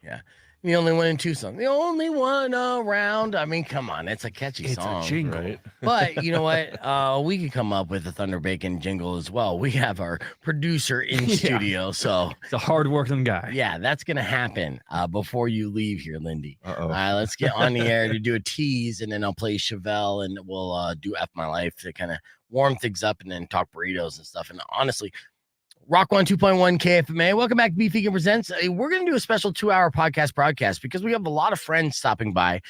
Yeah. The only one in Tucson. The only one around. I mean, come on. It's a catchy song. It's a jingle. Right. But you know what? We could come up with a Thunder Bacon jingle as well. We have our producer in studio. So, It's a hard-working guy. yeah, that's going to happen before you leave here, Lindy. Uh-oh. All right, let's get on the air to do a tease, and then I'll play Chevelle, and we'll do F My Life to kind of warm things up and then talk burritos and stuff. And honestly, Rock 1 2.1 KFMA. Welcome back to Beef Vegan Presents. We're going to do a special 2-hour podcast broadcast because we have a lot of friends stopping by.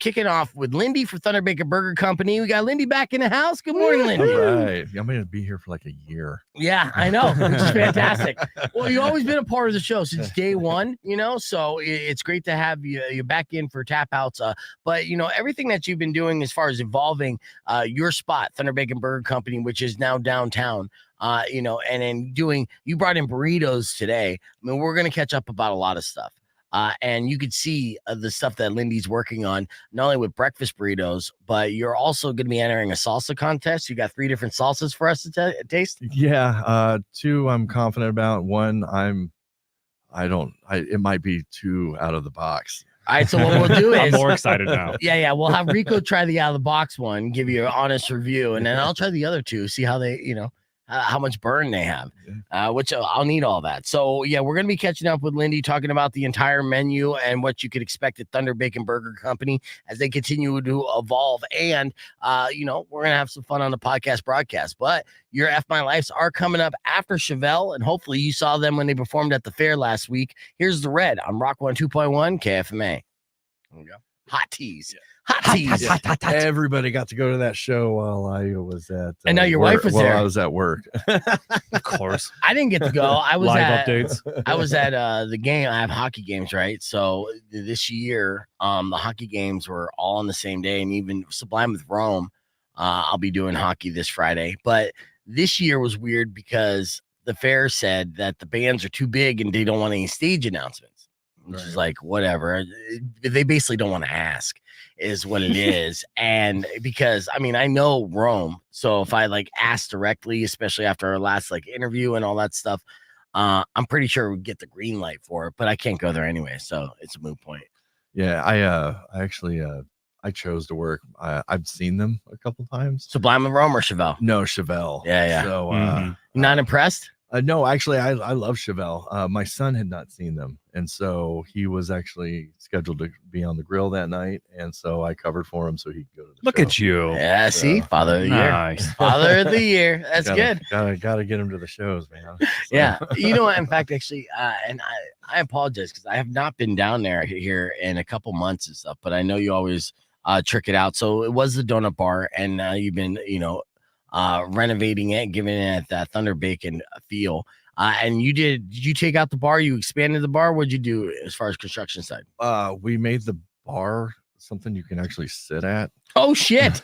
Kicking off with Lindy for Thunder Bacon Burger Company. We got Lindy back in the house. Good morning, Lindy. All right. I'm going to be here for like a year. Yeah, I know, which is fantastic. Well, you've always been a part of the show since day one, so it's great to have you back in for tap outs. But, everything that you've been doing as far as evolving your spot, Thunder Bacon Burger Company, which is now downtown, and then you brought in burritos today. I mean, we're going to catch up about a lot of stuff. And you could see the stuff that Lindy's working on, not only with breakfast burritos, but you're also going to be entering a salsa contest. You got 3 different salsas for us to taste. Yeah. 2 I'm confident about. 1 it might be too out of the box. All right, so what we'll do is I'm more excited now. Yeah, we'll have Rico try the out of the box one, give you an honest review, and then I'll try the other 2, see how they, how much burn they have, which I'll need all that. So, yeah, we're going to be catching up with Lindy, talking about the entire menu and what you could expect at Thunder Bacon Burger Company as they continue to evolve. And, we're going to have some fun on the podcast broadcast. But your F My Lives are coming up after Chevelle, and hopefully you saw them when they performed at the fair last week. Here's the red on Rock 1 2.1 KFMA. There we go. Hot teas. Yeah. Hot teas. Hot. Everybody got to go to that show while I was at and now your work, wife was while there. I was at work. Of course. I didn't get to go. I was Live updates. I was at the game. I have hockey games, right? So this year, the hockey games were all on the same day, and even Sublime with Rome, I'll be doing hockey this Friday. But this year was weird because the fair said that the bands are too big and they don't want any stage announcements, which is like, whatever. They basically don't want to ask is what it is. And because, I know Rome. So if I ask directly, especially after our last interview and all that stuff, I'm pretty sure we'd get the green light for it, but I can't go there anyway. So it's a moot point. Yeah. I actually, I chose to work. I've seen them a couple times. Sublime with Rome or Chevelle? No, Chevelle. Yeah. So, not impressed? No, actually, I love Chevelle. My son had not seen them, and so he was actually scheduled to be on the grill that night, and so I covered for him so he could go to the Look show. at you. Yeah, see? Father of the Nice. year. Father of the year. That's good. Gotta get him to the shows, man. So. Yeah. In fact, actually, and I apologize because I have not been down there here in a couple months and stuff, but I know you always trick it out. So it was the donut bar, and you've been, renovating it, giving it that Thunder Bacon feel. And did you take out the bar? You expanded the bar? What'd you do as far as construction side? We made the bar something you can actually sit at. Oh shit.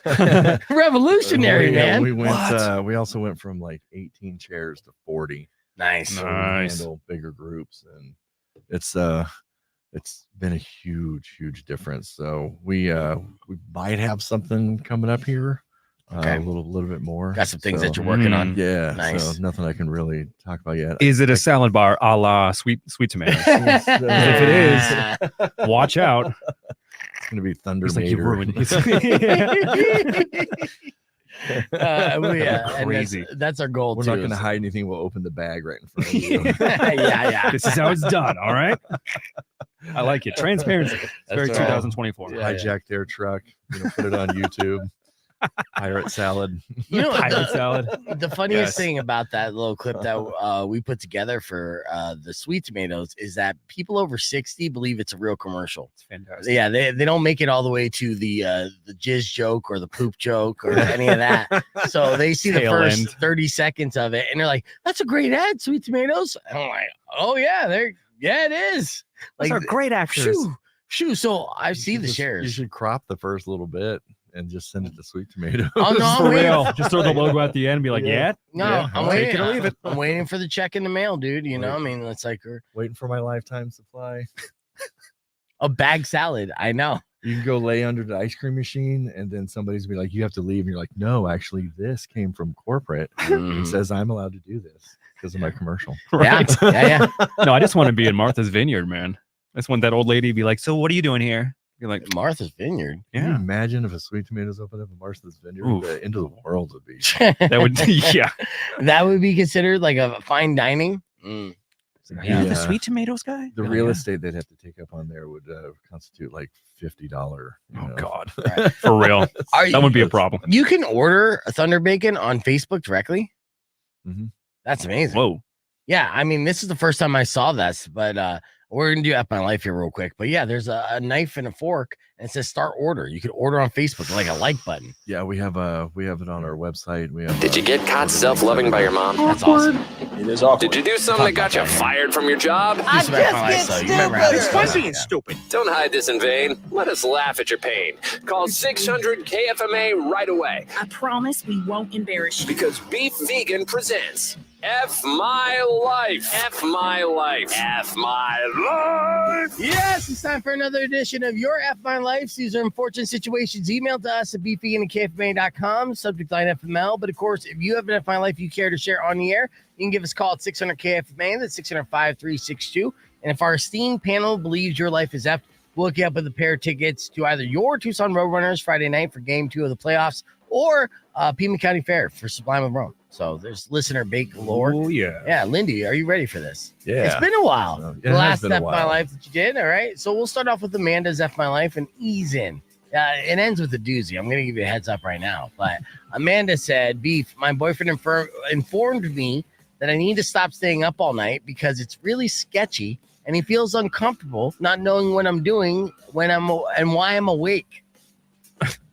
Revolutionary, man. We went we also went from 18 chairs to 40. Nice. So we handle bigger groups, and it's been a huge difference. So we might have something coming up here. Okay. A little bit more. Got some things that you're working on. Yeah. Nice. So nothing I can really talk about yet. Is it a salad bar a la sweet tomatoes? If it is, watch out. It's gonna be Thunder It's like you ruined And Crazy. that's our goal. We're too. not gonna hide anything. We'll open the bag right in front of you. yeah. This is how it's done. All right. I like it. Transparency. It's very That's right. 2024. Yeah. Hijack their truck. Put it on YouTube. Pirate salad. Pirate salad. The funniest Yes. thing about that little clip that we put together for the sweet tomatoes is that people over 60 believe it's a real commercial. It's fantastic. Yeah, they don't make it all the way to the jizz joke or the poop joke or any of that. So they see the Tail first end. 30 seconds of it and they're like, "That's a great ad, sweet tomatoes." And I'm like, "Oh yeah, it is." Those are great actors. Shoo. So I see the You shares. should crop the first little bit and just send it to Sweet Tomato. Oh, no, For I'm waiting. real. Just throw the logo at the end and be like, yeah. No, Yeah, I'm take waiting. it or leave it. I'm waiting for the check in the mail, dude. You know, Right. I mean, it's like Waiting for my lifetime supply. a bag salad. I know. You can go lay under the ice cream machine, and then somebody's be like, "You have to leave," and you're like, "No, actually, this came from corporate. It says I'm allowed to do this because of my commercial." Right. Yeah. No, I just want to be in Martha's Vineyard, man. That's when that old lady be like, "So what are you doing here?" You're like, Martha's Vineyard. Can you "Yeah, imagine if a Sweet Tomatoes opened up in Martha's Vineyard? Oof. The end of the world would be. that would, yeah." That would be considered like a fine dining. Are you the Yeah. Sweet Tomatoes guy? The You're real like, estate they'd have to take up on there would constitute like $50. "Yeah." Oh God, for real, Are that would be a That's- problem. You can order a Thunder Bacon on Facebook directly. Mhm. That's amazing. Whoa, Yeah, I mean, this is the first time I saw this, but we're gonna do F My Life here real quick. But yeah, there's a knife and a fork, and it says start order. You can order on Facebook, like a like button. Yeah, we have it on our website. We have. Did you get caught self-loving by your mom? That's awesome. It is awkward. Did you do something that got you fired from your job? Piece of F My Life, so you remember how this goes. being stupid. Don't hide this in vain. Let us laugh at your pain. Call 600 KFMA right away I promise we won't embarrass you. because Beef Vegan presents F My Life. F My Life. F My Life. Yes, it's time for another edition of Your F My Life. These are unfortunate situations. Email to us at beefvegan@kfma.com. Subject line FML. But of course, if you have an F My Life you care to share on the air, you can give us a call at 600 KFMA. That's 600-5362. And if our esteemed panel believes your life is F, we'll hook you up with a pair of tickets to either your Tucson Roadrunners Friday night for Game 2 of the playoffs or Pima County Fair for Sublime of Rome. So there's listener bake galore. oh yeah, Yeah, Lindy, are you ready for this? Yeah. It's been a while. It The has last been a F My while. Life that you did. All right. So we'll start off with Amanda's F My Life and ease in. It ends with a doozy. I'm going to give you a heads up right now. But Amanda said, Beef, my boyfriend informed me that I need to stop staying up all night because it's really sketchy and he feels uncomfortable not knowing what I'm doing and why I'm awake.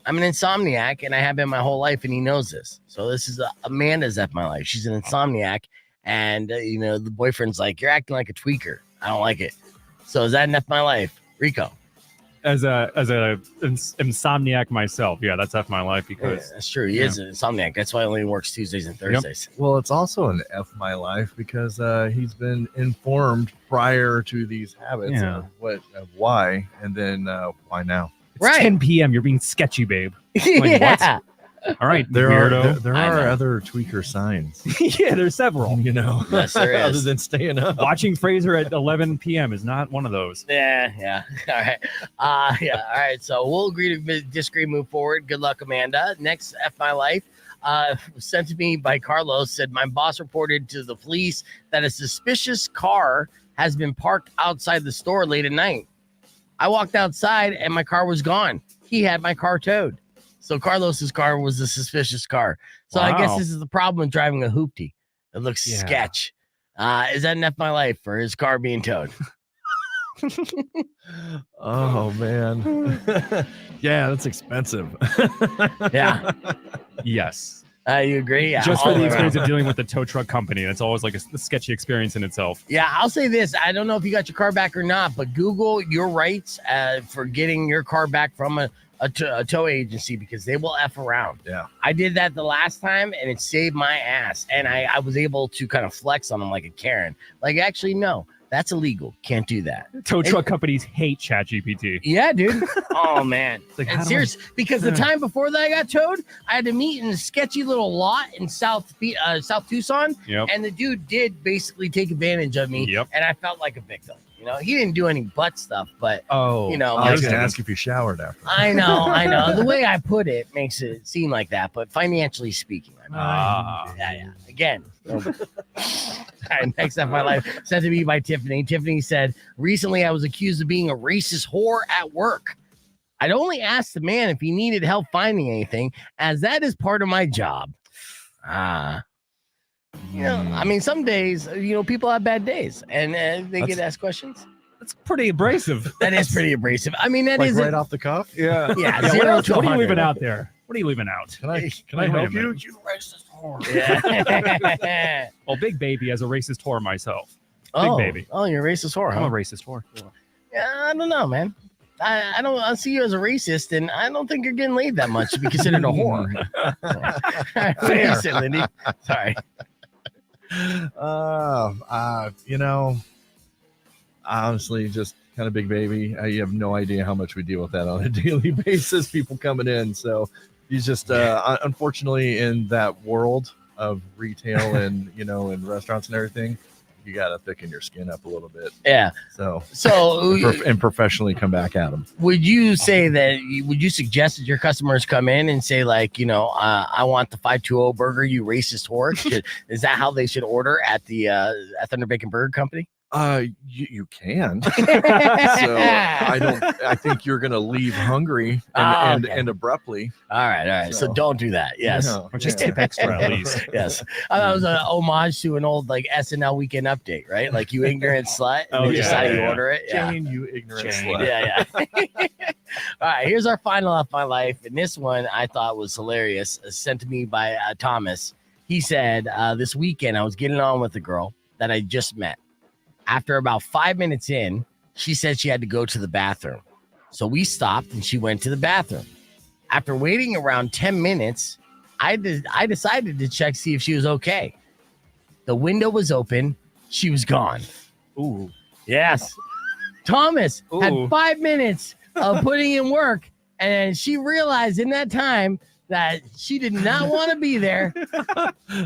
I'm an insomniac and I have been my whole life and he knows this. So this is Amanda's F My Life. She's an insomniac and, the boyfriend's like, you're acting like a tweaker. I don't like it. So is that an F My Life? Rico. as a insomniac myself, yeah, that's F My Life Yeah, because that's true. He is an insomniac. That's why he only works Tuesdays and Thursdays. Well, it's also an F My Life because he's been informed prior to these habits Yeah. of why, and then why now. it's Right. 10 p.m. You're being sketchy, babe. Like, Yeah. All right, There weirdo. are I know. other tweaker signs, Yeah, there's several. you know, Yes, there other is. than staying up. Watching Fraser at 11 p.m. is not one of those. Yeah. All right. Yeah. All right. So we'll agree to disagree, move forward. Good luck, Amanda. Next, F My Life. Sent to me by Carlos, said my boss reported to the police that a suspicious car has been parked outside the store late at night. I walked outside and my car was gone. He had my car towed. So Carlos's car was the suspicious car. So I guess Wow. this is the problem with driving a hoopty. It looks Yeah. sketch. Is that an F My Life for his car being towed? Oh man, yeah, that's expensive. Yeah. Yes. You agree? Yeah. Just for all the around. experience of dealing with the tow truck company. That's always like a sketchy experience in itself. Yeah, I'll say this. I don't know if you got your car back or not, but Google your rights for getting your car back from a tow agency because they will F around. Yeah. I did that the last time and it saved my ass. And I was able to kind of flex on them like a Karen. Like, actually, no, that's illegal. Can't do that. Tow truck companies hate ChatGPT. Yeah, dude. Oh, man. like, how And do I- serious, because the time before that I got towed, I had to meet in a sketchy little lot in South Tucson. Yep. And the dude did basically take advantage of me. Yep. And I felt like a victim. He didn't do any butt stuff, but Oh, I I was like, gonna ask if you showered after. I know. The way I put it makes it seem like that, but financially speaking, I mean, Ah. yeah. Again. All right, next up, my life sent to me by Tiffany. Tiffany said, recently I was accused of being a racist whore at work. I'd only asked the man if he needed help finding anything, as that is part of my job. I mean, some days, people have bad days and they get asked questions. That's pretty abrasive. That is pretty abrasive. I mean, that Like is right off the cuff. Yeah. Yeah, What 0 else- to what are you 100. leaving out there? What are you leaving out? Can I Wait a help you? minute. You racist whore. Yeah. Well, Big Baby as a racist whore myself. oh, baby. Oh, you're a racist whore, I'm a huh? racist whore. Yeah, I don't know, man. I see you as a racist, and I don't think you're getting laid that much to be considered a whore. What do you say, Lindy? Sorry. Honestly, just kind of Big Baby. I have no idea how much we deal with that on a daily basis. People coming in, so he's just unfortunately in that world of retail and and restaurants and everything. you got to thicken your skin up a little bit. Yeah. So So and professionally come back at them. would you say that? Would you suggest that your customers come in and say like, I want the 520 burger, you racist horse? Is that how they should order at the at Thunder Bacon Burger Company? You can. So I think you're gonna leave hungry and abruptly. All right. So don't do that. Yes. No, Or just tip extra at least. Yes. That was an homage to an old like SNL Weekend Update, right? Like you ignorant slut. Oh, Just yeah, how you yeah. order it. Yeah. Jane, you ignorant Jane. slut. Yeah. All right. Here's our final Off My Life. And this one I thought was hilarious. Sent to me by Thomas. He said, this weekend I was getting on with a girl that I just met. After about 5 minutes in, she said she had to go to the bathroom. So we stopped and she went to the bathroom. After waiting around 10 minutes, I decided to check, see if she was okay. The window was open. She was gone. Ooh. Yes. Thomas Ooh. had 5 minutes of putting in work, and she realized in that time that she did not want to be there.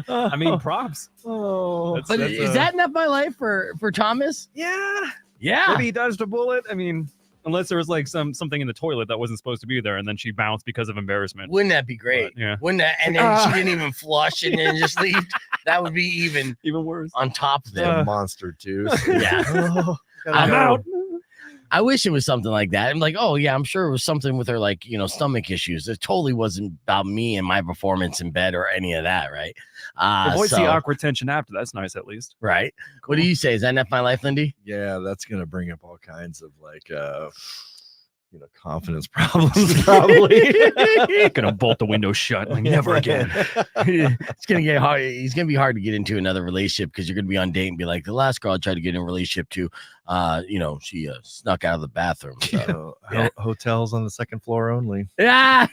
I mean, props. Oh, But is that enough my life for Thomas? Yeah. Yeah. Maybe he dodged a bullet. I mean, unless there was like something in the toilet that wasn't supposed to be there, and then she bounced because of embarrassment. Wouldn't that be great? But, yeah. Wouldn't that? And then she didn't even flush and then just leave. That would be even worse. on top of It's it. a monster too. So- Yeah. Oh, I'm go. out. I wish it was something like that. I'm like, oh yeah, I'm sure it was something with her, like, stomach issues. It totally wasn't about me and my performance in bed or any of that, right? Avoid So- the awkward tension after. That's nice, at least. right. What do you say? Is that enough my life, Lindy? Yeah, that's gonna bring up all kinds of like confidence problems probably. Gonna bolt the window shut. Like, never again. It's gonna get hard. It's gonna be hard to get into another relationship because you're gonna be on date and be like, the last girl I tried to get in a relationship to, she snuck out of the bathroom. So. So, Yeah. hotels on the second floor only. Yeah.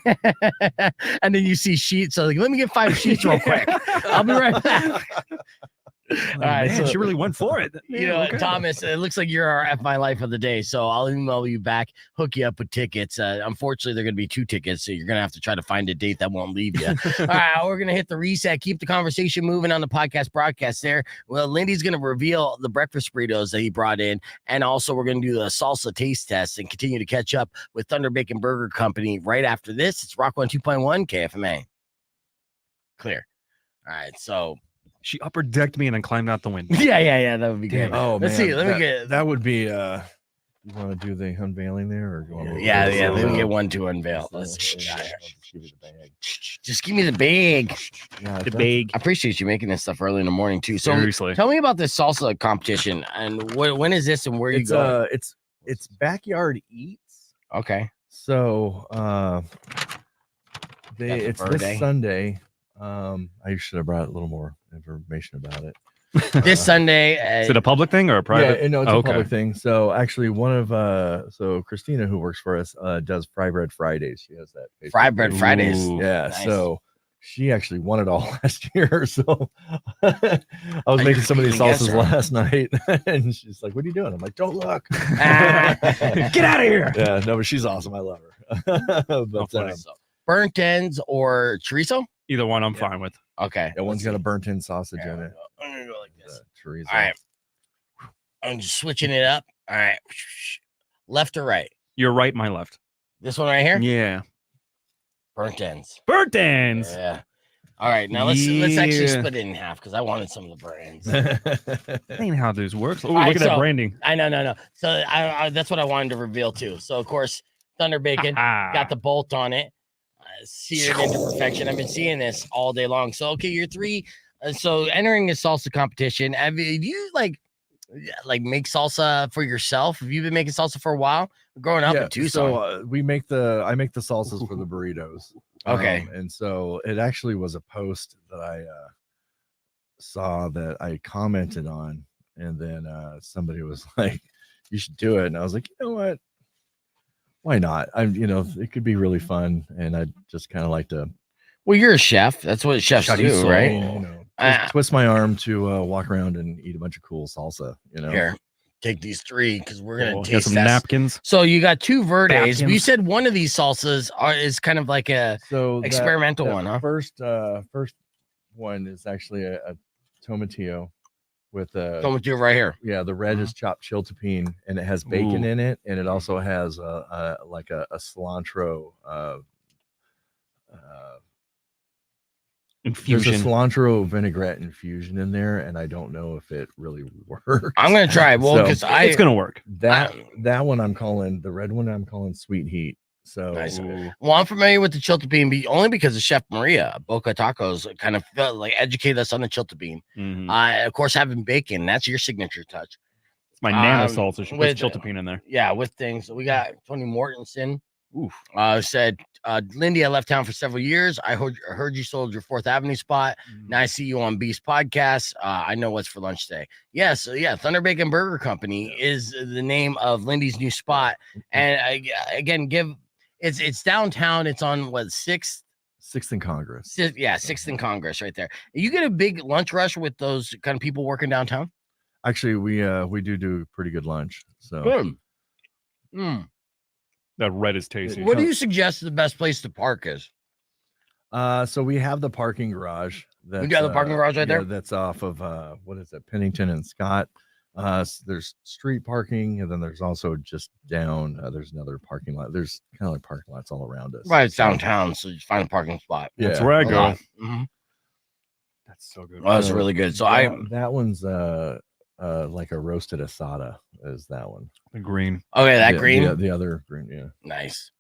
And then you see sheets. So like, let me get 5 sheets real quick. I'll be right back. All right, man, so- she really went for it. Okay. Thomas, it looks like you're our F My Life of the day. So I'll email you back, hook you up with tickets. Unfortunately, they're going to be 2 tickets. So you're going to have to try to find a date that won't leave you. All right, we're going to hit the reset. Keep the conversation moving on the podcast broadcast there. Well, Lindy's going to reveal the breakfast burritos that he brought in. And also, we're going to do the salsa taste test and continue to catch up with Thunder Bacon Burger Company right after this. It's Rock 102.1 KFMA. Clear. All right, so. She upper decked me and then climbed out the window. Yeah, that would be good. Oh, Let's man, see. Let me get. that would be. You want to do the unveiling there, or you want to Yeah. Let me get one to unveil. Let's Give you the bag. just give me the bag. Yeah, The that's- big. I appreciate you making this stuff early in the morning too. So Seriously. tell me about this salsa competition and when is this and where are you It's going? it's backyard eats. Okay. So the it's verde. this Sunday. I should have brought a little more information about it. This Sunday. Is it a public thing or a private? Yeah, no, it's Oh, a okay. public thing. So actually, one of so Christina, who works for us, does Fry Bread Fridays. She has that Facebook Fry Bread page. Fridays. Ooh. Yeah, Nice. so she actually won it all last year. So I was Are making you some of these competing against salsas her? last night, and she's like, "What are you doing?" I'm like, "Don't look." Get out of here. Yeah, no, but she's awesome. I love her. But funny. Burnt ends or chorizo? Either one, I'm fine with. Okay. yeah, one's got a burnt-in sausage Here in we it. go. I'm gonna go like this. Chorizo. All right. I'm just switching it up. All right. Left or right? You're right, my left. This one right here? Yeah. Burnt ends. Burnt ends. Yeah. All right. Now let's actually Yeah. split it in half because I wanted some of the burnt ends. That ain't how this works. Oh, All right, look at that so- branding. I know, no. So I that's what I wanted to reveal too. So of course, Thunder Bacon got the bolt on it, seared into perfection. I've been seeing this all day long. So okay, you're 3. So entering the salsa competition, have you like make salsa for yourself? Have you been making salsa for a while? Growing up in Tucson. So I make the salsas for the burritos. Okay. And so it actually was a post that I saw that I commented on, and then somebody was like, "You should do it," and I was like, "You know what? Why not? It could be really fun, and I just kind of like to Well, you're a chef. That's what chefs do, Chorizo. right? twist my arm to walk around and eat a bunch of cool salsa. Here, take these 3 because we're gonna Got taste some test. napkins. So you got 2 verdes. Napkins. You said one of these salsas is kind of like a So experimental that one, huh? First one is actually a tomatillo. with Come with you right here. yeah, the red is chopped chiltepine, and it has bacon in it, and it also has a cilantro Infusion. There's a cilantro vinaigrette infusion in there, and I don't know if it really works. I'm gonna try it. Well, So, because It's gonna work. that one I'm calling the red one. I'm calling Sweet Heat. So Nice. Well, I'm familiar with the chiltepine only because of Chef Maria Boca Tacos kind of felt like educate us on the chiltepine. Of course, having bacon, that's your signature touch. It's my nana salt, so she puts with- chiltepine in there. Yeah, with things. We got Tony Mortensen. Oof. Said, Lindy, I left town for several years. I heard you sold your 4th Avenue spot. Now I see you on Beast Podcast. I know what's for lunch today. Yes, Thunder Bacon Burger Company is the name of Lindy's new spot. And again, it's downtown. It's on what, 6th and Congress. 6th and Congress, right there. You get a big lunch rush with those kind of people working downtown. Actually, we do pretty good lunch. So Good. That red is tasty. What do you suggest the best place to park is? So we have the parking garage. We got the parking garage right there. That's off of what is it, Pennington and Scott. There's street parking, and then there's also just down. There's another parking lot. There's kind of like parking lots all around us. Right, it's downtown, so you find a parking spot. Yeah, That's where I go. Mm-hmm. That's so good. Oh, that's really good. So that one's like a roasted asada is that one. The green that green. The other green, yeah. Nice.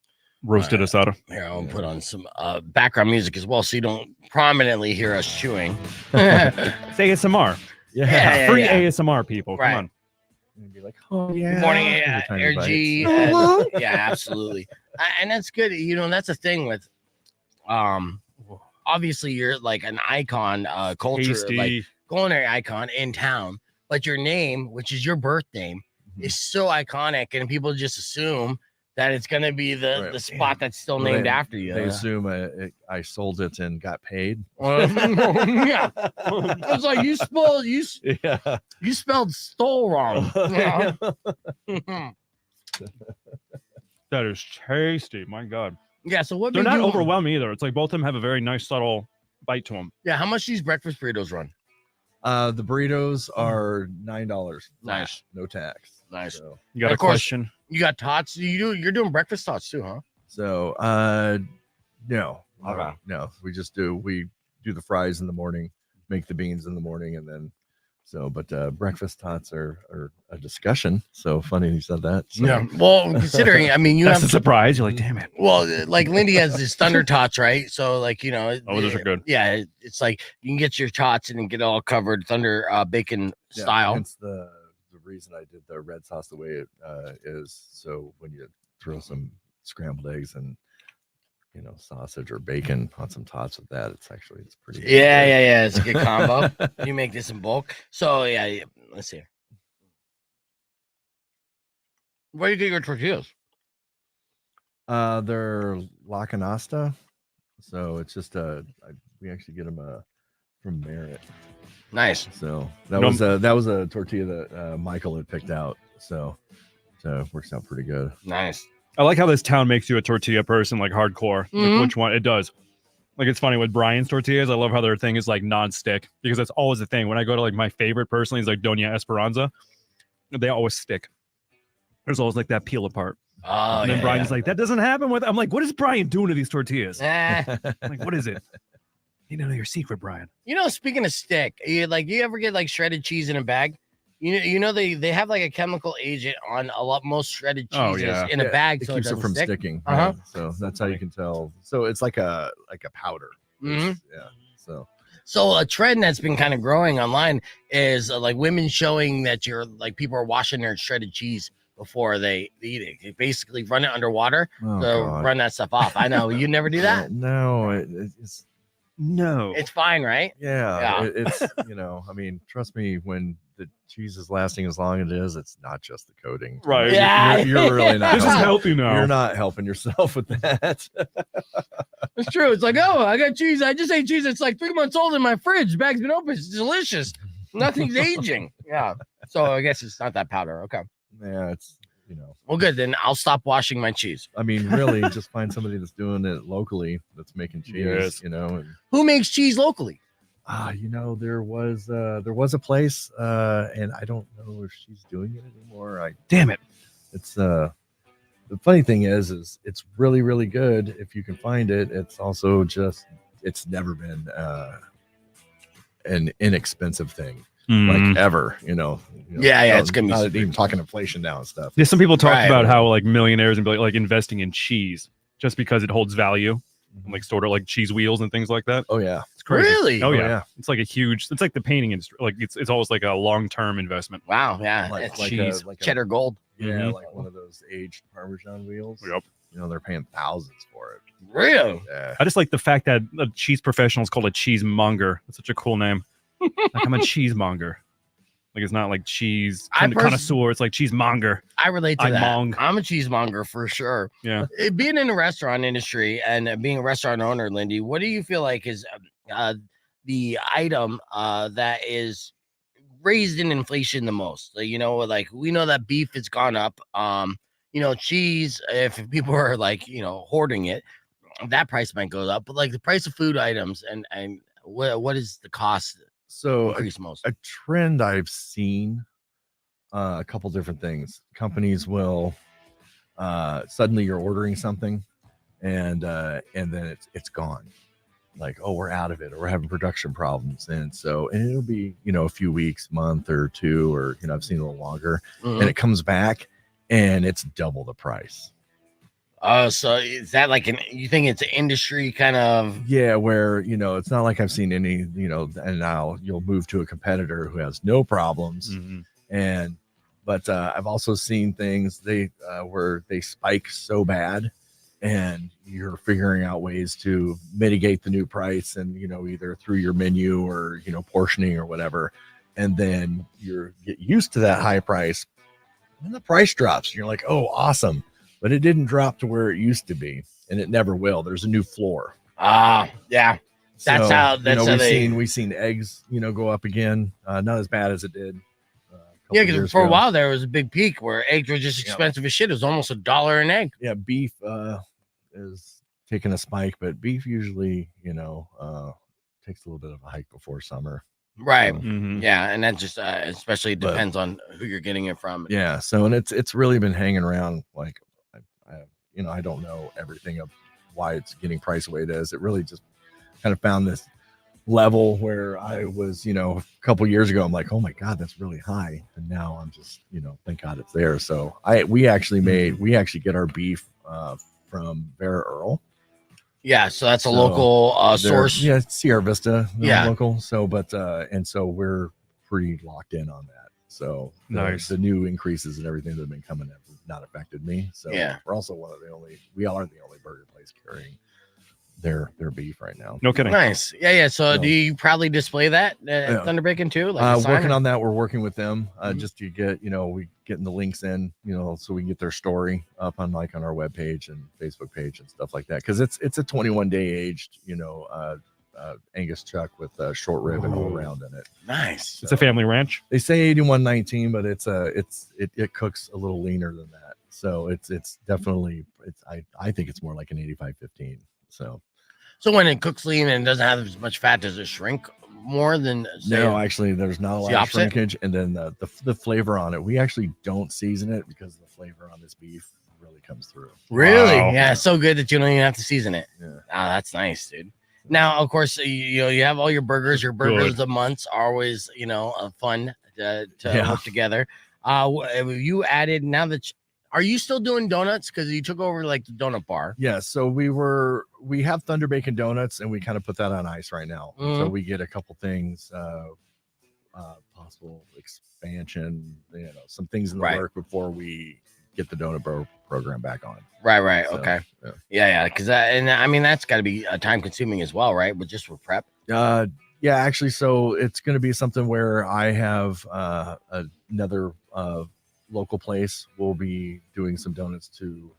roasted asada. Here, I'll put on some background music as well, so you don't prominently hear us chewing. It's ASMR. Yeah, Free yeah. ASMR, people. Right. Come on. And be like, oh yeah. Good morning, Every time you RG. bite. Yeah, absolutely. And that's good. You know, that's the thing with obviously you're like an icon culture, Tasty. like culinary icon in town, but your name, which is your birth name, is so iconic, and people just assume that it's going to be the spot that's still Well, named they- after you. They assume I sold it and got paid. Yeah. It's like you Yeah. you spelled stole wrong. That is tasty. My God. Yeah, so what They're made not you- overwhelming either. It's like both of them have a very nice, subtle bite to them. Yeah, how much these breakfast burritos run? The burritos are $9. Nice. No tax. Nice. So, You got Of a course. question? You got tots. You're doing breakfast tots too, huh? so no. Okay. No. We do the fries in the morning, make the beans in the morning, and then but breakfast tots are a discussion. So funny you said that. So. Yeah. Well, considering, I mean, you That's a have surprise. You're like, damn it. well, like Lindy has his thunder tots, right? So, like, you know, Oh, those are good. Yeah, it's like you can get your tots and then get it all covered thunder bacon Yeah, style. Hence the reason I did the red sauce the way it is. So when you throw some scrambled eggs and sausage or bacon on some tots with that, it's pretty good. Yeah. It's a good combo. You make this in bulk. So yeah. Let's see. Where do you get your tortillas? They're La Canasta. So it's just we actually get them from Merit. Nice. So that was a tortilla that Michael had picked out. So it works out pretty good. Nice. I like how this town makes you a tortilla person, like hardcore. Mhm. Like which one? It does. Like it's funny with Brian's tortillas. I love how their thing is like non-stick because that's always the thing. When I go to like my favorite personally is like Doña Esperanza, they always stick. There's always like that peel apart. Oh, And then yeah. Brian's like, that doesn't happen with. I'm like, what is Brian doing to these tortillas? Eh. Like, what is it? You know your secret, Brian. You know, speaking of stick, you ever get like shredded cheese in a bag? You know they have like a chemical agent on most shredded cheeses Oh, yeah. in a bag, It so keeps it doesn't from stick. sticking. Uh-huh. Yeah. So that's how you can tell. So it's like a powder. Mhm. Yeah. So So a trend that's been kind of growing online is like women showing that people are washing their shredded cheese before they eat it. They basically run it underwater to God. run that stuff off. I know you never do that. No, it's No. It's fine, right? yeah. It's I mean, trust me, when the cheese is lasting as long as it is, it's not just the coating. Right. Yeah. You're really not. This is healthy now. You're not helping yourself with that. It's true. It's like, oh, I got cheese. I just ate cheese. It's like 3 months old in my fridge. Bag's been open. It's delicious. Nothing's aging. Yeah. So I guess it's not that powder. Okay. Yeah, it's Well, good. Then I'll stop washing my cheese. I mean, really, just find somebody that's doing it locally, that's making cheese. Yes. And Who makes cheese locally? There was a place, and I don't know if she's doing it anymore. Damn it. It's the funny thing is it's really, really good if you can find it. It's also just it's never been an inexpensive thing like ever. Yeah, it's gonna be not super even talking inflation now and stuff. Yeah, some people talk Right. about how like millionaires and like investing in cheese just because it holds value, like sort of like cheese wheels and things like that. Oh yeah, It's crazy. Really? Oh yeah. yeah. It's like it's like the painting industry. Like it's always like a long-term investment. Wow, yeah, Like- it's like cheese, a- cheddar gold. Yeah, Mhm. like one of those aged Parmesan wheels. Yep. They're paying thousands for it. Real. Yeah. I just like the fact that a cheese professional is called a cheesemonger. That's such a cool name. Like I'm a cheesemonger. Like it's not like cheese connoisseur. It's like cheesemonger. I relate to I that. mong. I'm a cheesemonger for sure. Yeah. Being in the restaurant industry and being a restaurant owner, Lindy, what do you feel like is the item that is raised in inflation the most? Like we know that beef has gone up. Cheese, if people are like hoarding it, that price might go up. But like the price of food items and what is the cost So increase most? a trend I've seen, a couple different things. Companies will suddenly you're ordering something, and then it's gone. Like, oh, we're out of it, or we're having production problems, and it'll be a few weeks, month or two, or I've seen a little longer, Mhm. and it comes back, and it's double the price. Oh, so is that like you think it's an industry kind of? Yeah, where it's not like I've seen any, and now you'll move to a competitor who has no problems. Mhm. But I've also seen things where they spike so bad, and you're figuring out ways to mitigate the new price, and either through your menu or portioning or whatever, and then you get used to that high price, and the price drops. You're like, oh, awesome, but it didn't drop to where it used to be, and it never will. There's a new floor. Yeah. That's how we've seen eggs go up again, not as bad as it did. Yeah, because for a while there was a big peak where eggs were just expensive as shit. It was almost $1 an egg. Yeah, beef is taking a spike, but beef usually takes a little bit of a hike before summer. Right. So, Mhm. Yeah, and that just especially depends on who you're getting it from. yeah. So and it's really been hanging around. Like I don't know everything of why it's getting priced the way it is. It really just kind of found this level where I was, a couple years ago, I'm like, oh my God, that's really high. And now I'm just, thank God it's there. So we actually get our beef from Vera Earl. Yeah, so that's a local source. Yeah, Sierra Vista, Yeah. local. So, but and so we're pretty locked in on that. So Nice. The new increases and everything that have been coming have not affected me. So Yeah. we're also we are the only burger place carrying their beef right now. No kidding. Nice. Yeah. So So- do you probably display that at Yeah. Thunder Bacon too? Like a sign Working or- on that. We're working with them Mhm. just to get, we getting the links in, so we can get their story up on our webpage and Facebook page and stuff like that. Cause it's a 21-day aged, Angus chuck with a short rib and all around in it. Nice. It's a family ranch. They say 8119, but it cooks a little leaner than that. So it's definitely, I think it's more like an 8515. So So when it cooks lean and doesn't have as much fat, does it shrink more than no, actually there's not a It's lot the of opposite? shrinkage. And then the flavor on it, we actually don't season it because the flavor on this beef really comes through. Really? Wow. Yeah, it's so good that you don't even have to season it. Yeah. That's nice, dude. Now, of course, you have all your burgers. Your burgers Good. of the months are always fun to Yeah. work together. You added now that are you still doing donuts because you took over like the donut bar? Yeah, so we have Thunder Bacon Donuts, and we kind of put that on ice right now. So Mhm. we get a couple things, possible expansion, some things in the Right. work before we get the donut program back on. Right. So, Okay. yeah. Yeah. Because I mean that's got to be time consuming as well, right? But just for prep. Yeah, actually, so it's going to be something where I have another local place. We'll be doing some donuts to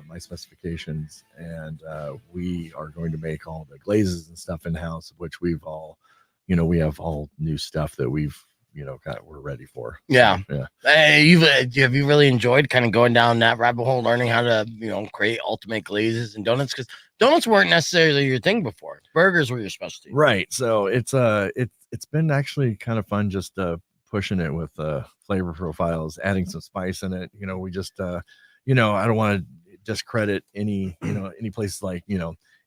my specifications, and we are going to make all the glazes and stuff in house, which we've all, we have all new stuff that we've we're ready for. Yeah. So, yeah. Have you really enjoyed kind of going down that rabbit hole, learning how to create ultimate glazes and donuts? Because donuts weren't necessarily your thing before. Burgers were your specialty. Right. So it's been actually kind of fun just pushing it with flavor profiles, adding some spice in it. We just I don't want to discredit any places like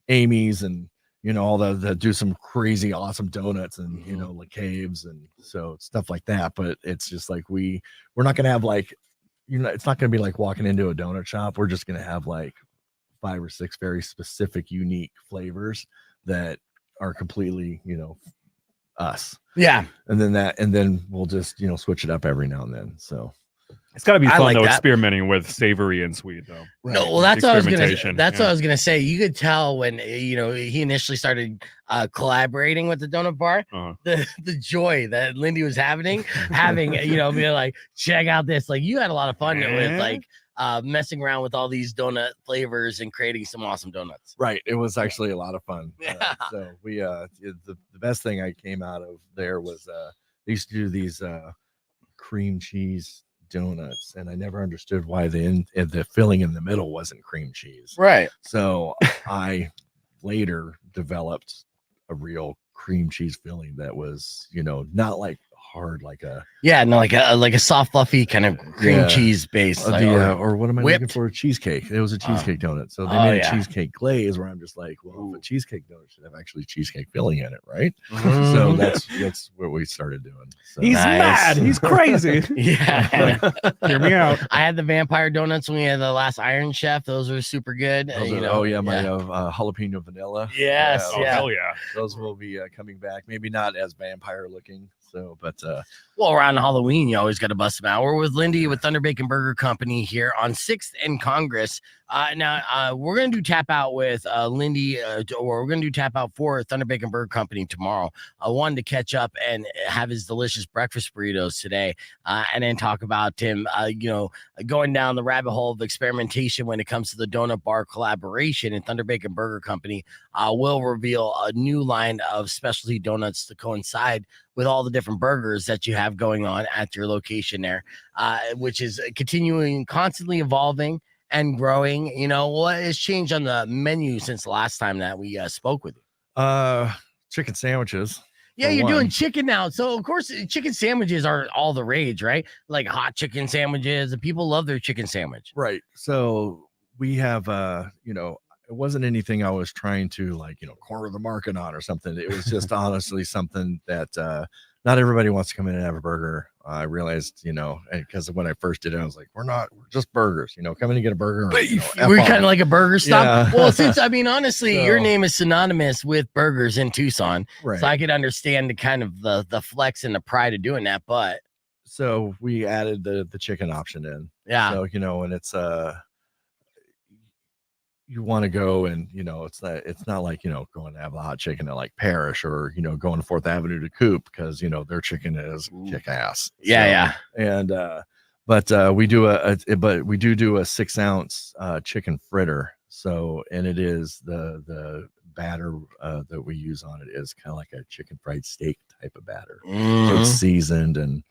Amy's and all that do some crazy awesome donuts and like caves and so stuff like that. But it's just like we're not gonna have like it's not gonna be like walking into a donut shop. We're just gonna have like 5 or 6 very specific, unique flavors that are completely us. Yeah. And then we'll just switch it up every now and then. So it's got to be fun like though, that. experimenting with savory and sweet though. Right. No, well, that's what I was gonna. That's yeah. what I was gonna say. You could tell when he initially started collaborating with the donut bar, the joy that Lindy was having, being like, check out this. Like you had a lot of fun with like messing around with all these donut flavors and creating some awesome donuts. Right. It was actually a lot of fun. So we the best thing I came out of there was they used to do these cream cheese donuts, and I never understood why the filling in the middle wasn't cream cheese. Right. So I later developed a real cream cheese filling that was, not like hard like a like a soft fluffy kind of cream cheese base or what am I whipped? looking for? A cheesecake. It was a cheesecake donut. So they made a cheesecake glaze where I'm just like, well, a cheesecake donut should have actually cheesecake filling in it, right? So that's what we started doing. So. He's mad. He's crazy. Yeah. Hear me out. I had the vampire donuts when we had the last Iron Chef. Those were super good. My jalapeno vanilla. Yes. Hell yeah. Those will be coming back. Maybe not as vampire looking. So, but well, around Halloween, you always got to bust them out. We're with Lindy with Thunder Bacon Burger Company here on 6th and Congress. Now, we're going to do tap out with Lindy, or we're going to do tap out for Thunder Bacon Burger Company tomorrow. I wanted to catch up and have his delicious breakfast burritos today, and then talk about him, going down the rabbit hole of experimentation when it comes to the donut bar collaboration. And Thunder Bacon Burger Company will reveal a new line of specialty donuts to coincide with all the different burgers that you have going on at your location there, which is continuing, constantly evolving and growing. What has changed on the menu since the last time that we spoke with you? Chicken sandwiches. Yeah, you're doing chicken now. So, of course, chicken sandwiches are all the rage, right? Like hot chicken sandwiches, and people love their chicken sandwich. Right. So we have, it wasn't anything I was trying to corner the market on or something. It was just honestly something that not everybody wants to come in and have a burger. I realized, because when I first did it, I was like, we're just burgers, come in and get a burger. We're kind of like a burger stop. Yeah. Well, honestly, your name is synonymous with burgers in Tucson. Right. So I could understand the kind of the flex and the pride of doing that. But so we added the chicken option in. Yeah. So, and it's you want to go and it's not like going to have a hot chicken at like Parrish or going to 4th Avenue to Coop because their chicken is kick ass. And but we do a 6-ounce chicken fritter. So and it is the batter that we use on it is kind of like a chicken fried steak type of batter. So it's seasoned and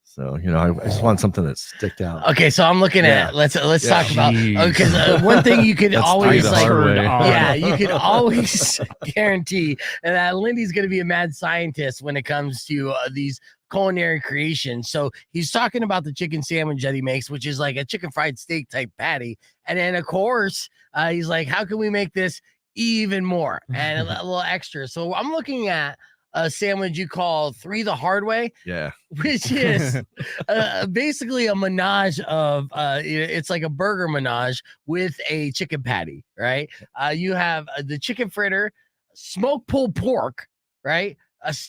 so, I just want something that sticked out. Okay, so I'm looking at let's talk about because one thing you could always you could always guarantee that Lindy's going to be a mad scientist when it comes to these culinary creations. So he's talking about the chicken sandwich that he makes, which is like a chicken fried steak type patty, and then of course he's like, how can we make this even more and a little extra? So I'm looking at a sandwich you call 3 the hard way, which is basically a menage of it's like a burger menage with a chicken patty, right? You have the chicken fritter, smoked pulled pork, right?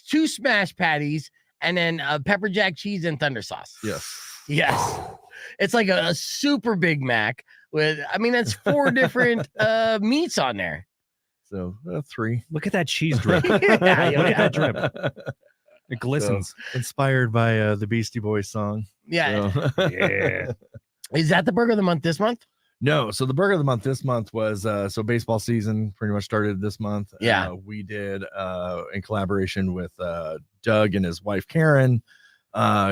2 smash patties, and then pepper jack cheese and thunder sauce. Yes. It's like a super Big Mac with, that's 4 different meats on there. So 3. Look at that cheese drip. Look at that drip. It glistens. So, inspired by the Beastie Boys song. Yeah. So. Yeah. Is that the burger of the month this month? No. So the burger of the month this month was so baseball season pretty much started this month. Yeah. We did in collaboration with Doug and his wife Karen.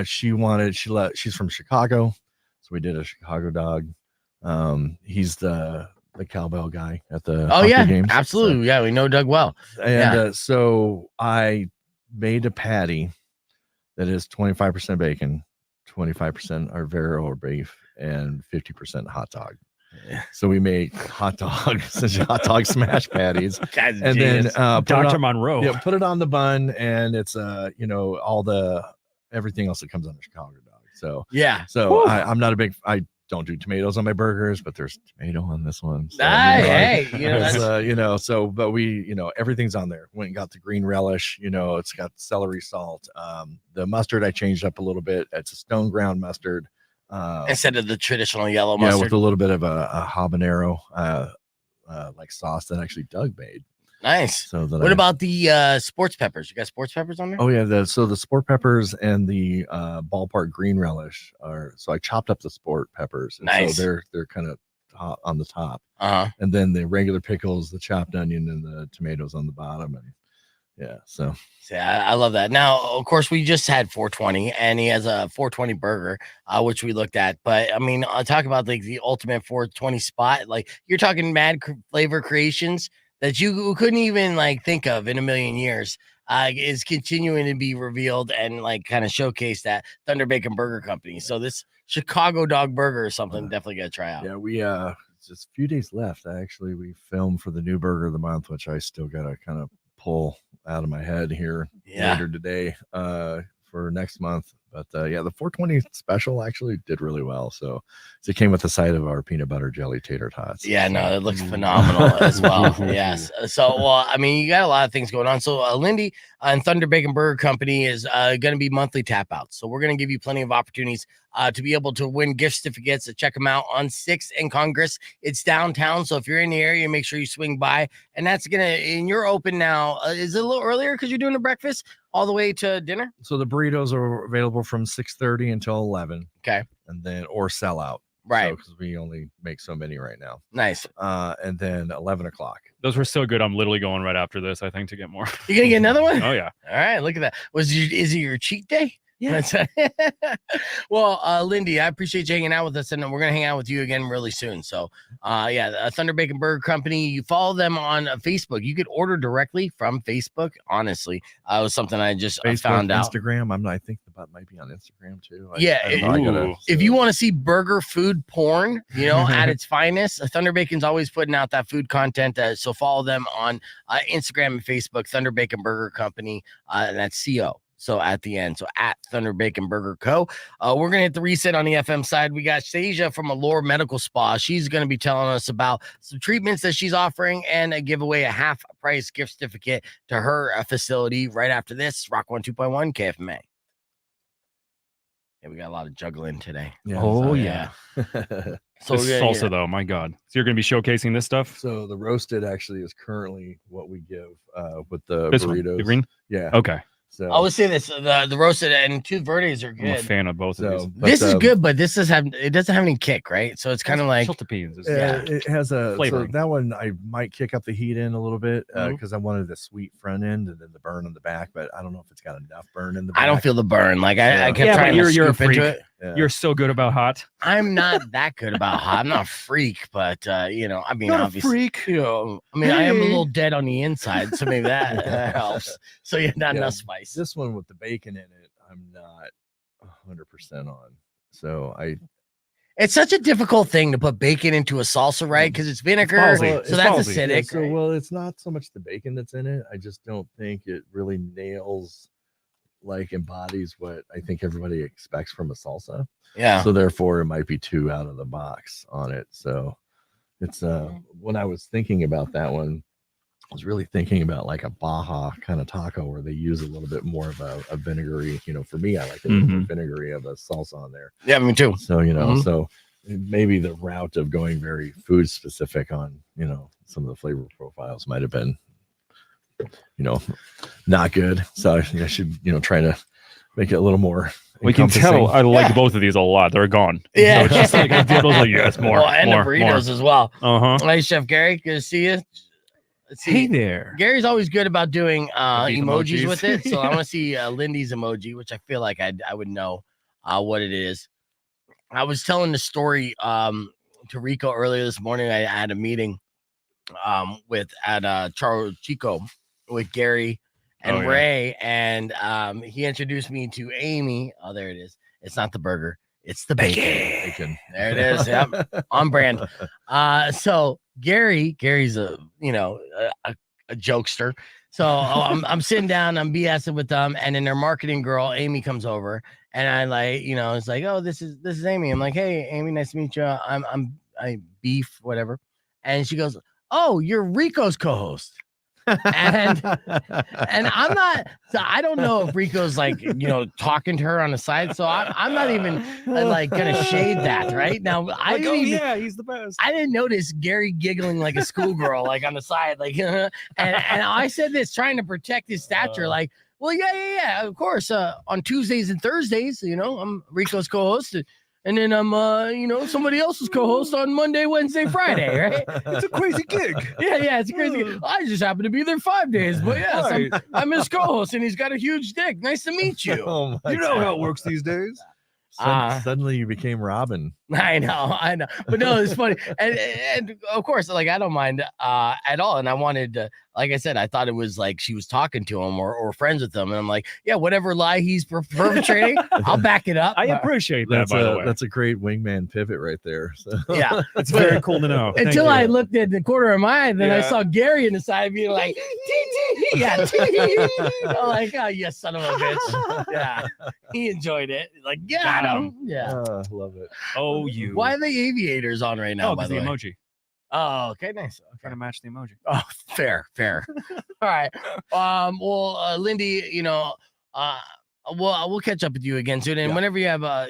She's from Chicago, so we did a Chicago dog. He's the cowbell guy at the hockey games. Absolutely. So, yeah, we know Doug well. and so I made a patty that is 25% bacon, 25% Arvero or beef, and 50% hot dog. So we make hot dog smash patties, and then Dr. Monroe. Yeah, put it on the bun, and it's all the everything else that comes on the Chicago dog. So I'm not a big. I don't do tomatoes on my burgers, but there's tomato on this one. So, but we, everything's on there. Went and got the green relish. It's got celery salt. The mustard I changed up a little bit. It's a stone ground mustard. Instead of the traditional yellow mustard. Yeah, with a little bit of a habanero like sauce that actually Doug made. Nice. So what about the sports peppers? You got sports peppers on there? Oh yeah, so the sport peppers and the ballpark green relish are. So I chopped up the sport peppers. Nice. So they're kind of on the top. Uh-huh. And then the regular pickles, the chopped onion, and the tomatoes on the bottom. And yeah, so I love that. Now, of course, we just had 420, and he has a 420 burger, which we looked at. But I mean, I'll talk about like the ultimate 420 spot. Like you're talking mad flavor creations that you couldn't even like think of in a million years. Is continuing to be revealed and like kind of showcased at Thunder Bacon Burger Company. So this Chicago dog burger is something definitely got to try out. Yeah, we just a few days left. We filmed for the new burger of the month, which I still got to kind of pull out of my head here later today for next month. But the 420 special actually did really well. So it came with the side of our peanut butter jelly tater tots. Yeah, no, it looks phenomenal as well. Yes. So, I mean, you got a lot of things going on. So Lindy and Thunder Bacon Burger Company is going to be monthly tap outs. So we're going to give you plenty of opportunities to be able to win gift certificates. So check them out on 6th and Congress. It's downtown. So if you're in the area, make sure you swing by. And that's and you're open now. Is it a little earlier because you're doing the breakfast all the way to dinner? So the burritos are available from 6:30 until 11. Okay. And then, or sell out. Right. Because we only make so many right now. Nice. And then 11 o'clock. Those were so good. I'm literally going right after this, I think, to get more. You gonna get another one? Oh yeah. All right. Look at that. Is it your cheat day? Yeah. Well, Lindy, I appreciate you hanging out with us, and we're gonna hang out with you again really soon. So, Thunder Bacon Burger Company. You follow them on Facebook. You could order directly from Facebook. Honestly, it was something I just found out. Instagram. I think the butt might be on Instagram too. If you want to see burger food porn, at its finest, Thunder Bacon's always putting out that food content. So follow them on Instagram and Facebook. Thunder Bacon Burger Company. And that's CO. So at the end, so at Thunder Bacon Burger Co. We're going to hit the reset on the FM side. We got Saaja from Allure Medical Spa. She's going to be telling us about some treatments that she's offering and give away a half price gift certificate to her facility right after this. Rock 102.1 KFMA. Yeah, we got a lot of juggling today. Yeah, So this salsa though, my God. So you're going to be showcasing this stuff? So the roasted actually is currently what we give with the this burritos. One, the green? Yeah. Okay. So I was saying this: the roasted and two verdes are good. I'm a fan of both of these. This is good, but it doesn't have any kick, right? So it's kind of like it has a flavoring. So that one I might kick up the heat in a little bit because I wanted the sweet front end and then the burn on the back, but I don't know if it's got enough burn in the back. I don't feel the burn. Like I kept trying to you're a freak. Into it. Yeah. You're so good about hot. I'm not that good about hot. I'm not a freak, but I mean, not obviously, a freak. I mean, I am a little dead on the inside, so maybe that helps. So not enough spice. This one with the bacon in it, I'm not 100% on. So it's such a difficult thing to put bacon into a salsa, right? Because it's vinegar, so that's acidic. Yeah, so well, it's not so much the bacon that's in it. I just don't think it really nails. Like embodies what I think everybody expects from a salsa. Yeah. So therefore it might be too out of the box on it. So it's when I was thinking about that one, I was really thinking about like a Baja kind of taco where they use a little bit more of a vinegary, for me, I like a little bit vinegary of a salsa on there. Yeah, me too. So, so maybe the route of going very food specific on, some of the flavor profiles might have been not good. So I should, try to make it a little more. We can tell I like both of these a lot. They're gone. Yeah. So it's just like I did those like yes, more. And more, the burritos more. as well. Uh-huh. Hey, Chef Gary, good to see you. let's Hey see. there. Gary's always good about doing These emojis emojis. with it. So I Yeah. want to see Lindy's emoji, which I feel like I would know what it is. I was telling the story to Rico earlier this morning. I had a meeting at Charles Chico with Gary and Oh, yeah. Ray, and he introduced me to Amy. Oh, there it is. It's not the burger. It's the bacon. Bacon. There it is. Yep. On brand. So Gary's a jokester. So I'm sitting down, I'm BSing with them, and then their marketing girl Amy comes over, and I like, it's like, oh, this is Amy. I'm like, hey, Amy, nice to meet you. I beef whatever, and she goes, oh, you're Rico's co-host. and I'm not. So I don't know if Rico's like talking to her on the side. So I'm not even like gonna shade that right now. I didn't even. Yeah, he's the best. I didn't notice Gary giggling like a schoolgirl, like on the side, like. And I said this trying to protect his stature, like, well, yeah, of course. On Tuesdays and Thursdays, I'm Rico's co-host. And then I'm, somebody else's co-host on Monday, Wednesday, Friday, right? It's a crazy gig. Yeah, it's a crazy gig. I just happen to be there 5 days, but yes, Right. I'm his co-host, and he's got a huge dick. Nice to meet you. Oh my You know God. how it works these days. Suddenly you became Robin. I know, but no, it's funny, and of course, like I don't mind at all, and I wanted to, like I said, I thought it was like she was talking to him or friends with him, and I'm like, yeah, whatever lie he's perpetrating, I'll back it up. I appreciate that, That's by the way. that's a great wingman pivot right there. So. Yeah, It's very cool to know. Thank until you. I looked at the corner of my eye, then I Yeah. saw Gary in the side being like, tee, yeah, tee. I'm like, oh, you son of a bitch. Yeah, he enjoyed it. Like, got him. Yeah. Love it. Oh, you. Why are the aviators on right now? Oh, by because the the way. emoji. Oh, okay, nice. Trying to match the emoji. Oh, fair. All right. Well, Lindy, we'll catch up with you again soon. And whenever you have a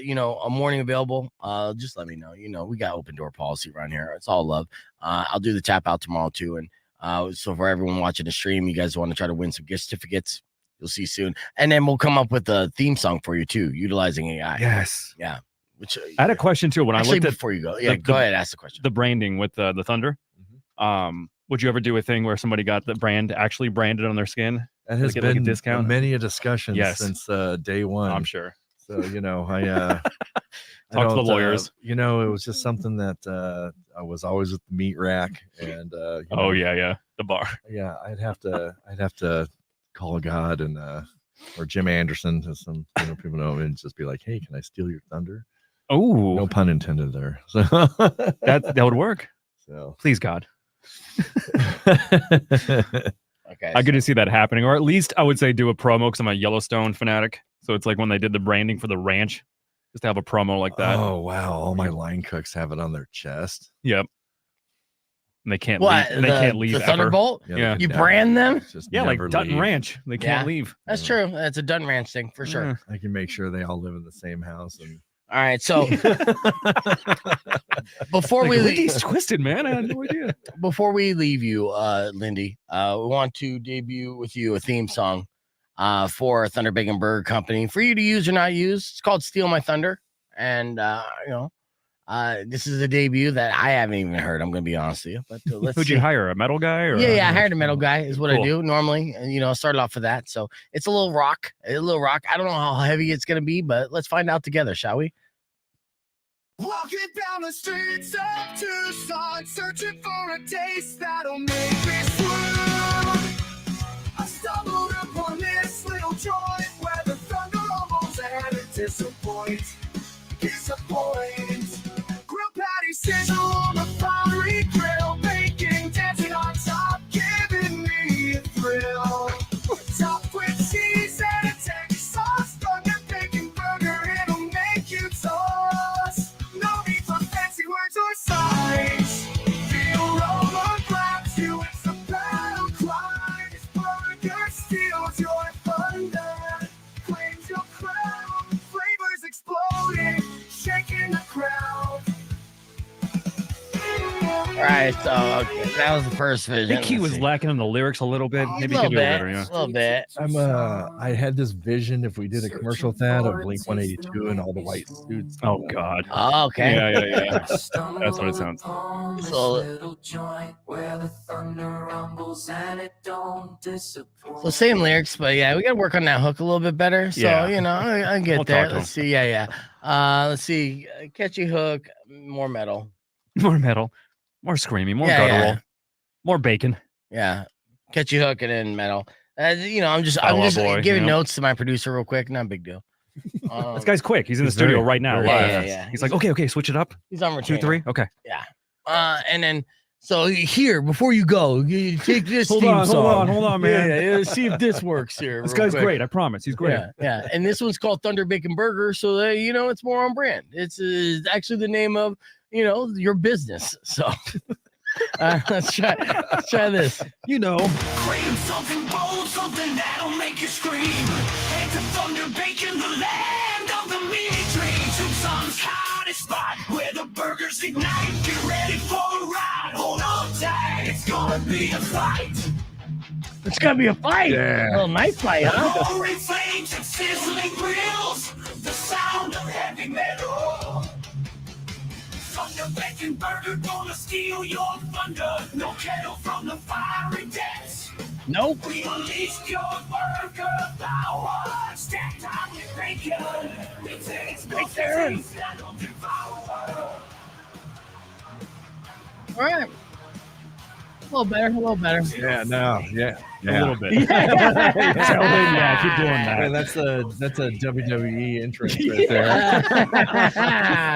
morning available, just let me know. We got open door policy around here. It's all love. I'll do the tap out tomorrow too. And so for everyone watching the stream, you guys want to try to win some gift certificates, you'll see soon. And then we'll come up with a theme song for you too, utilizing AI. Yes. Yeah. Which I had a question too. When actually, I looked at before you go, go ahead, ask the question. the branding with the Thunder, would you ever do a thing where somebody got the brand actually branded on their skin? That has get, like, a been discount? many a discussion Yes. since day one. I'm sure. So I Talk to the lawyers. It was just something that I was always at the meat rack, and The bar. yeah, I'd have to call God and or Jim Anderson, as some people know, and just be like, hey, can I steal your thunder? Oh, No pun intended there. So that would work. so Please, God. Okay. I get to see that happening, or at least I would say do a promo because I'm a Yellowstone fanatic. So it's like when they did the branding for the ranch, just to have a promo like that. Oh wow, all my line cooks have it on their chest. Yep. And they can't What? leave. They can't leave the ever. Thunderbolt? Yeah. they You never- brand them? just Yeah, like never Dutton leave. Ranch. They can't Yeah. leave. That's true. That's a Dun Ranch thing for sure. Yeah. I can make sure they all live in the same house. And All right. So before Like, we Lindy's twisted, man. I had no idea. before we leave you, Lindy, we want to debut with you a theme song for Thunder Bacon Burger Company for you to use or not use. It's called Steal My Thunder. And this is a debut that I haven't even heard. I'm gonna be honest with you. But let's Who'd see. you hire? A metal guy? Or Yeah, I hired a metal guy, is what I Cool. do normally. And I started off with that. So it's a little rock. I don't know how heavy it's gonna be, but let's find out together, shall we? Walking down the streets of Tucson, searching for a taste that'll make me swoon. I stumbled upon this little joint where the thunder almost had to disappoint. Grill patty sizzle on the fiery grill, baking, dancing on top, giving me a thrill. Topped with cheese and a Texas sauce, thunder bacon burger, it'll make you toss. No need for fancy words or signs. The aroma grabs you, it's a battle cry. This burger steals your thunder, claims your crown. Flavors exploding, shaking the crowd. All right, so okay, that was the first I vision. think he was lacking in the lyrics a little bit. Maybe he could do it better. Yeah. A little bit. I had this vision if we did a commercial with that of Blink 182 and all the white suits. Oh God. Oh, okay. Yeah. That's what it sounds. So same lyrics, but yeah, we gotta work on that hook a little bit better. So Yeah. you know, I get We'll there. talk to Let's see. Yeah. Let's see. Catchy hook, more metal. More metal, more screaming, more Yeah, guttural, yeah. more bacon. Yeah, catchy hook and then metal. You know, I'm just Boy, giving you know? notes to my producer real quick. Not a big deal. This guy's quick. He's in the He's studio very- right now. very Live. fast. Yeah. He's like, okay, switch it up. He's on 2, retainer. 3. Okay. And then so here before you go, you take this. Hold theme on, song. man. Yeah, let's see if this works here. This real guy's quick. great. I promise. He's great. Yeah. And this one's called Thunder Bacon Burger, so that you know it's more on brand. It's actually the name of your business. So let's try this. You know. Crave something bold, something that'll make you scream. Head to Thunder Bacon, the land of the meat dream. Tucson's hottest spot where the burgers ignite. Get ready for a ride, hold on tight. It's gonna be a fight. It's gonna be a fight. Yeah. A little knife fight, huh? Roaring flames and sizzling grills. The sound of heavy metal. Thunder Bacon Burger gonna steal your thunder. No kettle from the fiery depths. Nope. We unleashed your burger power. Stacked on with bacon. It's Right there. that'll devour. All right. A little better. Yeah, no, yeah. A little bit. Yeah. Yeah, keep doing that. Man, that's a WWE entrance right there.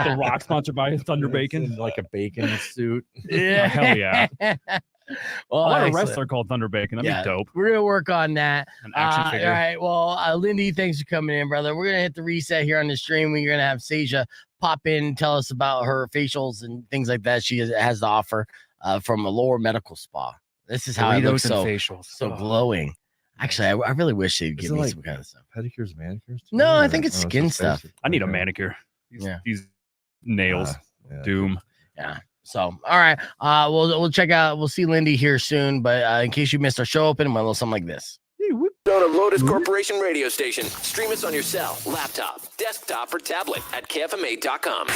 The Rock sponsored by Thunder Bacon. In like a bacon suit. Yeah. Hell yeah. Well, I want a excellent. wrestler called Thunder Bacon. That'd Yeah. be dope. We're gonna work on that. An action figure. All right. Well, Lindy, thanks for coming in, brother. We're gonna hit the reset here on the stream. We're gonna have Saaja pop in and tell us about her facials and things like that she has to offer from Allure Medical Spa. This is how it looks Burritos and so facials. so Oh. glowing. Actually, I really wish they'd Is give it me like- some kind of stuff. Pedicures, manicures? too, No, I or- think it's oh, skin just stuff. facial. I need a Okay. manicure. Yeah. These nails. Yeah. Doom. Yeah. So, all right. We'll check out. We'll see Lindy here soon. But in case you missed our show open, it went a little something like this. On a Lotus Corporation radio station. Stream us on your cell, laptop, desktop, or tablet at KFMA.com.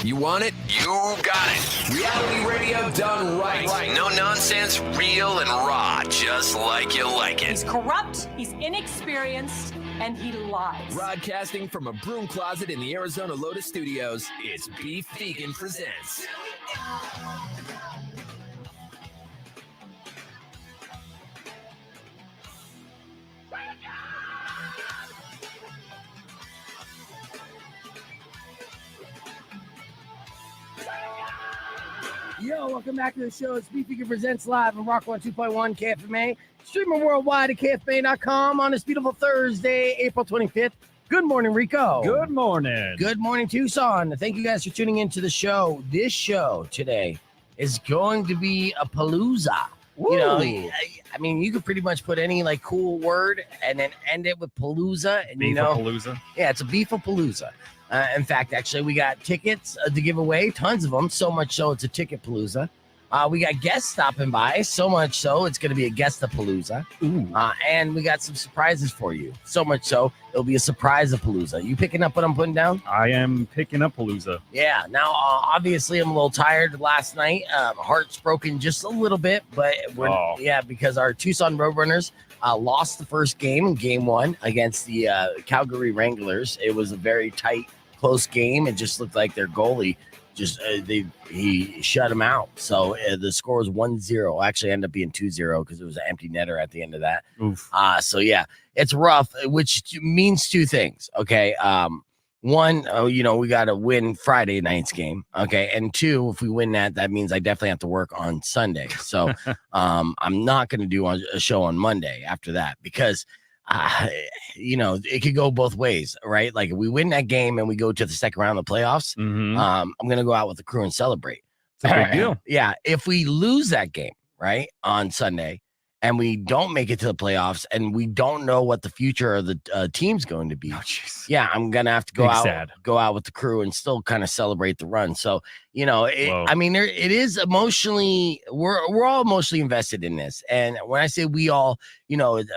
You want it? You got it. Reality radio done right. No nonsense, real and raw, just like you like He's it. corrupt, he's inexperienced, and he lies. Broadcasting from a broom closet in the Arizona Lotus Studios, it's Beef Vegan Presents. Yo, welcome back to the show. It's Beef Vegan Presents live on Rock 102.1 KFMA. Streaming worldwide at KFMA.com on this beautiful Thursday, April 25th. Good morning, Rico. Good morning. Good morning, Tucson. Thank you guys for tuning into the show. This show today is going to be a palooza. You know, I mean, you could pretty much put any like cool word and then end it with palooza. And you know, Beef-a-palooza. yeah, it's a beef-a-palooza. In fact, actually, we got tickets to give away, tons of them, so much so it's a ticket palooza. We got guests stopping by, so much so it's going to be a guest-a-palooza. And we got some surprises for you, so much so it'll be a surprise-a-palooza. You picking up what I'm putting down? I am picking up Palooza. Yeah. Now, obviously, I'm a little tired last night. Heart's broken just a little bit, but yeah, because our Tucson Roadrunners lost the first game, game one, against the Calgary Wranglers. It was a very tight, close game. It just looked like their goalie just he shut him out. So the score was 1-0. Actually, ended up being 2-0 because it was an empty netter at the end of that. Oof. So yeah, it's rough, which means two things. Okay. One, we got to win Friday night's game. Okay. And two, if we win that, that means I definitely have to work on Sunday. So I'm not going to do a show on Monday after that because, it could go both ways, right? Like if we win that game and we go to the second round of the playoffs, Mhm. I'm going to go out with the crew and celebrate. It's a big deal. Yeah. If we lose that game, right, on Sunday, and we don't make it to the playoffs, and we don't know what the future of the team's going to be. Oh, jeez. Yeah, I'm gonna have to Big sad. go out with the crew and still kind of celebrate the run. So Whoa. I mean, it is emotionally, we're all emotionally invested in this. And when I say we all,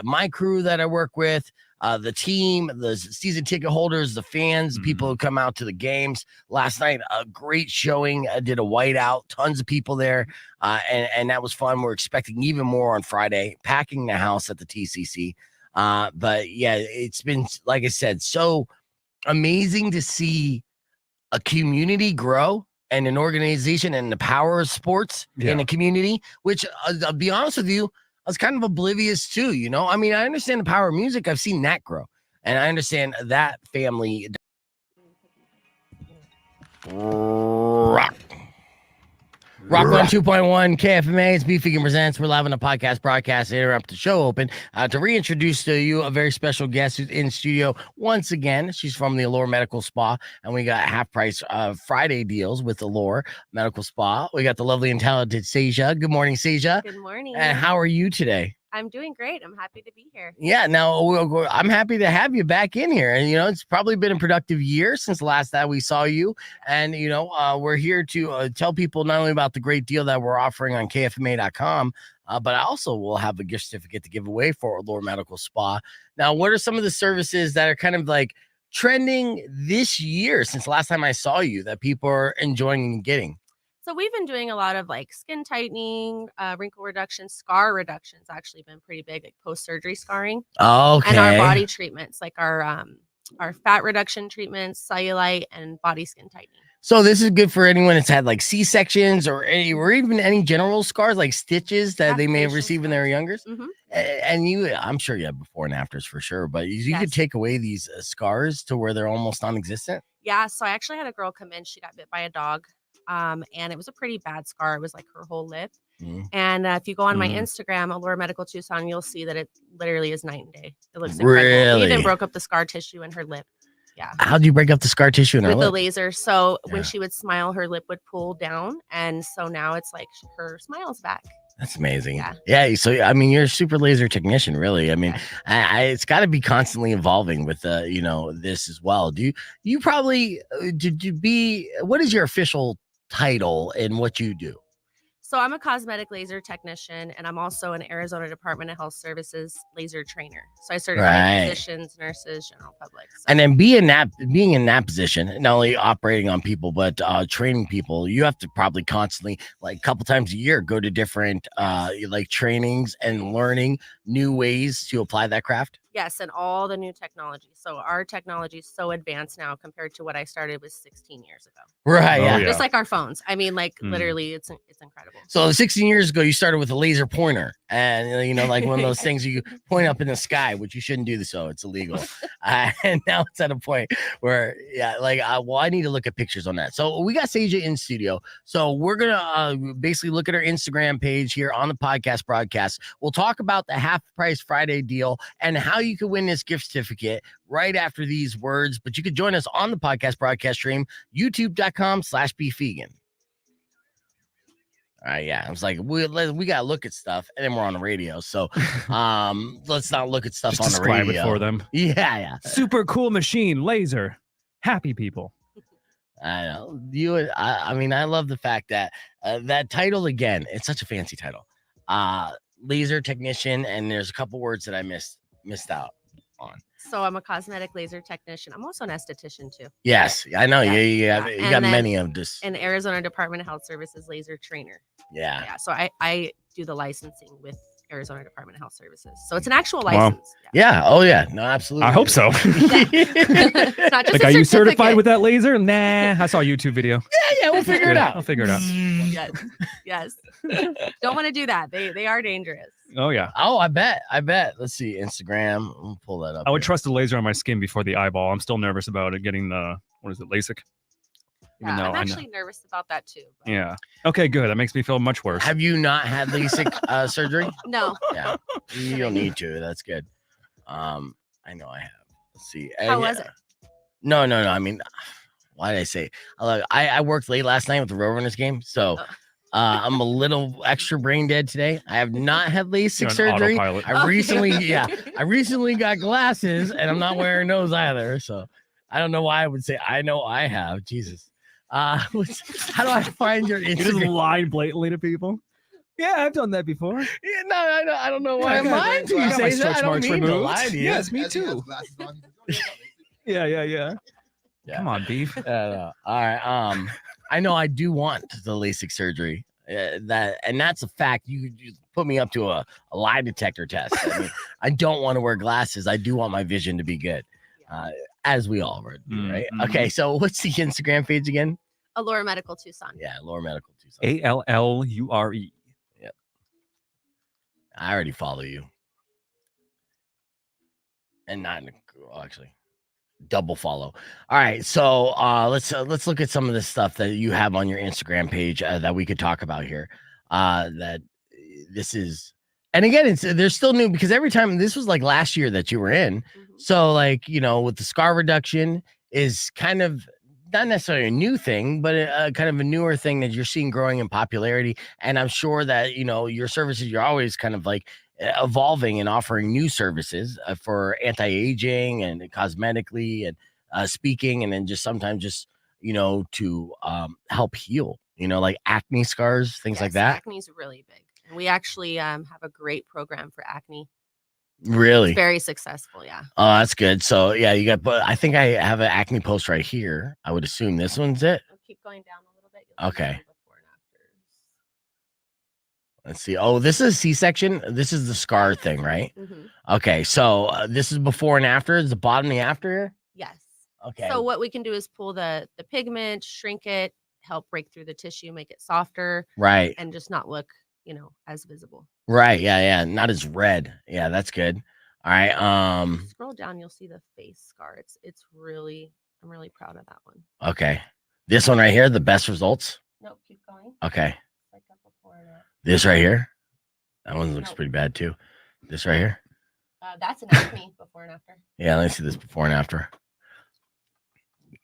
my crew that I work with, the team, the season ticket holders, the fans, people who come out to the games. Last night, a great showing. I did a whiteout, tons of people there, and that was fun. We're expecting even more on Friday, packing the house at the TCC. But yeah, it's been, like I said, so amazing to see a community grow and an organization and the power of sports in a community, which I'll be honest with you, I was kind of oblivious to, I mean, I understand the power of music. I've seen that grow, and I understand that family. Rock 102.1 KFMA. It's BeFegan Presents. We're live on the podcast broadcast. Interrupt the show open to reintroduce to you a very special guest who's in studio once again. She's from the Allure Medical Spa, and we got half price Friday deals with Allure Medical Spa. We got the lovely and talented Saaja. Good morning, Saaja. Good morning. And how are you today? I'm doing great. I'm happy to be here. Yeah, now I'm happy to have you back in here. And, it's probably been a productive year since the last time we saw you. And, we're here to tell people not only about the great deal that we're offering on KFMA.com, but I also will have a gift certificate to give away for Allure Medical Spa. Now, what are some of the services that are kind of like trending this year since the last time I saw you that people are enjoying and getting? So we've been doing a lot of like skin tightening, wrinkle reduction, scar reductions actually been pretty big, like post-surgery scarring. Okay. And our body treatments, like our fat reduction treatments, cellulite, and body skin tightening. So this is good for anyone that's had like C-sections or even any general scars, like stitches that they may have received when they were younger. Mm-hmm. And I'm sure you have before and afters for sure, but you could take away these scars to where they're almost non-existent. Yeah. So I actually had a girl come in. She got bit by a dog. And it was a pretty bad scar. It was like her whole lip. And if you go on my Instagram, Allure Medical Tucson, you'll see that it literally is night and day. It looks incredible. Really? We even broke up the scar tissue in her lip. Yeah. How do you break up the scar tissue in her lip? lip? With the laser. So when she would smile, her lip would pull down. And so now it's like her smile's back. That's amazing. Yeah. So, I mean, you're a super laser technician, really. I mean, it's got to be constantly evolving with, this as well. Do you probably, what is your official title in what you do? So I'm a cosmetic laser technician, and I'm also an Arizona Department of Health Services laser trainer. So I certify physicians, nurses, general public. So. And then being in that position, not only operating on people, but training people, you have to probably constantly, like a couple times a year, go to different like trainings and learning new ways to apply that craft. Yes, and all the new technology. So our technology is so advanced now compared to what I started with 16 years ago. Right. Yeah. Just like our phones. I mean, like literally, it's incredible. So 16 years ago, you started with a laser pointer, and like one of those things you point up in the sky, which you shouldn't do. So it's illegal. And now it's at a point where, I need to look at pictures on that. So we got Saaja in studio. So we're gonna basically look at our Instagram page here on the podcast broadcast. We'll talk about the half price Friday deal and how you can win this gift certificate right after these words. But you could join us on the podcast broadcast stream, youtube.com/BeFegan. I was like, we gotta look at stuff, and then we're on the radio. So let's not look at stuff Just on the radio. Describe it for them. Yeah. Super cool machine, laser, happy people. I know I mean, I love the fact that that title again. It's such a fancy title, laser technician, and there's a couple words that I missed out on. So I'm a cosmetic laser technician. I'm also an esthetician too. Yes, I know. You got many of this. An Arizona Department of Health Services laser trainer. Yeah. So I do the licensing with Arizona Department of Health Services. So it's an actual license. Wow. Yeah. Oh yeah. No, absolutely. I hope so. It's not just like, are you certified with that laser? Nah. I saw a YouTube video. Yeah. We'll figure it out. I'll figure it out. Yes. Don't want to do that. They are dangerous. Oh yeah. Oh, I bet. Let's see. Instagram. We'll pull that up. I would trust the laser on my skin before the eyeball. I'm still nervous about it getting the, what is it, LASIK? Yeah, I'm actually nervous about that too. But. Yeah. Okay, good. That makes me feel much worse. Have you not had LASIK surgery? No. Yeah. You don't need to. That's good. I know I have. Let's see. How was it? No. I mean, why did I say? I worked late last night with the Roadrunners game, so I'm a little extra brain dead today. I have not had You're LASIK on surgery. autopilot. I recently got glasses, and I'm not wearing those either. So I don't know why I would say I know I have. Jesus. How do I find your You just Instagram? lied blatantly to people. Yeah, I've done that before. Yeah, no, I don't know why Yeah, I'm I got- lying to I you. got my Say that. stretch I don't marks mean to removed. lie to you. Yes, me As he has too. glasses on, he's like, "Oh, Yeah. Yeah. Come on, beef. All right. I know I do want the LASIK surgery. That's a fact. You put me up to a lie detector test. I mean, I don't want to wear glasses. I do want my vision to be good, as we all do, right? Mhm. Okay, so what's the Instagram page again? Allure Medical Tucson. Yeah, Allure Medical Tucson. ALLURE. I already follow you, and not actually double follow. All right, so let's look at some of the stuff that you have on your Instagram page that we could talk about here. That this is, and again, they're still new because every time this was like last year that you were in. So like with the scar reduction is kind of not necessarily a new thing, but kind of a newer thing that you're seeing growing in popularity. And I'm sure that your services, you're always kind of like evolving and offering new services for anti-aging and cosmetically and speaking, and then just sometimes just to help heal, like acne scars, things like that. Acne is really big, and we actually have a great program for acne. Really? It's very successful. Yeah. Oh, that's good. So yeah, you got, but I think I have an acne post right here. I would assume this one's it. We'll keep going down a little bit. You'll see Okay. some before and afters. Let's see. Oh, this is C-section. This is the scar thing, right? Okay, so this is before and after. Is the bottom and the after here? Yes. Okay. So what we can do is pull the pigment, shrink it, help break through the tissue, make it softer, Right. and just not look, as visible. Right. Yeah. Not as red. Yeah, that's good. All right. Scroll down, you'll see the face scar. It's really, I'm really proud of that one. Okay. This one right here, the best results. Nope, keep going. Okay. Like up before and after. This right here. That one looks pretty bad too. This right here. That's an acne before and after. Yeah, let me see this before and after.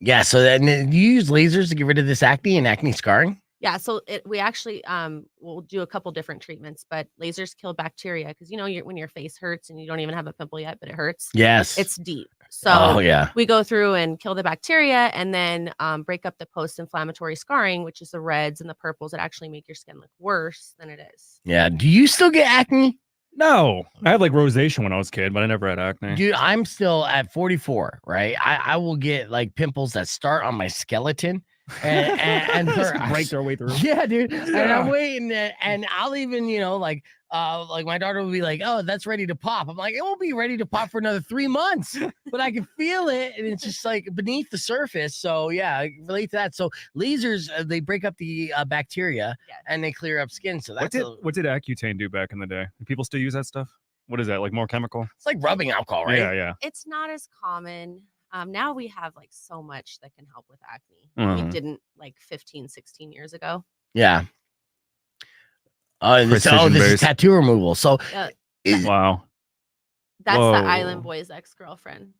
Yeah, so then you use lasers to get rid of this acne and acne scarring? Yeah, so we actually we'll do a couple different treatments, but lasers kill bacteria because when your face hurts and you don't even have a pimple yet, but it hurts. Yes. It's deep. So yeah. we go through and kill the bacteria and then break up the post-inflammatory scarring, which is the reds and the purples that actually make your skin look worse than it is. Yeah. Do you still get acne? No, I had like rosacea when I was a kid, but I never had acne. Dude, I'm still at 44, right? I will get like pimples that start on my skeleton and break their way through. Yeah, dude. And I'm waiting, and I'll even, like my daughter will be like, "Oh, that's ready to pop." I'm like, "It won't be ready to pop for another 3 months," but I can feel it, and it's just like beneath the surface. So yeah, I relate to that. So lasers, they break up the bacteria and they clear up skin. So that's what did Accutane do back in the day? Do people still use that stuff? What is that, like more chemical? It's like rubbing alcohol, right? Yeah. It's not as common. Now we have like so much that can help with acne. We didn't like 15, 16 years ago. Yeah. This is tattoo removal. So wow. That's the Island Boy's ex-girlfriend.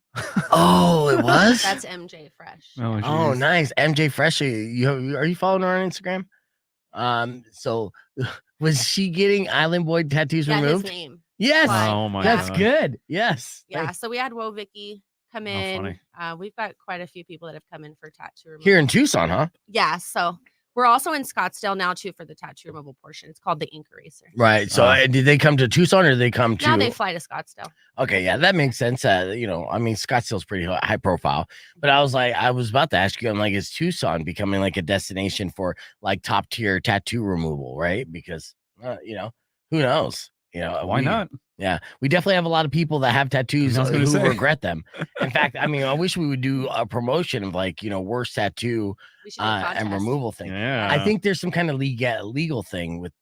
Oh, it was? That's MJ Fresh. Oh, nice. MJ Fresh. Are you following her on Instagram? So was she getting Island Boy tattoos removed? His name. Yes. Oh my That's God. good. Yes. Yeah. So we had Vicky come in. We've got quite a few people that have come in for tattoo removal. Here in Tucson, huh? Yeah. So we're also in Scottsdale now too for the tattoo removal portion. It's called the Ink Eraser. Right. So did they come to Tucson or did they come to? Now they fly to Scottsdale. Okay. Yeah, that makes sense. Scottsdale's pretty high profile, but I was about to ask you, I'm like, is Tucson becoming like a destination for like top tier tattoo removal? Right. Because, who knows? Why not? Yeah, we definitely have a lot of people that have tattoos who regret them. In fact, I wish we would do a promotion of like, worst tattoo and removal thing. Yeah. I think there's some kind of legal thing with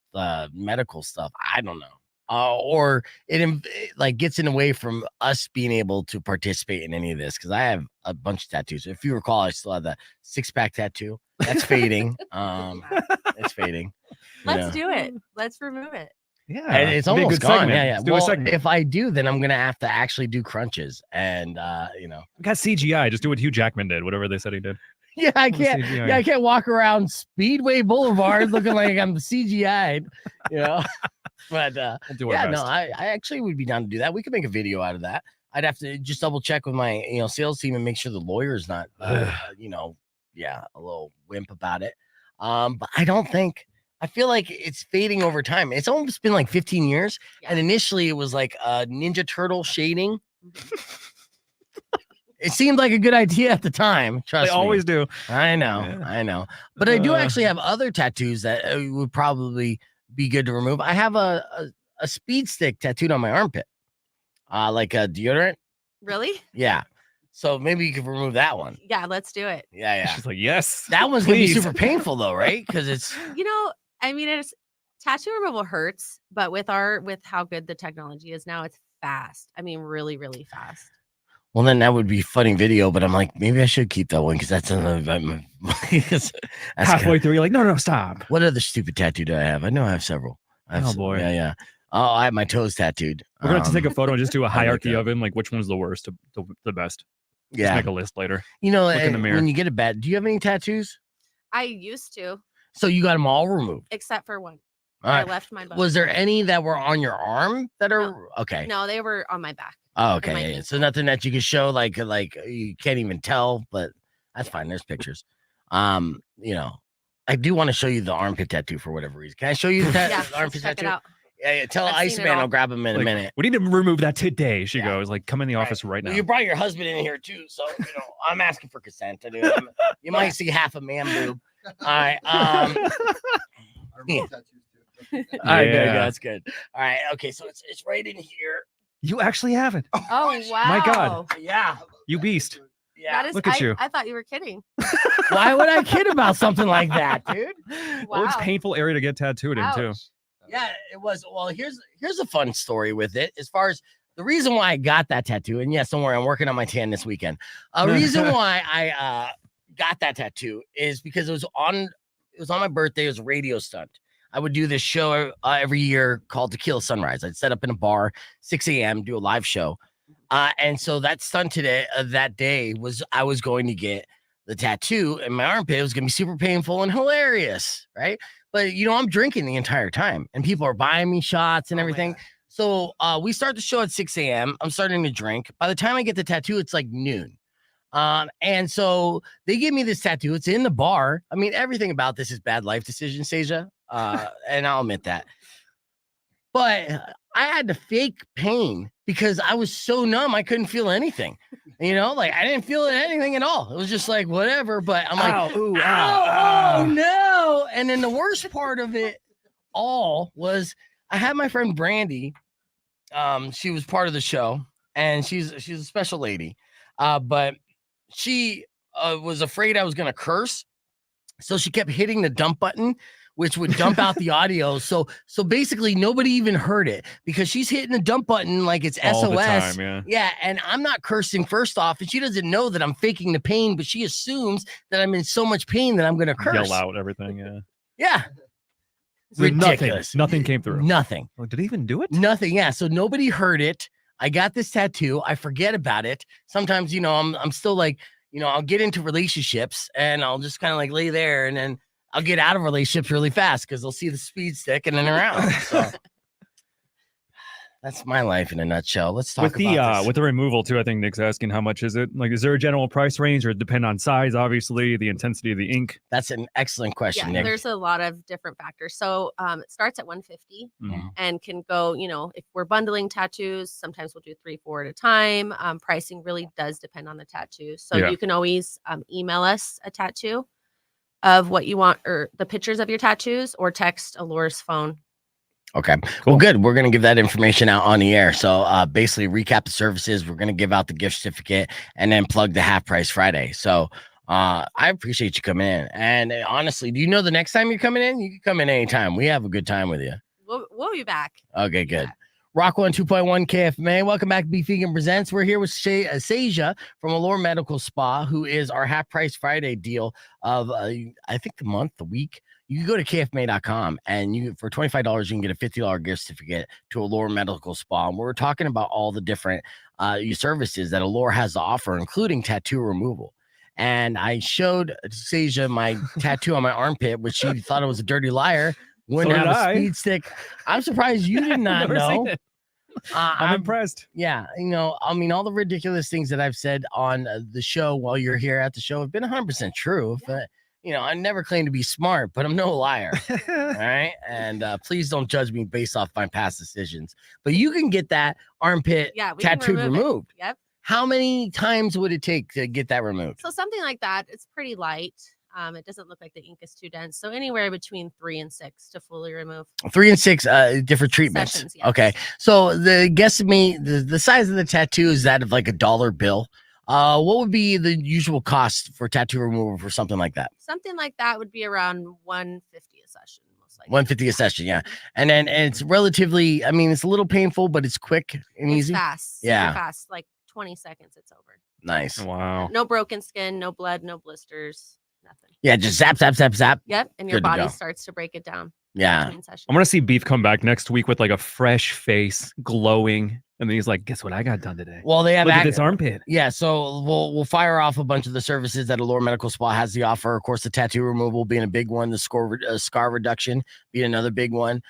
medical stuff. I don't know. Or it like gets in the way from us being able to participate in any of this because I have a bunch of tattoos. If you recall, I still have the 6-pack tattoo. That's fading. It's fading. Let's do it. Let's remove it. Yeah, and it's almost gone. Segment. Yeah. Well, if I do, then I'm gonna have to actually do crunches, and we got CGI. Just do what Hugh Jackman did. Whatever they said he did. Yeah, I the can't. CGI. Yeah, I can't walk around Speedway Boulevard looking like I'm CGI'd. You know, but We'll do our yeah, best. no, I actually would be down to do that. We could make a video out of that. I'd have to just double check with my sales team and make sure the lawyer's not a little wimp about it. But I don't think. I feel like it's fading over time. It's almost been like 15 years, and initially it was like Ninja Turtle shading. It seemed like a good idea at the time. Trust They me. always do. I know, Yeah. I know. But I do actually have other tattoos that would probably be good to remove. I have a speed stick tattooed on my armpit, like a deodorant. Really? Yeah. So maybe you could remove that one. Yeah, let's do it. Yeah. She's like, yes. That one's gonna be please. super painful though, right? Because it's I mean, it's tattoo removal hurts, but with how good the technology is now, it's fast. I mean, really, really fast. well, then that would be funny video. But I'm like, maybe I should keep that one because that's another. That's Halfway through, you're like, no, stop. What other stupid tattoo do I have? I know I have several. Oh, boy. Yeah. Oh, I have my toes tattooed. We're gonna have to take a photo and just do a I like hierarchy that. of them, like which one's the worst to the best. Just Yeah. make a list later. You know, Look in the mirror. when you get a bad, do you have any tattoos? I used to, So you got them all removed. except for one. All I right. left mine. Was there any that were on your arm that are okay? No, they were on my back. Oh, my okay. Yeah. ankle. So nothing that you can show, like you can't even tell, but that's fine. There's pictures. I do want to show you the armpit tattoo for whatever reason. Can I show you the Yeah, armpit check it tattoo? out. Yeah. Tell I've seen it Iceman all. I'll grab him in a Like, minute. we need to remove that today. She Yeah. goes, like, come in the office right now. Well, you brought your husband in here too, so I'm asking for consent. You might see half a man boob. All right. Yeah. All right, good, Yeah. that's good. All right, okay, so it's right in here. You actually have it. Oh wow! My God. Yeah, You beast. yeah. That is. Look at you. I thought you were kidding. Why would I kid about something like that, dude? Well, it's Wow. painful area to get tattooed in too. Ouch. Yeah, it was. Well, here's a fun story with it. As far as the reason why I got that tattoo, and yes, don't worry, I'm working on my tan this weekend. A reason why I got that tattoo is because it was on my birthday. It was a radio stunt. I would do this show every year called Tequila Sunrise. I'd set up in a bar, 6 a.m., do a live show. And so that stunt that day was I was going to get the tattoo in my armpit. It was going to be super painful and hilarious, right? But, I'm drinking the entire time and people are buying me shots and everything. So we start the show at 6 a.m. I'm starting to drink. By the time I get the tattoo, it's like noon. And so they give me this tattoo. It's in the bar. I mean, everything about this is bad life decision, Saaja. And I'll admit that. But I had to fake pain because I was so numb I couldn't feel anything. Like I didn't feel anything at all. It was just like whatever. But I'm like, Ow, ooh, ow, oh no. And then the worst part of it all was I had my friend Brandy. She was part of the show, and she's a special lady. But she was afraid I was gonna curse. So she kept hitting the dump button, which would dump out the audio. So basically nobody even heard it because she's hitting the dump button like it's All SOS. the time, yeah. Yeah, and I'm not cursing first off, and she doesn't know that I'm faking the pain, but she assumes that I'm in so much pain that I'm gonna curse. Yell out everything. Yeah. Yeah. So Ridiculous. Nothing came through. Nothing. Like, did he even do it? Nothing. Yeah. So nobody heard it. I got this tattoo. I forget about it. Sometimes, I'm still like, I'll get into relationships and I'll just kind of like lay there and then I'll get out of relationships really fast because they'll see the speed stick and then they're out. So that's my life in a nutshell. Let's talk With about this. with the removal too. I think Nick's asking how much is it? Like, is there a general price range or depend on size? Obviously, the intensity of the ink. That's an excellent question, Yeah, Nick. there's a lot of different factors. So it starts at 150 Mhm. and can go, if we're bundling tattoos, sometimes we'll do 3-4 at a time. Pricing really does depend on the tattoo. So Yeah. you can always email us a tattoo of what you want or the pictures of your tattoos or text Allure's phone. Okay. Well, good. We're going to give that information out on the air. So basically recap the services. We're going to give out the gift certificate and then plug the half price Friday. So I appreciate you coming in. And honestly, do you know the next time you're coming in? You can come in anytime. We have a good time with you. We'll be back. Okay, good. Rock 102.1 KFMA. Welcome back to Beef Vegan Presents. We're here with Saaja from Allure Medical Spa, who is our half price Friday deal of, I think, the month, the week. You can go to kfma.com and for $25, you can get a $50 gift certificate to Allure Medical Spa. And we're talking about all the different services that Allure has to offer, including tattoo removal. and I showed Saaja my tattoo on my armpit, which she thought it was a dirty liar. Wouldn't So have did a I. speed stick. I'm surprised you did not Never seen know. it. I'm impressed. Yeah, I mean, all the ridiculous things that I've said on the show while you're here at the show have been 100% true. But I never claim to be smart, but I'm no liar. All right, and please don't judge me based off my past decisions. But you can get that armpit Yeah, we can tattoo remove it. removed. Yep. How many times would it take to get that removed? So something like that, it's pretty light. It doesn't look like the ink is too dense. So anywhere between 3 and 6 to fully remove. 3 and 6 different treatments. Sessions, yes. Okay, so the size of the tattoo is that of like a dollar bill. What would be the usual cost for tattoo removal for something like that? Something like that would be around $150 a session, most likely. 150 a session, yeah. And then it's relatively, I mean, it's a little painful, but it's quick and It's easy. fast. Yeah. Super fast. Like 20 seconds, it's over. Nice. Wow. No broken skin, no blood, no blisters, nothing. Yeah, just zap, zap, zap, zap. Yep. And your Good to body go. starts to break it down. Yeah. between sessions. I'm gonna see Beef come back next week with like a fresh face, glowing, and then he's like, "Guess what I got done today? Well, they have Look at this armpit." Yeah, so we'll fire off a bunch of the services that Allure Medical Spa has to offer. Of course, the tattoo removal being a big one, the scar reduction being another big one.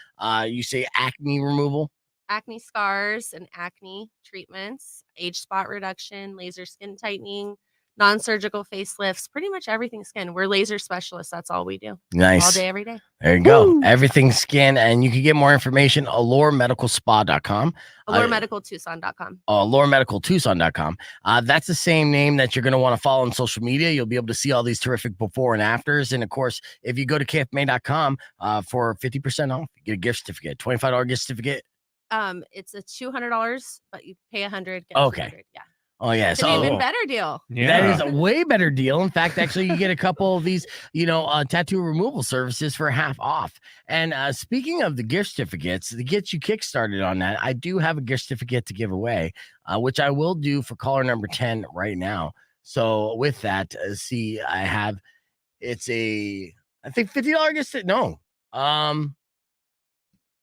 You say acne removal. Acne scars and acne treatments, age spot reduction, laser skin tightening, non-surgical facelifts, pretty much everything skin. We're laser specialists. That's all we do. Nice. All day, every day. There you go. Everything skin. And you can get more information, alluremedicalspa.com. AllureMedicalTucson.com. AllureMedicalTucson.com. That's the same name that you're going to want to follow on social media. You'll be able to see all these terrific before and afters. And of course, if you go to KFMA.com for 50% off, you get a gift certificate, $25 gift certificate. It's a $200, but you pay $100. Okay. $200. Yeah. Oh, yeah. It's an even better deal. That is a way better deal. In fact, actually, you get a couple of these, tattoo removal services for half off. And speaking of the gift certificates, to get you kickstarted on that, I do have a gift certificate to give away, which I will do for caller number 10 right now. So with that, I have, it's I think $50 gift certificate. No,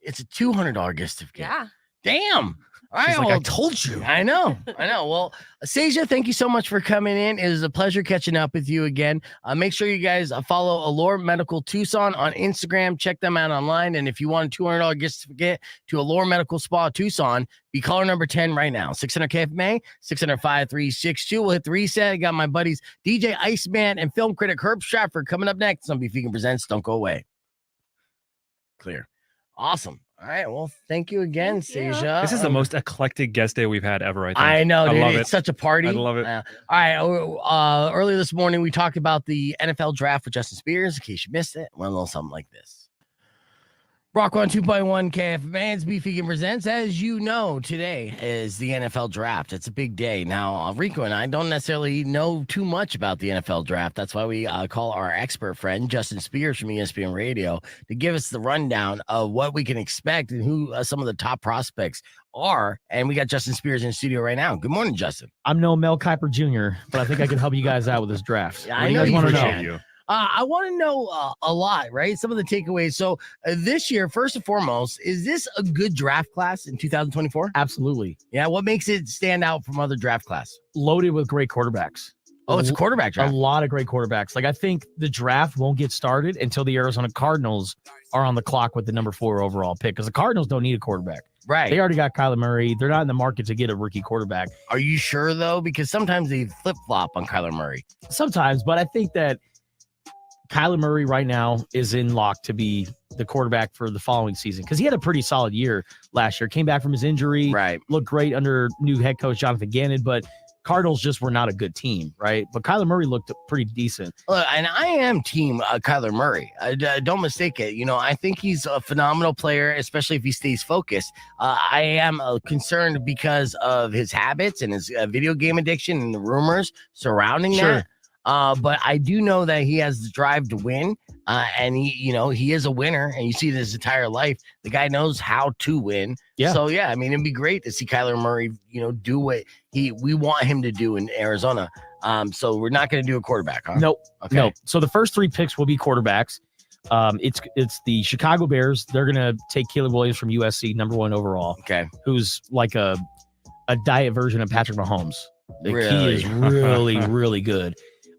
it's a $200 gift certificate. Yeah. Damn. All right, She's like, I told you. I know. Well, Saaja, thank you so much for coming in. It was a pleasure catching up with you again. Make sure you guys follow Allure Medical Tucson on Instagram. Check them out online. And if you want a $200 gift certificate to Allure Medical Spa Tucson, be caller number 10 right now. 600 KFMA, 600-5362. We'll hit the reset. I got my buddies DJ Iceman and film critic Herb Stratford coming up next on Beef Vegan Presents. Don't go away. Clear. Awesome. All right. Well, thank you again, Saaja. This is the most eclectic guest day we've had ever. I think. I know, dude. I love It's it. such a party. I love it. All right. Earlier this morning, we talked about the NFL draft with Justin Spears. In case you missed it, went a little something like this. Rock 102.1 KFMA's Beef Vegan Presents. As you know, today is the NFL draft. It's a big day. Now, Rico and I don't necessarily know too much about the NFL draft. That's why we call our expert friend, Justin Spears from ESPN Radio, to give us the rundown of what we can expect and who some of the top prospects are. And we got Justin Spears in the studio right now. Good morning, Justin. I'm no Mel Kiper Jr., but I think I can help you guys out with this draft. Yeah, What I do you know guys you want to can. know? I want to know a lot, right? Some of the takeaways. So this year, first and foremost, is this a good draft class in 2024? Absolutely. Yeah. What makes it stand out from other draft class? Loaded with great quarterbacks. Oh, it's a quarterback A draft. lot of great quarterbacks. Like, I think the draft won't get started until the Arizona Cardinals are on the clock with the number 4 overall pick, because the Cardinals don't need a quarterback. Right. They already got Kyler Murray. They're not in the market to get a rookie quarterback. Are you sure, though? Because sometimes they flip-flop on Kyler Murray. Sometimes, but I think that Kyler Murray right now is in lock to be the quarterback for the following season, because he had a pretty solid year last year. Came back from his injury. Right. Looked great under new head coach Jonathan Gannon, but Cardinals just were not a good team, right? But Kyler Murray looked pretty decent. Look, and I am team Kyler Murray. Don't mistake it. I think he's a phenomenal player, especially if he stays focused. I am concerned because of his habits and his video game addiction and the rumors surrounding that. But I do know that he has the drive to win, and he is a winner, and you see this entire life. The guy knows how to win. Yeah. So yeah, I mean, it'd be great to see Kyler Murray, do what we want him to do in Arizona. So we're not going to do a quarterback, huh? Nope. Okay. Nope. So the first 3 picks will be quarterbacks. It's the Chicago Bears. They're gonna take Caleb Williams from USC, number 1 overall. Okay. Who's like a diet version of Patrick Mahomes. Like, Really? He is really, really good.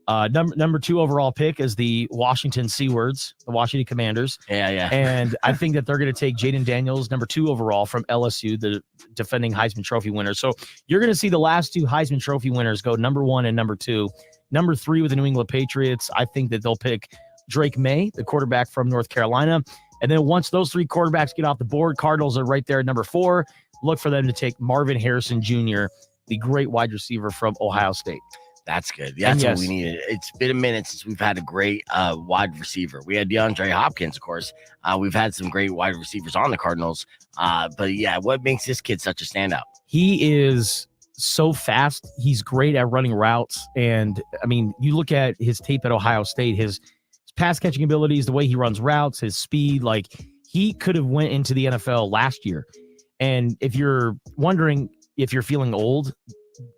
Number 2 overall pick is the Washington Seawards, the Washington Commanders. Yeah. And I think that they're going to take Jaden Daniels, number 2 overall from LSU, the defending Heisman Trophy winner. So you're going to see the last 2 Heisman Trophy winners go number 1 and number 2. Number 3 with the New England Patriots, I think that they'll pick Drake May, the quarterback from North Carolina. And then once those 3 quarterbacks get off the board, Cardinals are right there at number 4. Look for them to take Marvin Harrison Jr., the great wide receiver from Ohio State. That's good. That's what we needed. It's been a minute since we've had a great wide receiver. We had DeAndre Hopkins, of course. We've had some great wide receivers on the Cardinals. But yeah, what makes this kid such a standout? He is so fast. He's great at running routes. And I mean, you look at his tape at Ohio State, his pass catching abilities, the way he runs routes, his speed, like he could have went into the NFL last year. And if you're wondering if you're feeling old,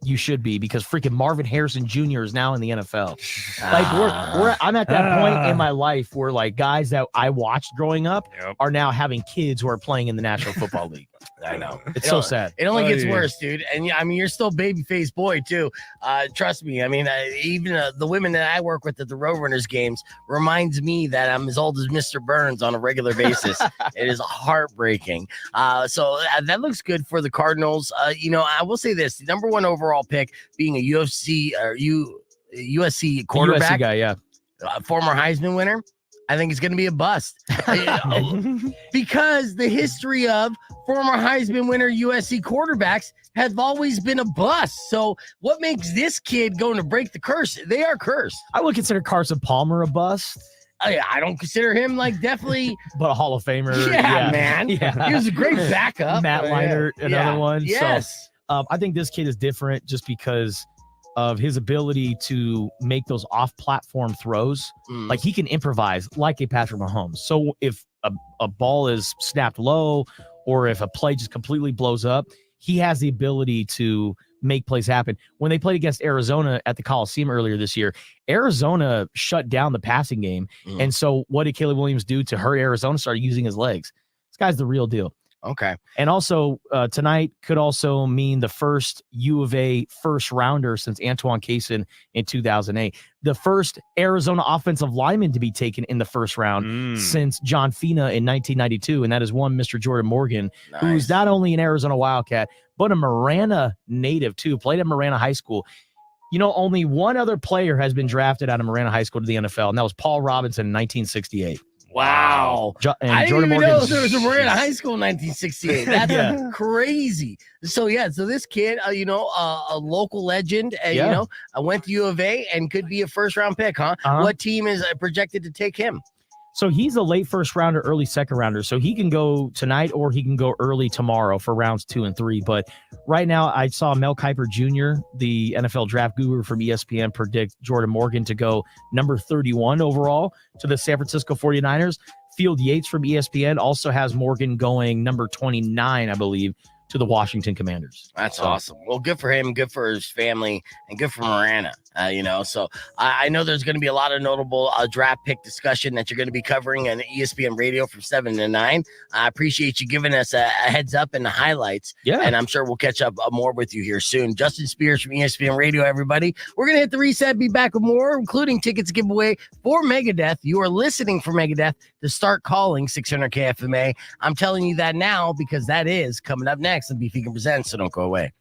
you should be, because freaking Marvin Harrison Jr. is now in the NFL. Like I'm at that point in my life where like guys that I watched growing up are now having kids who are playing in the National Football League. I know. It's so sad. It only gets worse, dude. And I mean, you're still baby-faced boy too. Trust me. I mean, even the women that I work with at the Roadrunners games reminds me that I'm as old as Mr. Burns on a regular basis. It is heartbreaking. So that looks good for the Cardinals. I will say this: the number 1 overall pick being a USC quarterback, USC guy, yeah, former Heisman winner. I think it's going to be a bust because the history of former Heisman winner USC quarterbacks have always been a bust. So what makes this kid going to break the curse? They are cursed. I would consider Carson Palmer a bust. I don't consider him like definitely, but a Hall of Famer. Yeah, man. Yeah. He was a great backup. Matt Leinart, another one. Yes. So, I think this kid is different just because of his ability to make those off-platform throws. Like he can improvise like a Patrick Mahomes. So if a ball is snapped low or if a play just completely blows up, he has the ability to make plays happen. When they played against Arizona at the Coliseum earlier this year, Arizona shut down the passing game. And so what did Caleb Williams do to hurt Arizona? Started using his legs. This guy's the real deal. Okay. And also tonight could also mean the first U of A first rounder since Antoine Cason in 2008. The first Arizona offensive lineman to be taken in the first round since John Fina in 1992. And that is one Mr. Jordan Morgan, who's not only an Arizona Wildcat, but a Marana native too, played at Marana High School. Only one other player has been drafted out of Marana High School to the NFL, and that was Paul Robinson in 1968. Wow. And I didn't Jordan even know Morgan's- there was a Marana High School in 1968. That's crazy. So, so this kid, a local legend, I went to U of A and could be a first-round pick, huh? What team is projected to take him? So he's a late first rounder, early second rounder. So he can go tonight or he can go early tomorrow for rounds 2 and 3. But right now I saw Mel Kiper Jr., the NFL draft guru from ESPN, predict Jordan Morgan to go number 31 overall to the San Francisco 49ers. Field Yates from ESPN also has Morgan going number 29, I believe, to the Washington Commanders. That's awesome. Well, good for him, good for his family, and good for Marana. So I know there's going to be a lot of notable draft pick discussion that you're going to be covering on ESPN Radio from 7 to 9. I appreciate you giving us a heads up and the highlights. Yeah. And I'm sure we'll catch up more with you here soon. Justin Spears from ESPN Radio, everybody. We're going to hit the reset, be back with more, including tickets giveaway for Megadeth. You are listening for Megadeth to start calling 600 KFMA. I'm telling you that now because that is coming up next on Beefy Can Present, so don't go away.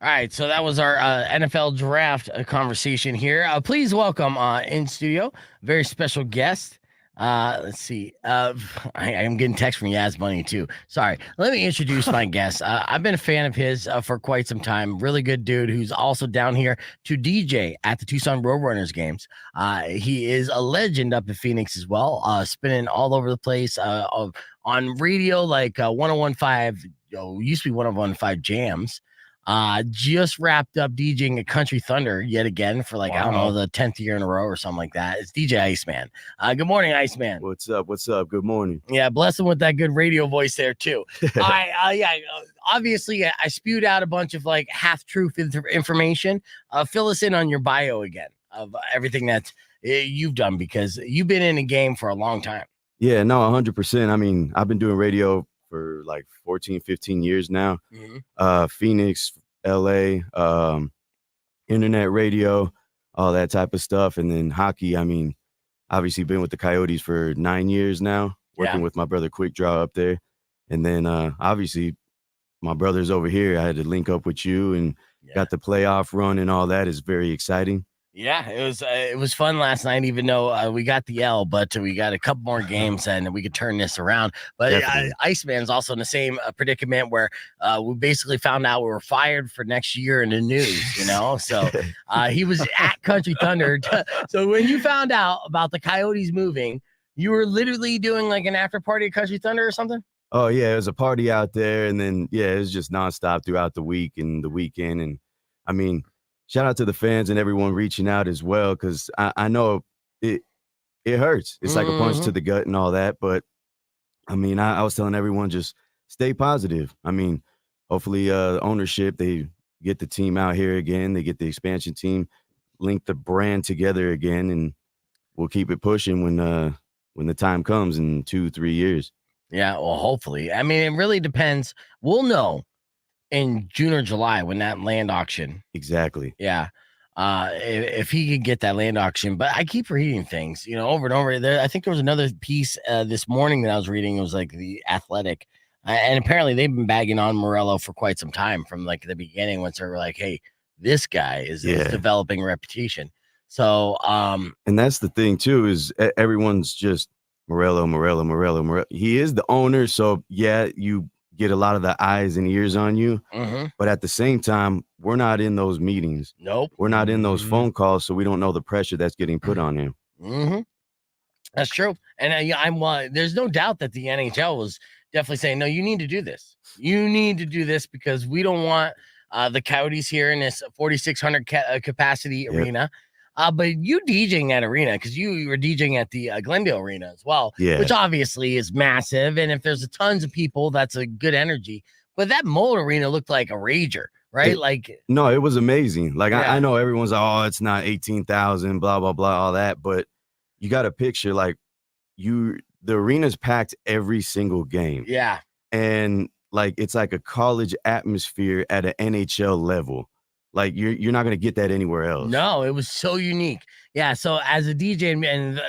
All right, so that was our NFL draft conversation here. Please welcome in studio a very special guest. Let's see. I am getting text from Yaz Money too. Sorry. Let me introduce my guest. I've been a fan of his for quite some time. Really good dude who's also down here to DJ at the Tucson Roadrunners games. He is a legend up in Phoenix as well, spinning all over the place on radio like 1015. Used to be 1015 Jams. Just wrapped up DJing at Country Thunder yet again for I don't know, the 10th year in a row or something like that. It's DJ Iceman. Good morning, Iceman. What's up? Good morning. Yeah, bless him with that good radio voice there too. Obviously I spewed out a bunch of half-truth information. Fill us in on your bio again of everything that you've done, because you've been in the game for a long time. Yeah, no, 100%. I mean, I've been doing radio for 14, 15 years now. Phoenix, LA, internet radio. all that type of stuff. And then hockey, I mean, obviously been with the Coyotes for 9 years now, working with my brother Quick Draw up there. And then obviously my brother's over here. I had to link up with you and got the playoff run and all that is very exciting. Yeah, it was fun last night, even though we got the L, but we got a couple more games and we could turn this around. But Iceman's also in the same predicament where we basically found out we were fired for next year in the news, you know? So he was at Country Thunder. So when you found out about the Coyotes moving, you were literally doing like an after party at Country Thunder or something? Oh, yeah, it was a party out there. And then, it was just nonstop throughout the week and the weekend. And I mean, shout out to the fans and everyone reaching out as well, because I know it hurts. It's like a punch to the gut and all that. But, I mean, I was telling everyone just stay positive. I mean, hopefully ownership, they get the team out here again. They get the expansion team, link the brand together again, and we'll keep it pushing when the time comes in 2-3 years. Yeah, well, hopefully. I mean, it really depends. We'll know in June or July when that land auction. Exactly. Yeah. If he could get that land auction, but I keep reading things, you know, over and over. I think there was another piece this morning that I was reading. It was like the Athletic, and apparently they've been bagging on Morello for quite some time from like the beginning, once they were like, "Hey, this guy is developing a reputation." So, and that's the thing too, is everyone's just Morello. He is the owner, so you get a lot of the eyes and ears on you. But at the same time, we're not in those meetings. Nope. We're not in those phone calls, so we don't know the pressure that's getting put on him. That's true. And there's no doubt that the NHL was definitely saying, no, you need to do this. You need to do this because we don't want the Coyotes here in this 4,600 capacity arena. But you DJing that arena, because you were DJing at the Glendale Arena as well, which obviously is massive. And if there's tons of people, that's a good energy. But that Mullet Arena looked like a rager, right? No, it was amazing. Like I know everyone's like, oh, it's not 18,000, blah, blah, blah, all that. But you got to picture like the arena's packed every single game. Yeah. And like it's like a college atmosphere at an NHL level. Like you're not gonna get that anywhere else. No, it was so unique. Yeah. So as a DJ and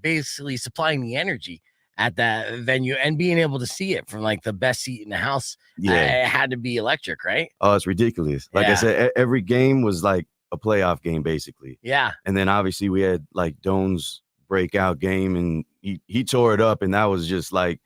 basically supplying the energy at that venue and being able to see it from like the best seat in the house, it had to be electric, right? Oh, it's ridiculous. Like I said, every game was like a playoff game, basically. Yeah. And then obviously we had like Doan's breakout game, and he tore it up, and that was just like.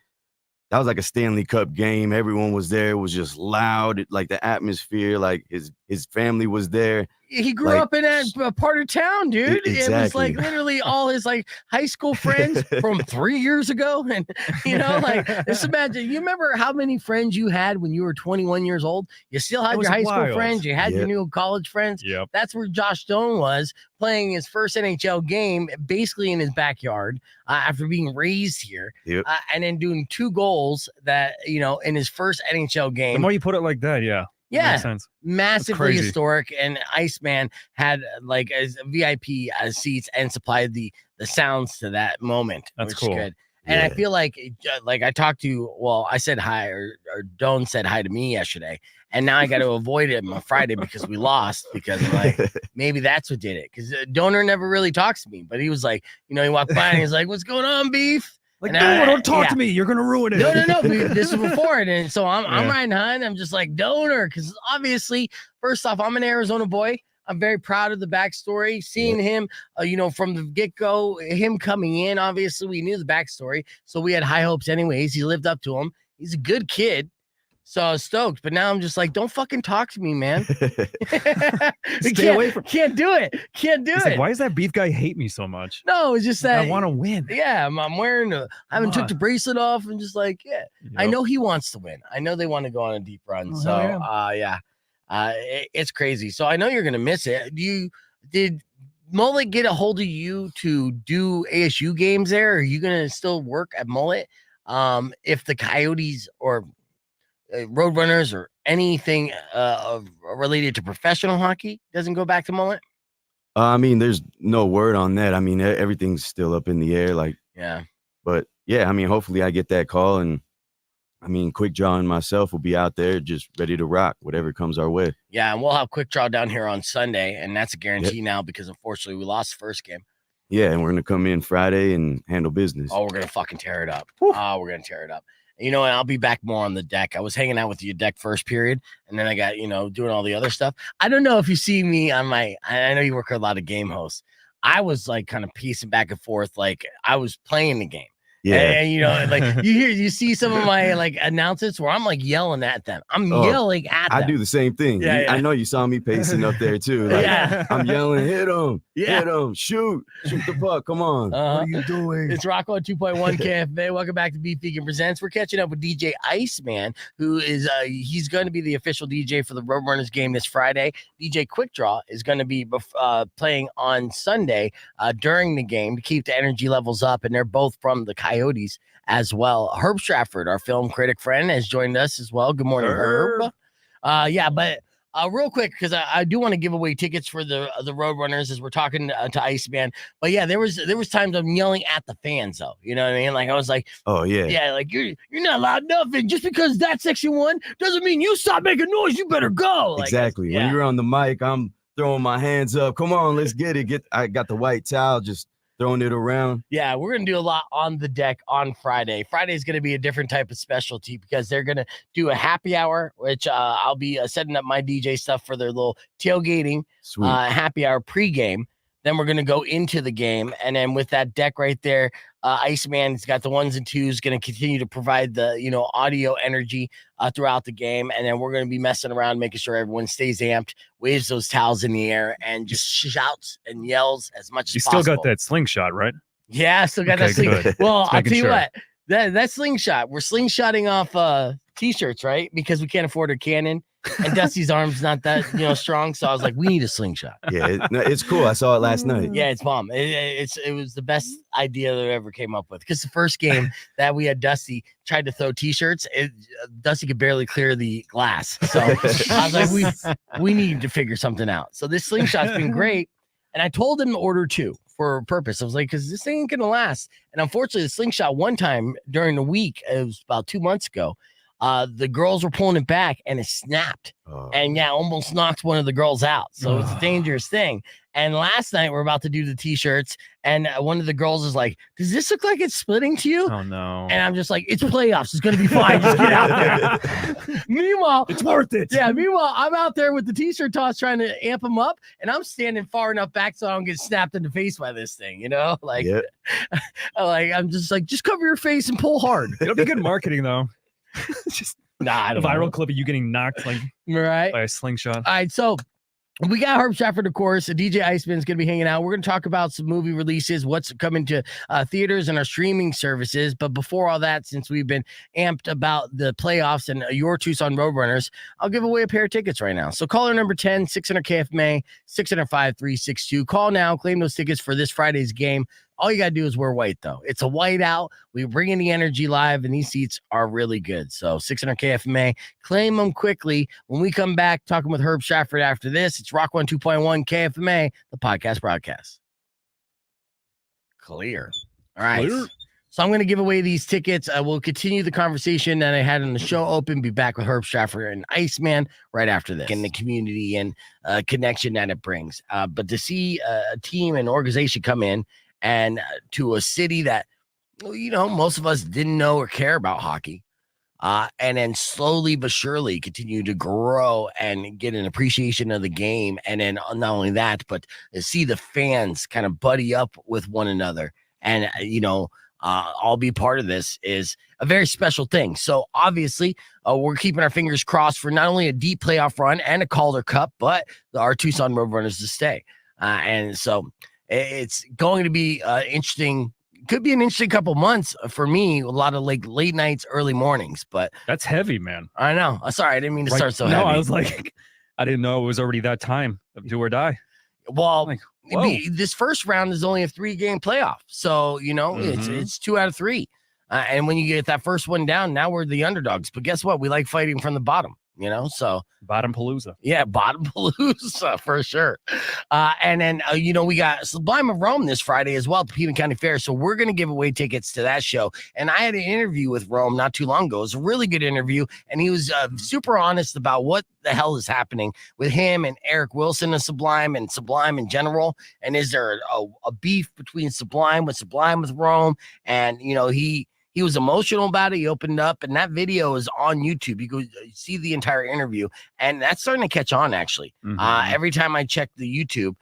That was like a Stanley Cup game. Everyone was there. It was just loud. Like the atmosphere, like his family was there. He grew up in that part of town, dude. Exactly. It was like literally all his like high school friends from 3 years ago. And, you know, like just imagine, you remember how many friends you had when you were 21 years old? You still had your high school friends. You had your new college friends. Yep. That's where Josh Doan was playing his first NHL game, basically in his backyard after being raised here. Yep. And then doing 2 goals that, you know, in his first NHL game. The more you put it like that, yeah. Yeah, makes sense. Massively historic, and Iceman had like as VIP seats and supplied the sounds to that moment. That's which cool. Is good. And I feel like I talked to, I said hi, or Doan said hi to me yesterday, and now I got to avoid him on Friday because we lost. Because I'm like, maybe that's what did it. Because Donor never really talks to me, but he was like, you know, he walked by and he's like, "What's going on, beef?" Like, no, don't talk to me. You're gonna ruin it. No. This is before it. And so I'm riding high, and I'm just like, Donor, because obviously, first off, I'm an Arizona boy. I'm very proud of the backstory. Seeing him, you know, from the get-go, him coming in, obviously, we knew the backstory. So we had high hopes anyways. He lived up to him. He's a good kid. So I was stoked, but now I'm just like, don't fucking talk to me, man. Stay away from. Can't do it. Like, why does that beef guy hate me so much? No, it's just that I want to win. Yeah, I'm wearing I haven't took the bracelet off, and just like, I know he wants to win. I know they want to go on a deep run. It's crazy. So I know you're gonna miss it. Did Mullet get a hold of you to do ASU games there? Are you gonna still work at Mullet? If the Coyotes or Roadrunners or anything related to professional hockey doesn't go back to Mullet? I mean, there's no word on that. I mean, everything's still up in the air. Like, yeah. But yeah, I mean, hopefully I get that call, and I mean, Quick Draw and myself will be out there just ready to rock whatever comes our way. Yeah, and we'll have Quick Draw down here on Sunday, and that's a guarantee now because unfortunately we lost the first game. Yeah, and we're going to come in Friday and handle business. Oh, we're going to fucking tear it up. Oh, we're going to tear it up. You know, and I'll be back more on the deck. I was hanging out with you deck first period, and then I got, doing all the other stuff. I don't know if you see me on I know you work with a lot of game hosts. I was like kind of piecing back and forth, like I was playing the game. Yeah. And like you see some of my like announcements where I'm like yelling at them. I'm yelling at them. I do the same thing. Yeah. I know you saw me pacing up there too. Like, I'm yelling, hit him, hit him, shoot the puck. Come on. What are you doing? It's Rock on 2.1 KFMA. Welcome back to Beef Vegan Presents. We're catching up with DJ Iceman, who is he's going to be the official DJ for the Roadrunners game this Friday. DJ Quick Draw is going to be playing on Sunday during the game to keep the energy levels up, and they're both from the Coyotes as well. Herb Stratford, our film critic friend, has joined us as well. Good morning, Herb. But real quick, because I do want to give away tickets for the Roadrunners as we're talking to Iceman. But yeah, there was times I'm yelling at the fans though. You know what I mean? Like I was like, oh yeah, like you're not loud enough, and just because that's section 1 doesn't mean you stop making noise. You better go. Like, exactly. When you're on the mic, I'm throwing my hands up. Come on, let's get it. I got the white towel, just throwing it around. Yeah, we're going to do a lot on the deck on Friday. Friday is going to be a different type of specialty because they're going to do a happy hour, which I'll be setting up my DJ stuff for their little tailgating happy hour pregame. Then we're going to go into the game. And then with that deck right there, Iceman's got the 1s and 2s, going to continue to provide the, audio energy throughout the game. And then we're going to be messing around, making sure everyone stays amped, waves those towels in the air, and just shouts and yells as much as possible. You still got that slingshot, right? Yeah, I still got that slingshot. Good. Well, I'll tell you what, that slingshot, we're slingshotting off T-shirts, right? Because we can't afford a cannon. And Dusty's arm's not that strong, so I was like, we need a slingshot. Yeah, it's cool. I saw it last night. Yeah, it's bomb. It was the best idea that I ever came up with. Because the first game that we had Dusty tried to throw T-shirts, Dusty could barely clear the glass. So I was like, we need to figure something out. So this slingshot's been great, and I told him to order 2 for a purpose. I was like, because this thing ain't gonna last. And unfortunately, the slingshot one time during the week, it was about 2 months ago. The girls were pulling it back and it snapped and almost knocked one of the girls out. So it's a dangerous thing. And last night we're about to do the T-shirts and one of the girls is like, does this look like it's splitting to you? Oh no. And I'm just like, it's playoffs. It's going to be fine. Just get out there. Meanwhile, it's worth it. Yeah. Meanwhile, I'm out there with the T-shirt toss trying to amp them up and I'm standing far enough back so I don't get snapped in the face by this thing, like, I'm just like, just cover your face and pull hard. It'll be good marketing though. Just I don't viral know. clip of you getting knocked by a slingshot. All right, so we got Herb Stratford, of course. DJ Iceman's going to be hanging out. We're going to talk about some movie releases, what's coming to theaters and our streaming services. But before all that, since we've been amped about the playoffs and your Tucson Roadrunners, I'll give away a pair of tickets right now. So caller number 10, 600 KFMA, 605-362. Call now, claim those tickets for this Friday's game. All you got to do is wear white, though. It's a white out. We bring in the energy live, and these seats are really good. So 600 KFMA, claim them quickly. When we come back, talking with Herb Stratford after this, it's Rock 1 2.1 KFMA, the podcast broadcast. Clear. All right. Clear. So I'm going to give away these tickets. We'll continue the conversation that I had in the show open. Be back with Herb Stratford and Iceman right after this. And the community and connection that it brings. But to see a team and organization come in, and to a city that, most of us didn't know or care about hockey. And then slowly but surely continue to grow and get an appreciation of the game. And then not only that, but to see the fans kind of buddy up with one another. And, all be part of this is a very special thing. So obviously we're keeping our fingers crossed for not only a deep playoff run and a Calder Cup, but our Tucson Roadrunners to stay. And so it's going to be interesting. Could be an interesting couple months for me. A lot of late nights, early mornings, but that's heavy, man. I know. Sorry, I didn't mean to start so heavy. No, I was like, I didn't know it was already that time of do or die. Well, this first round is only a 3-game playoff, so it's 2 out of 3. And when you get that first one down, now we're the underdogs. But guess what? We like fighting from the bottom. So Bottom Palooza. yeah, Bottom Palooza for sure. And then, we got Sublime of Rome this Friday as well at the Pima County Fair. So we're going to give away tickets to that show. And I had an interview with Rome not too long ago. It was a really good interview. And he was super honest about what the hell is happening with him and Eric Wilson of Sublime and Sublime in general. And is there a beef between Sublime with Rome? And, he was emotional about it. He opened up, and that video is on YouTube. You go see the entire interview, and that's starting to catch on, actually. Every time I check the YouTube,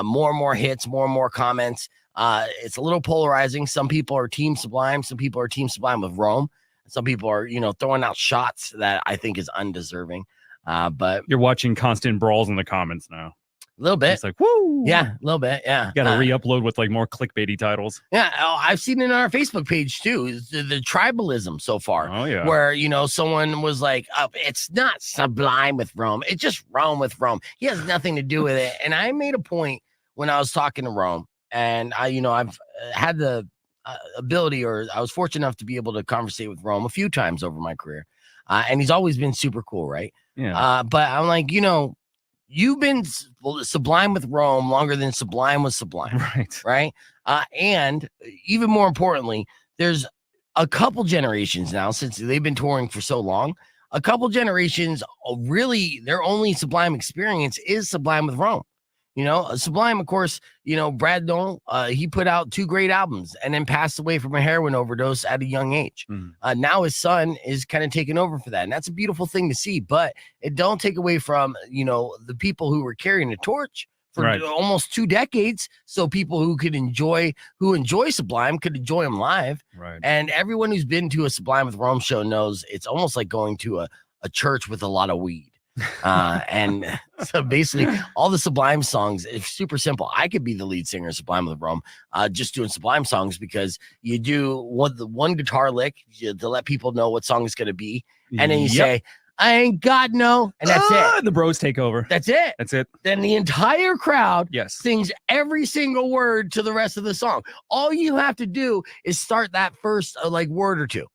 more and more hits, more and more comments. It's a little polarizing. Some people are Team Sublime. Some people are Team Sublime with Rome. Some people are, throwing out shots that I think is undeserving. But you're watching constant brawls in the comments now. A little bit. It's like, woo. Yeah, a little bit. Yeah. Got to re-upload with like more clickbaity titles. Yeah. I've seen it on our Facebook page too. The tribalism so far. Oh, yeah. Where, someone was like, it's not Sublime with Rome. It's just Rome with Rome. He has nothing to do with it. And I made a point when I was talking to Rome, and I've had the ability, or I was fortunate enough to be able to conversate with Rome a few times over my career. And he's always been super cool. Right. Yeah. But I'm like, you've been Sublime with Rome longer than Sublime was Sublime. Right. And even more importantly, there's a couple generations now, since they've been touring for so long, a couple generations, really, their only Sublime experience is Sublime with Rome. Sublime, of course, Brad Noel, he put out 2 great albums and then passed away from a heroin overdose at a young age. Now his son is kind of taking over for that. And that's a beautiful thing to see, but it don't take away from, the people who were carrying the torch for almost 2 decades. So people who enjoy Sublime could enjoy him live. Right. And everyone who's been to a Sublime with Rome show knows it's almost like going to a church with a lot of weed. And so basically all the Sublime songs, it's super simple. I could be the lead singer of Sublime with Rome, just doing Sublime songs, because you do one guitar lick to let people know what song it's going to be. And then you say, I ain't got no, and that's it. The bros take over. That's it. That's it. Then the entire crowd Yes. sings every single word to the rest of the song. All you have to do is start that first word or two.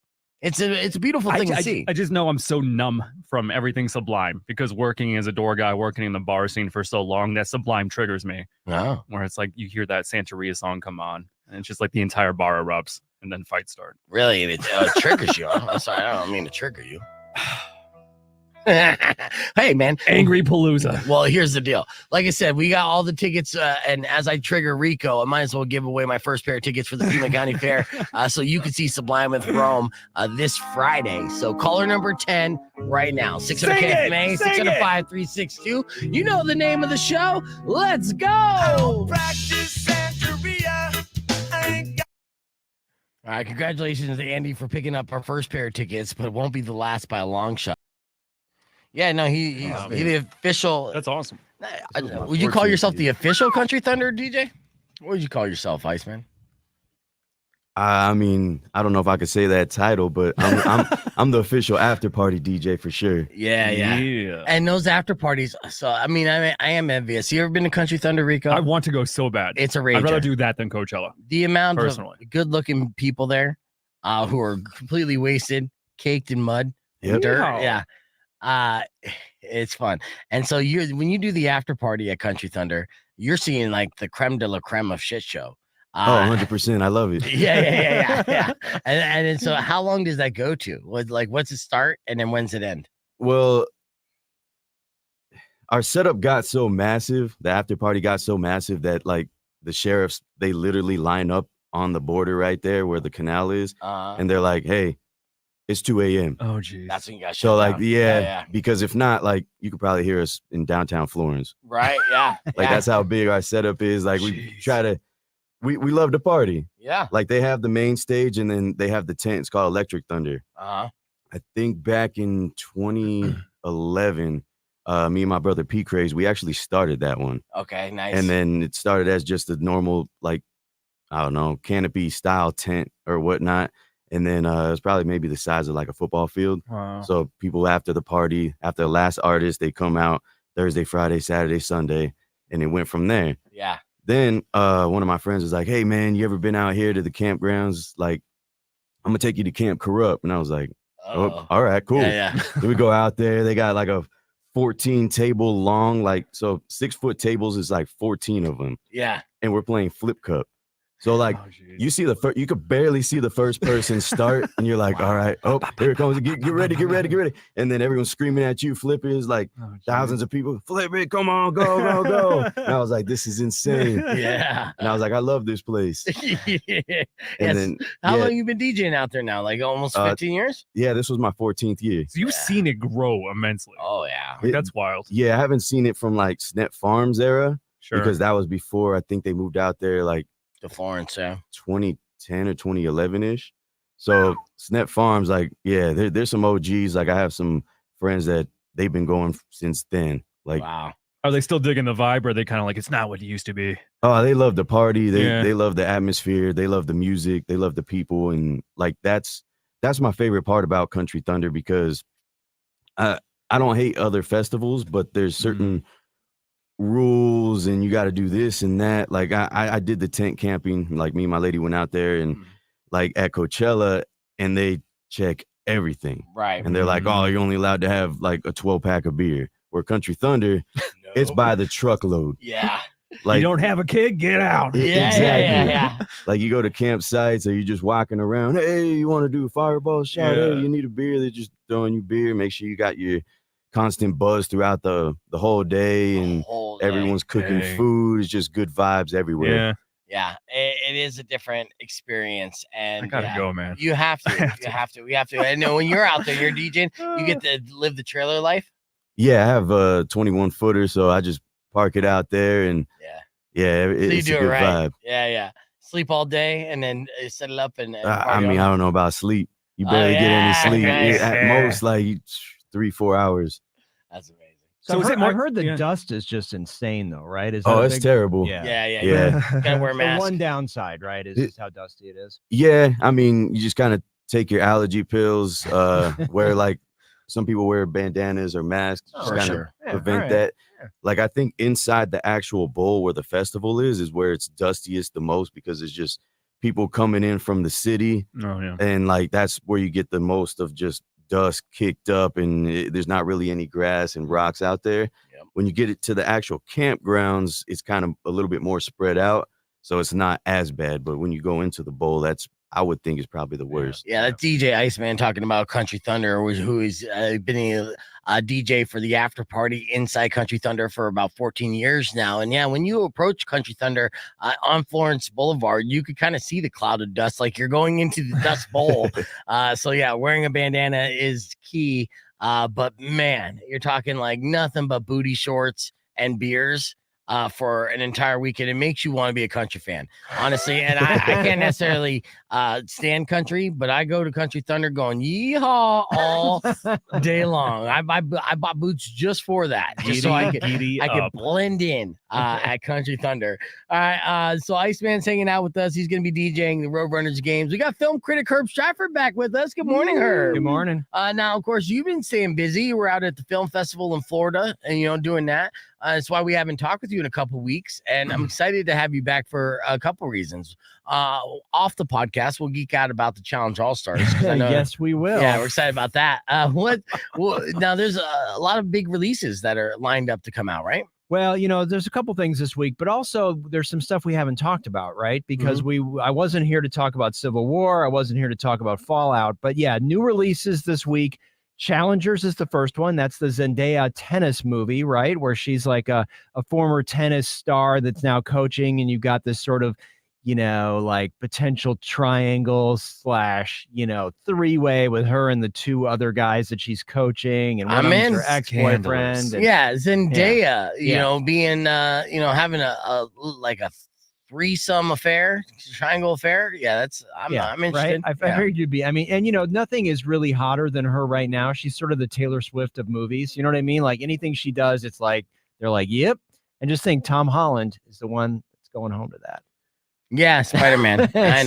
It's a beautiful thing to see. I just know I'm so numb from everything Sublime, because working as a door guy, working in the bar scene for so long, that Sublime triggers me. Oh. Where it's like you hear that Santeria song come on, and it's just like the entire bar erupts, and then fights start. Really? It triggers you. I'm sorry, I don't mean to trigger you. Hey, man. Angry Palooza. Well, here's the deal. Like I said, we got all the tickets, and as I trigger Rico, I might as well give away my first pair of tickets for the Pima County Fair, so you can see Sublime with Rome this Friday. So caller number 10 right now, 600 KFMA, 605-362. You know the name of the show. Let's go. Practice Santeria. I ain't got All right, congratulations to Andy for picking up our first pair of tickets, but it won't be the last by a long shot. Yeah, no, he's the official. That's awesome. Would you call yourself the official Country Thunder DJ? What would you call yourself, Iceman? I mean, I don't know if I could say that title, but I'm the official after party DJ for sure. Yeah. And those after parties. So I am envious. You ever been to Country Thunder, Rico? I want to go so bad. It's a rager. I'd rather do that than Coachella. The amount personally of good-looking people there, who are completely wasted, caked in mud, Yep. dirt. Wow. Yeah. It's fun. And so when you do the after party at Country Thunder, you're seeing like the creme de la creme of shit show. 100%. I love it. Yeah. And so how long does that go to? What's it start and then when's it end? Well, our setup got so massive, the after party got so massive that like the sheriffs, they literally line up on the border right there where the canal is, and they're like, hey, it's 2 a.m. Oh, geez. That's when you got shut So like, down. yeah, because if not, like you could probably hear us in downtown Florence. Right. Yeah. Like that's how big our setup is. Like we try to, we love to party. Yeah. Like they have the main stage and then they have the tent. It's called Electric Thunder. I think back in 2011, me and my brother P Craze, we actually started that one. Okay, nice. And then it started as just a normal, like, I don't know, canopy style tent or whatnot. And then it was probably maybe the size of like a football field. Wow. So people after the party, after the last artist, they come out Thursday, Friday, Saturday, Sunday, and it went from there. Yeah. Then one of my friends was like, hey, man, you ever been out here to the campgrounds? Like, I'm going to take you to Camp Corrupt. And I was like, Oh, all right, cool. Yeah. Then we go out there. They got like a 14 table long, like, so 6-foot tables is like 14 of them. Yeah. And we're playing flip cup. So like you see you could barely see the first person start, and you're like, all right, oh, here it comes. Get ready. And then everyone's screaming at you. Flip is like thousands of people. Flip it, come on, go. And I was like, this is insane. Yeah. And I was like, I love this place. And then how long you been DJing out there now? Like almost 15 years? Yeah, this was my 14th year. So you've seen it grow immensely. Oh yeah. Like, that's wild. Yeah, I haven't seen it from like Snett Farms era. Sure. Because that was before I think they moved out there like to Florence, yeah. 2010 or 2011-ish. So Snett Farms, like, yeah, there's some OGs. Like I have some friends that they've been going since then. Like, wow. Are they still digging the vibe, or are they kind of like, it's not what it used to be? Oh, they love the party. They love the atmosphere. They love the music. They love the people. And like that's my favorite part about Country Thunder, because I don't hate other festivals, but there's certain rules and you got to do this and that. Like I did the tent camping. Like me and my lady went out there and like at Coachella, and they check everything. Right. And they're like, oh, you're only allowed to have like a 12-pack of beer. Where Country Thunder, it's by the truckload. Yeah. Like, you don't have a kid, get out. Yeah. Like you go to campsites or you're just walking around. Hey, you want to do a fireball shot? Hey, you need a beer? They're just throwing you beer. Make sure you got your constant buzz throughout the whole day, and everyone's cooking food. It's just good vibes everywhere. Yeah, it is a different experience, and I gotta go, man. You have to. We have to. I know when you're out there, you're DJing, you get to live the trailer life. Yeah, I have a 21-footer, so I just park it out there, and it's a good vibe. Yeah. Sleep all day, and then set it up, and I mean, I don't know about sleep. You barely get any sleep. Nice. At most, like 3-4 hours. That's amazing. So I've heard the dust is just insane, though, right? Is it's terrible. Yeah. Gotta wear a mask. The one downside, right, is just how dusty it is. Yeah, I mean, you just kind of take your allergy pills. Wear like some people wear bandanas or masks, just kind of prevent that. Yeah. Like I think inside the actual bowl where the festival is where it's dustiest the most, because it's just people coming in from the city. Oh yeah, and like that's where you get the most of just dust kicked up, and there's not really any grass and rocks out there. Yep. When you get it to the actual campgrounds, it's kind of a little bit more spread out, so it's not as bad. But when you go into the bowl, I would think is probably the worst. Yeah, that DJ Iceman talking about Country Thunder, who has been a DJ for the after party inside Country Thunder for about 14 years now. And yeah, when you approach Country Thunder on Florence Boulevard, you could kind of see the cloud of dust, like you're going into the Dust Bowl. So yeah, wearing a bandana is key. But man, you're talking like nothing but booty shorts and beers for an entire weekend. It makes you want to be a country fan, honestly. And I can't necessarily stand country, but I go to Country Thunder going yeehaw all day long. I bought boots just for that, just so I could blend in at Country Thunder. All right, so Iceman's hanging out with us. He's going to be DJing the Roadrunners games. We got film critic Herb Stratford back with us. Good morning, Herb. Good morning. Now, of course, you've been staying busy. You were out at the film festival in Florida, and doing that. That's why we haven't talked with you in a couple weeks, and I'm excited to have you back for a couple reasons. Off the podcast, we'll geek out about the Challenge All-Stars. Yes, we will. Yeah, we're excited about that. Now, there's a lot of big releases that are lined up to come out, right? Well, there's a couple things this week, but also there's some stuff we haven't talked about, right? Because I wasn't here to talk about Civil War. I wasn't here to talk about Fallout. But yeah, new releases this week. Challengers is the first one. That's the Zendaya tennis movie, right? Where she's like a former tennis star that's now coaching, and you've got this sort of, like potential triangle / three-way with her and the two other guys that she's coaching, and one of them's her ex-boyfriend. Yeah, Zendaya, being having a threesome affair, triangle affair. Yeah, I'm interested. Right? I figured you'd be. I mean, and nothing is really hotter than her right now. She's sort of the Taylor Swift of movies. You know what I mean? Like anything she does, it's like they're like, yep. And just think, Tom Holland is the one that's going home to that. Yeah, Spider-Man. I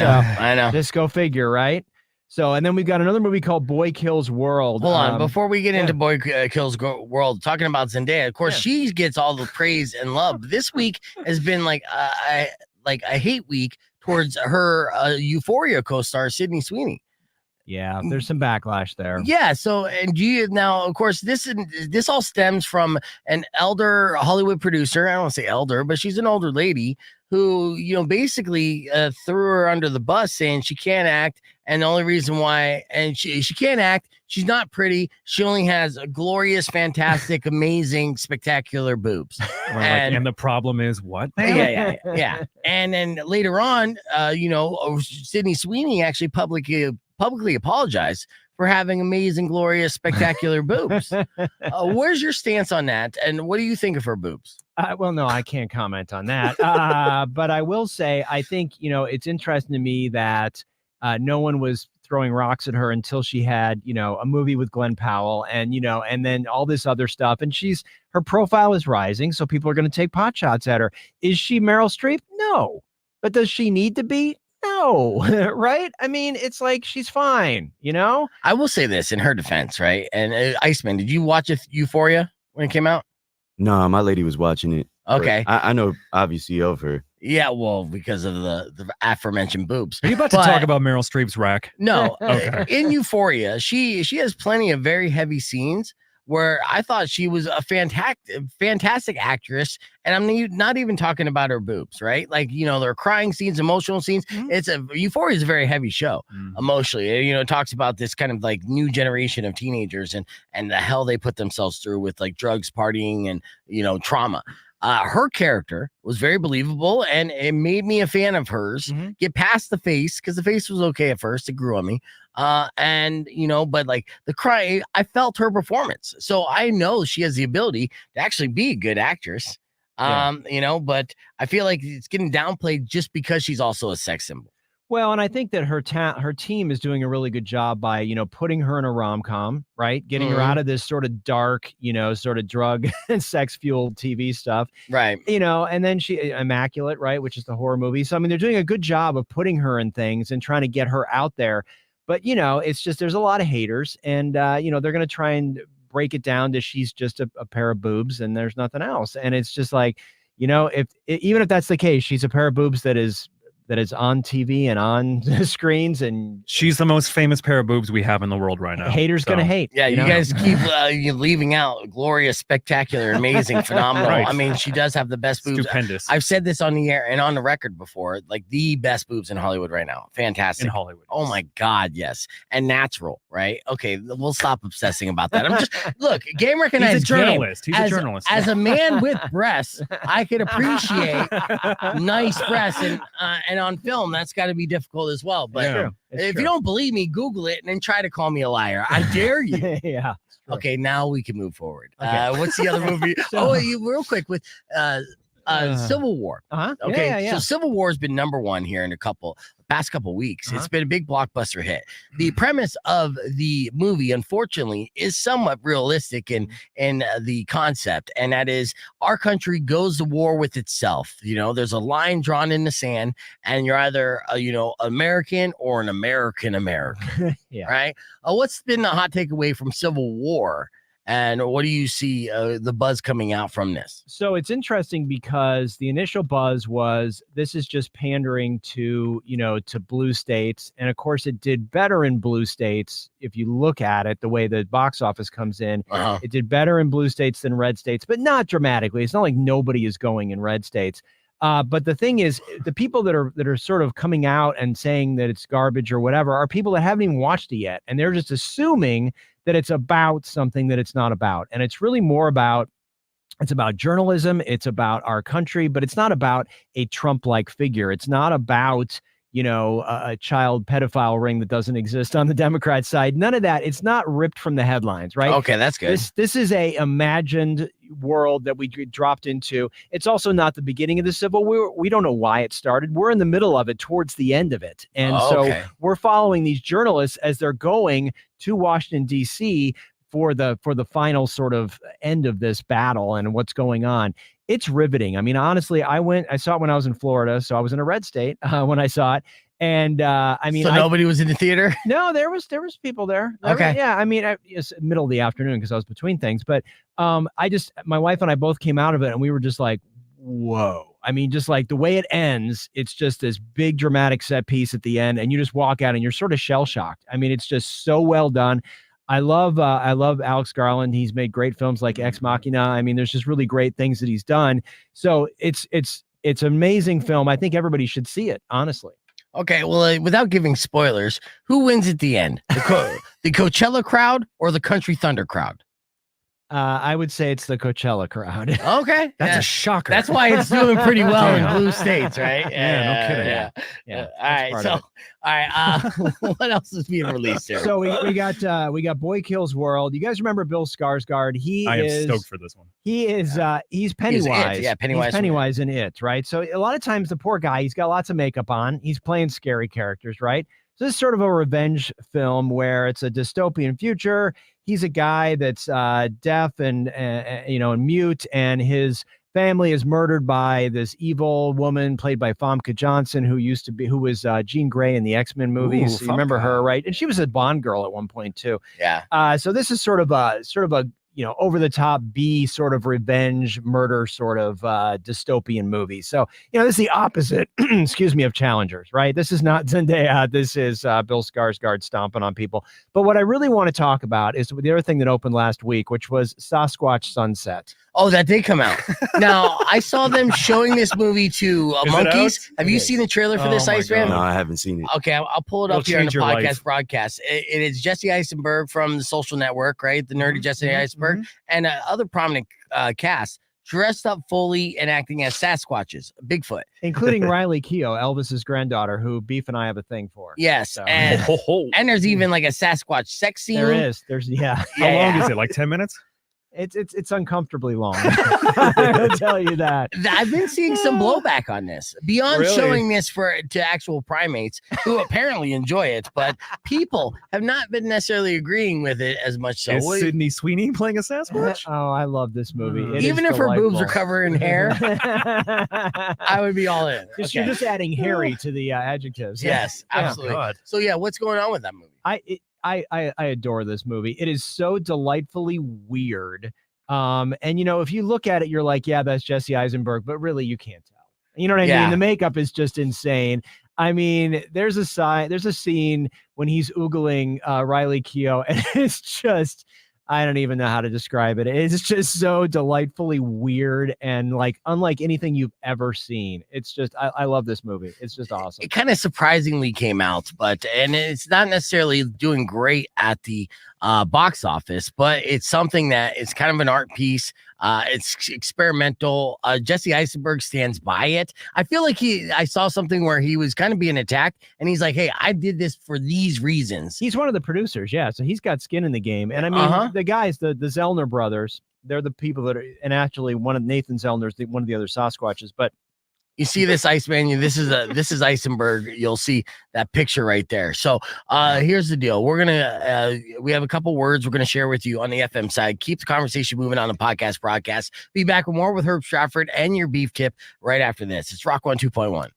know. Just go figure, right? So, and then we've got another movie called Boy Kills World. Hold on, before we get into Boy Kills World, talking about Zendaya, of course, she gets all the praise and love. This week has been like a hate week towards her Euphoria co-star Sydney Sweeney. Yeah, there's some backlash there. Yeah. So, and now, of course, this all stems from an elder Hollywood producer. I don't want to say elder, but she's an older lady who, basically threw her under the bus, saying she can't act, and the only reason why, and she can't act, she's not pretty. She only has a glorious, fantastic, amazing, spectacular boobs. And the problem is what? Yeah. And then later on, Sydney Sweeney actually publicly apologized for having amazing, glorious, spectacular boobs. Where's your stance on that? And what do you think of her boobs? Well, no, I can't comment on that. But I will say, I think, it's interesting to me that no one was throwing rocks at her until she had, a movie with Glenn Powell and, and then all this other stuff. And her profile is rising. So people are going to take pot shots at her. Is she Meryl Streep? No. But does she need to be? No, right? I mean, it's like she's fine, I will say this in her defense, right? And Iceman, did you watch Euphoria when it came out? No, my lady was watching it. Okay. I know obviously of her. Yeah, well, because of the aforementioned boobs. Are you about to talk about Meryl Streep's rack? No. Okay. In Euphoria, she has plenty of very heavy scenes where I thought she was a fantastic actress. And I'm not even talking about her boobs, right? Like, there are crying scenes, emotional scenes. Euphoria is a very heavy show emotionally. It talks about this kind of like new generation of teenagers and the hell they put themselves through with like drugs, partying, and, trauma. Her character was very believable, and it made me a fan of hers. Get past the face, because the face was okay at first. It grew on me. But like the cry, I felt her performance. So I know she has the ability to actually be a good actress. But I feel like it's getting downplayed just because she's also a sex symbol. Well, and I think that her team is doing a really good job by, putting her in a rom-com, right? Getting her out of this sort of dark, sort of drug and sex-fueled TV stuff. Right. And then she Immaculate, right? Which is the horror movie. So, I mean, they're doing a good job of putting her in things and trying to get her out there. But, it's just, there's a lot of haters and, they're going to try and break it down to she's just a pair of boobs and there's nothing else. And it's just like, even if that's the case, she's a pair of boobs that is on TV and on screens, and she's the most famous pair of boobs we have in the world right now. Haters gonna hate. Yeah, you guys keep leaving out glorious, spectacular, amazing, phenomenal. Right. I mean, she does have the best boobs. Stupendous. I've said this on the air and on the record before, like the best boobs in Hollywood right now. Fantastic. In Hollywood. Oh my God, yes. And natural, right? Okay, we'll stop obsessing about that. Look, game recognized. He's a journalist. Game. He's a journalist. As a man with breasts, I can appreciate nice breasts and on film, that's got to be difficult as well. But if you don't believe me, Google it and then try to call me a liar. I dare you. Yeah. Okay, now we can move forward. Okay. What's the other movie? Real quick with Civil War. Okay, so Civil War has been number one here in past couple weeks. It's been a big blockbuster hit. The premise of the movie, unfortunately, is somewhat realistic in the concept, and that is our country goes to war with itself. There's a line drawn in the sand, and you're either American or an American, right? What's been the hot takeaway from Civil War? And what do you see the buzz coming out from this? So it's interesting because the initial buzz was this is just pandering to blue states. And of course, it did better in blue states. If you look at it, the way the box office comes in, it did better in blue states than red states, but not dramatically. It's not like nobody is going in red states. But the thing is, the people that are sort of coming out and saying that it's garbage or whatever are people that haven't even watched it yet. And they're just assuming that it's about something that it's not about. And it's really more about, it's about journalism. It's about our country, but it's not about a Trump-like figure. It's not about, a child pedophile ring that doesn't exist on the Democrat side. None of that. It's not ripped from the headlines, right? Okay, that's good. This is a imagined world that we dropped into. It's also not the beginning of the Civil War. We don't know why it started. We're in the middle of it, towards the end of it. And so we're following these journalists as they're going to Washington, D.C. for the final sort of end of this battle and what's going on. It's riveting. I mean, honestly, I saw it when I was in Florida, so I was in a red state when I saw it. And so nobody was in the theater? No, there was people there. Okay. Yeah. I mean, it's middle of the afternoon because I was between things. But my wife and I both came out of it and we were just like, whoa. I mean, just like the way it ends, it's just this big dramatic set piece at the end, and you just walk out and you're sort of shell shocked. I mean, it's just so well done. I love Alex Garland. He's made great films like Ex Machina. I mean, there's just really great things that he's done. So it's an amazing film. I think everybody should see it, honestly. Okay, well, without giving spoilers, who wins at the end? The Coachella crowd or the Country Thunder crowd? I would say it's the Coachella crowd. Okay, That's a shocker. That's why it's doing pretty well in blue states, right? No kidding. Yeah. All right. So, all right. What else is being released here? So we got Boy Kills World. You guys remember Bill Skarsgård? I am stoked for this one. He is he's Pennywise. Yeah, Pennywise. He's Pennywise in It, right? So a lot of times the poor guy, he's got lots of makeup on. He's playing scary characters, right? So this is sort of a revenge film where it's a dystopian future. He's a guy that's deaf and mute, and his family is murdered by this evil woman played by Famke Johnson, who was Jean Grey in the X-Men movies. Ooh, You remember Famke. her, right? And she was a Bond girl at one point too. Yeah. So this is sort of a over the top B sort of revenge murder sort of dystopian movie. So, this is the opposite, excuse me, of Challengers, right? This is not Zendaya. This is Bill Skarsgård stomping on people. But what I really want to talk about is the other thing that opened last week, which was Sasquatch Sunset. Oh, that did come out. Now, I saw them showing this movie to monkeys. Have you seen the trailer for this, Iceman? No, I haven't seen it. Okay, I'll pull it up here on the podcast broadcast. It is Jesse Eisenberg from The Social Network, right? The nerdy Jesse Eisenberg, and other prominent cast dressed up fully and acting as Sasquatches, Bigfoot. Including Riley Keough, Elvis's granddaughter, who Beef and I have a thing for. Yes, So- and there's even like a Sasquatch sex scene. There is. How long is it? Like 10 minutes? It's uncomfortably long. I'll tell you that. I've been seeing some blowback on this beyond Really? showing this to actual primates who apparently enjoy it, but people have not been necessarily agreeing with it as much. So Is Sydney Sweeney playing a Sasquatch? Oh, I love this movie. It even is if her boobs delightful. are covered in hair, I would be all in. You're just adding hairy to the adjectives. Yes, Yeah. absolutely. God. So yeah, what's going on with that movie? I adore this movie. It is so delightfully weird. And if you look at it, you're like, yeah, that's Jesse Eisenberg, but really you can't tell. You know what I Yeah. mean? The makeup is just insane. I mean, there's a scene when he's oogling Riley Keough, and it's just, I don't even know how to describe it. It's just so delightfully weird and like unlike anything you've ever seen. It's just, I love this movie. It's just awesome. It kind of surprisingly came out, and it's not necessarily doing great at the box office, but it's something that is kind of an art piece. It's experimental. Jesse Eisenberg stands by it. I feel like I saw something where he was kind of being attacked, and he's like, "Hey, I did this for these reasons." He's one of the producers, yeah. So he's got skin in the game. And I mean, the guys, the Zellner brothers, they're the people that are, and actually one of Nathan Zellner's one of the other Sasquatches. But you see this, Iceman? This is Eisenberg. You'll see that picture right there. So here's the deal. We're gonna we have a couple words we're gonna share with you on the FM side. Keep the conversation moving on the podcast broadcast. Be back with more with Herb Stratford and your beef tip right after this. It's Rock 102.1.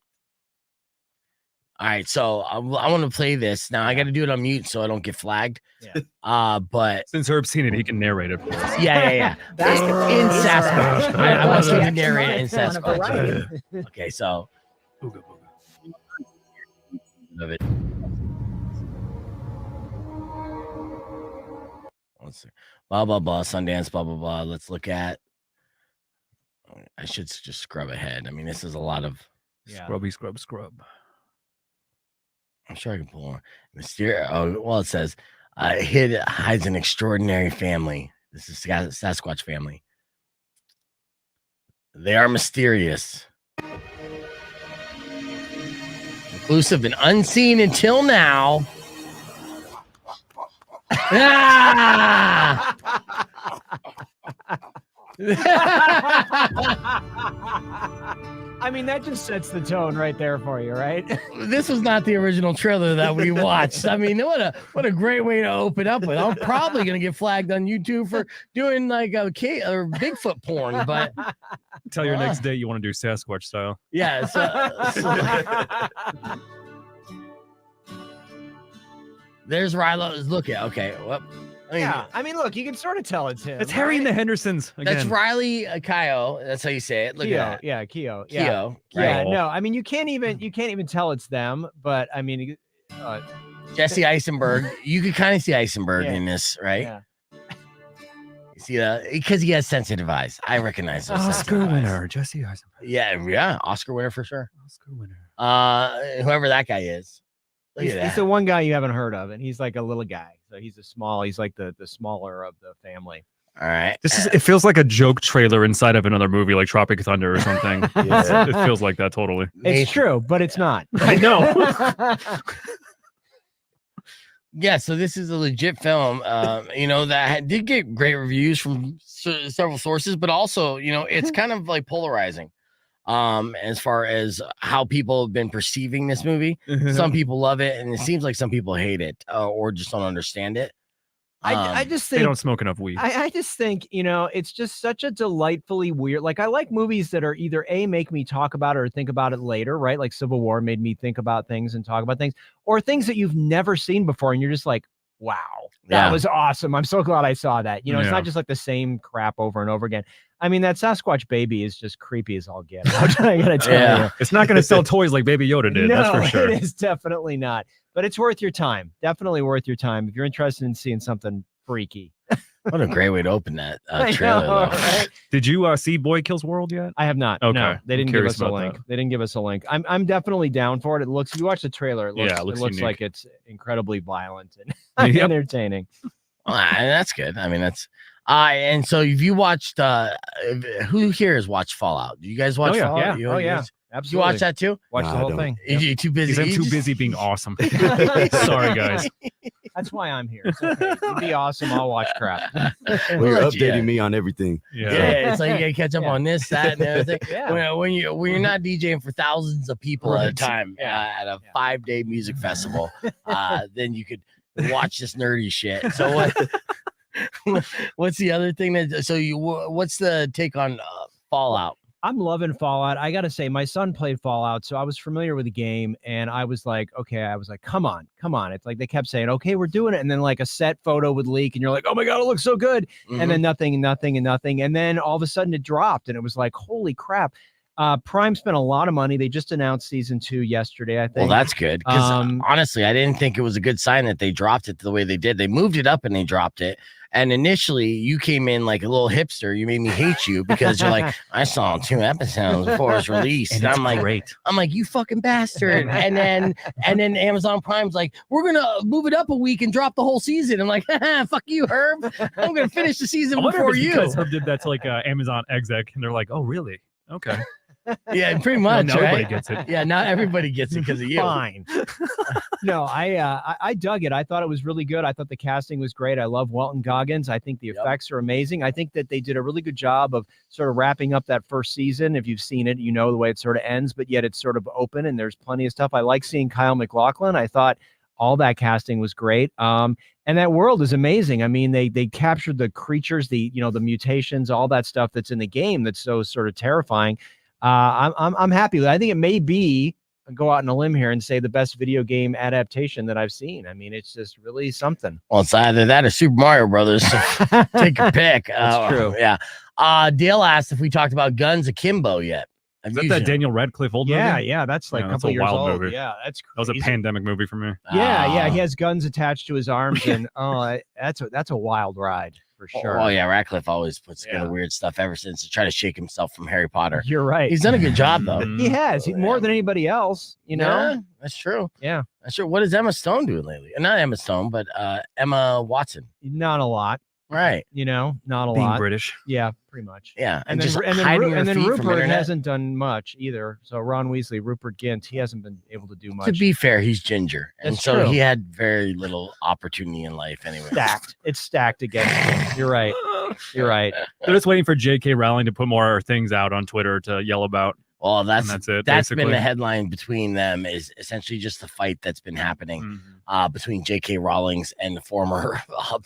All right, so I want to play this now. I got to do it on mute so I don't get flagged. Yeah. But since Herb's seen it, he can narrate it for us. Yeah. in Sasquatch. I want you to narrate it in Sasquatch. Okay, so. Of it. Blah blah blah. Sundance. Blah blah blah. Let's look at. I should just scrub ahead. I mean, this is a lot of Scrubby scrub. I'm sure I can pull on mysterious. Oh, well, it says hides an extraordinary family. This is Sasquatch family. They are mysterious, inclusive, and unseen until now. I mean, that just sets the tone right there for you, right? This was not the original trailer that we watched. I mean, what a great way to open up with. I'm probably gonna get flagged on YouTube for doing like a or Bigfoot porn, but Tell your next date you want to do Sasquatch style. yeah. There's Rilo. Look at okay. Well, Yeah, I mean, look, you can sort of tell it's him. It's Harry and the Hendersons. That's Again. Riley Keough. That's how you say it. Look Keough, at that. yeah, Keough. Keough. Yeah, Right. no, I mean, you can't even tell it's them, but I mean, Jesse Eisenberg. You could kind of see Eisenberg Yeah. in this, right? yeah. You see that? Because he has sensitive eyes. I recognize those Oscar sensitive eyes. winner, Jesse Eisenberg. Yeah, Oscar winner for sure. Oscar winner. Whoever that guy is. Look He's at that. the one guy you haven't heard of, and he's like a little guy. So he's like the smaller of the family. All right. It feels like a joke trailer inside of another movie, like Tropic Thunder or something. Yeah. It feels like that totally. It's true, but it's not. I know. Yeah, so this is a legit film, that did get great reviews from several sources, but also, it's kind of like polarizing as far as how people have been perceiving this movie. Some people love it, and it seems like some people hate it or just don't understand it. I just think They don't smoke enough weed. I just think, it's just such a delightfully weird. Like, I like movies that are either make me talk about it or think about it later, right? Like Civil War made me think about things and talk about things, or things that you've never seen before. And you're just like, wow, that was awesome. I'm so glad I saw that. It's Yeah. not just like the same crap over and over again. I mean, that Sasquatch baby is just creepy as all get out. I gotta tell you. It's not going to sell toys like Baby Yoda did. No, That's for sure. it is definitely not. But it's worth your time. Definitely worth your time if you're interested in seeing something freaky. What a great way to open that I trailer, know, though. right? Did you see Boy Kills World yet? I have not. Okay. No, they I'm didn't give curious us a about link. that. They didn't give us a link. I'm definitely down for it. It looks. If you watch the trailer, it looks. Yeah, it looks unique. like it's incredibly violent and Yep. entertaining. Well, that's good. I mean, that's and so if you watched who here has watched Fallout? Do you guys watch yeah, Fallout? yeah. You guys- You Absolutely. watch that too? Watch No, the I whole don't. thing. You too busy? I'm You too just- busy being awesome. Sorry, guys. That's why I'm here. It's okay. You be awesome. I'll watch crap. Well, you're We'll let you- updating me on everything. Yeah, it's like you gotta catch up Yeah. on this, that, and everything. Yeah. When you're not DJing for thousands of people at a Right. time at a 5-day music festival, then you could watch this nerdy shit. So what's the other thing what's the take on Fallout? I'm loving Fallout. I got to say, my son played Fallout, so I was familiar with the game, and I was like, come on. It's like they kept saying, okay, we're doing it. And then like a set photo would leak, and you're like, oh my God, it looks so good. And then nothing. And then all of a sudden it dropped, and it was like, holy crap. Prime spent a lot of money. They just announced season 2 yesterday, I think. Well, that's good. Because honestly, I didn't think it was a good sign that they dropped it the way they did. They moved it up and they dropped it. And initially, you came in like a little hipster. You made me hate you because you're like, I saw 2 episodes before it was released. And I'm like, great. you fucking bastard. And then Amazon Prime's like, we're gonna move it up a week and drop the whole season. I'm like, fuck you, Herb. I'm gonna finish the season I wonder before if it's you. because Herb did that to like Amazon exec, and they're like, oh, really? Okay. Yeah, pretty much. Now everybody right? gets it. Yeah, not everybody gets it because of you. Fine. No, I dug it. I thought it was really good. I thought the casting was great. I love Walton Goggins. I think the effects are amazing. I think that they did a really good job of sort of wrapping up that first season. If you've seen it, you know the way it sort of ends, but yet it's sort of open and there's plenty of stuff. I like seeing Kyle MacLachlan. I thought all that casting was great. And that world is amazing. I mean, they captured the creatures, the mutations, all that stuff that's in the game that's so sort of terrifying. I'm happy with it. I think it may be, go out on a limb here and say, the best video game adaptation that I've seen. I mean, it's just really something. Well, it's either that or Super Mario Brothers. So take your pick. That's true. Yeah. Dale asked if we talked about Guns Akimbo yet. Is that that Daniel Radcliffe old movie? Yeah, that's like Yeah, a that's couple a years wild old. movie. Yeah, that's That was a crazy. pandemic movie for me. Yeah, he has guns attached to his arms, and that's a wild ride for sure. Oh yeah, Radcliffe always puts together weird stuff ever since to try to shake himself from Harry Potter. You're right. He's done a good job though. He has more than anybody else. Yeah, that's true. Yeah, that's true. What is Emma Stone doing lately? Not Emma Stone, but Emma Watson. Not a lot. Right. Not a Being lot. British. Yeah, pretty much. Yeah, and just then hiding her feet from Rupert internet. hasn't done much either. So Ron Weasley, Rupert Gint, he hasn't been able to do much. To be fair, he's ginger, and That's so true. he had very little opportunity in life anyway. Stacked. It's stacked against him. You're right. You're right. They're just waiting for J.K. Rowling to put more things out on Twitter to yell about. Well, that's it. That's basically. been the headline between them, is essentially just the fight that's been happening between J.K. Rowling's and the former